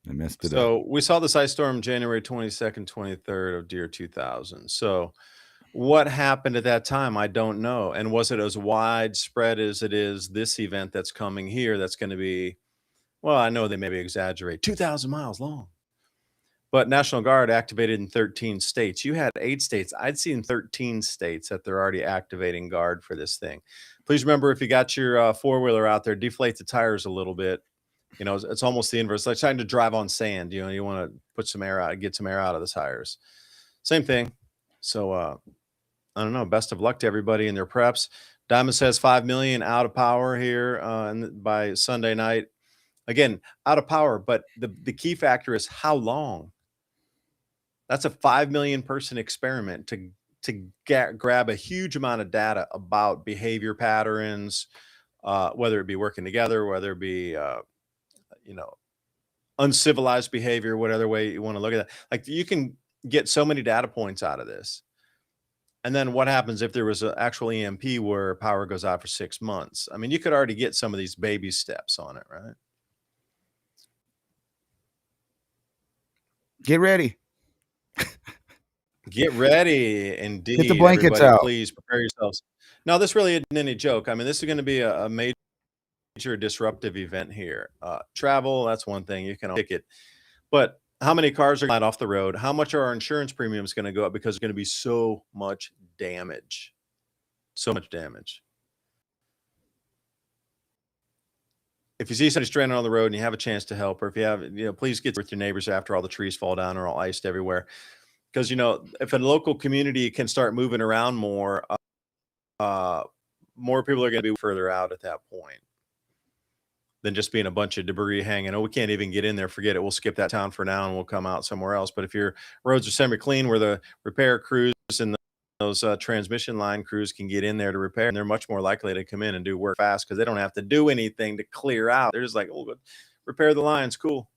I messed it up.
So we saw this ice storm January 22nd, 23rd of year 2000. So what happened at that time? I don't know. And was it as widespread as it is this event that's coming here? That's going to be, well, I know they maybe exaggerate, 2,000 miles long. But National Guard activated in 13 states. You had 8 states. I'd seen 13 states that they're already activating Guard for this thing. Please remember, if you got your four-wheeler out there, deflate the tires a little bit. It's almost the inverse. Like trying to drive on sand. You want to put some air out, get some air out of the tires. Same thing. So I don't know. Best of luck to everybody in their preps. Diamond says 5 million out of power here by Sunday night. Again, out of power, but the key factor is how long. That's a 5 million person experiment to grab a huge amount of data about behavior patterns, whether it be working together, whether it be uncivilized behavior, whatever way you want to look at that. Like you can get so many data points out of this. And then what happens if there was an actual EMP where power goes out for 6 months? I mean, you could already get some of these baby steps on it, right?
Get ready.
Get ready, indeed.
Get the blankets
Everybody,
out.
please prepare yourselves. No, this really isn't any joke. I mean, this is going to be a major disruptive event here. Travel, that's one thing. You can ticket. But how many cars are going off the road? How much are our insurance premiums going to go up because there's going to be so much damage? So much damage. If you see somebody stranded on the road and you have a chance to help, or if you have, please get with your neighbors after all the trees fall down or all iced everywhere. Because, if a local community can start moving around more, more people are going to be further out at that point than just being a bunch of debris hanging. Oh, we can't even get in there. Forget it. We'll skip that town for now and we'll come out somewhere else. But if your roads are semi-clean where the repair crews and those transmission line crews can get in there to repair, and they're much more likely to come in and do work fast because they don't have to do anything to clear out. They're just like, oh, repair the lines. Cool.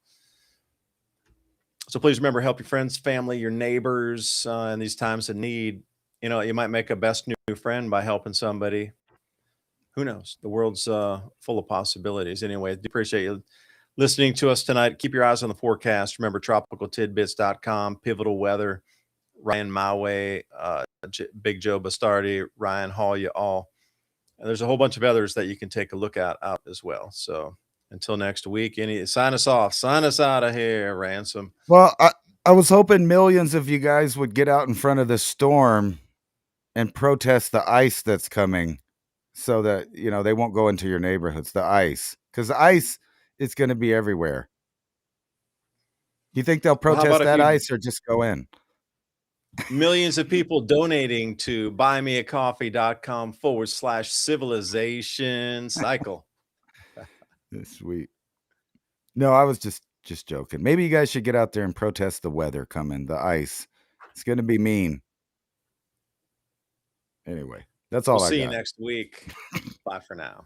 So please remember, help your friends, family, your neighbors in these times of need. You might make a best new friend by helping somebody. Who knows? The world's full of possibilities. Anyway, I appreciate you listening to us tonight. Keep your eyes on the forecast. Remember, tropicaltidbits.com, pivotal weather, Ryan Maue, Big Joe Bastardi, Ryan Hall, you all. And there's a whole bunch of others that you can take a look at out as well. So until next week, sign us off. Sign us out of here, Ransom.
Well, I was hoping millions of you guys would get out in front of the storm and protest the ice that's coming so that, they won't go into your neighborhoods, the ice. Because the ice is going to be everywhere. Do you think they'll protest that ice or just go in?
Millions of people donating to buymeacoffee.com/civilization cycle.
Sweet. No, I was just joking. Maybe you guys should get out there and protest the weather coming, the ice. It's going to be mean. Anyway, that's all
We'll
I
see you
got.
next week. Bye for now.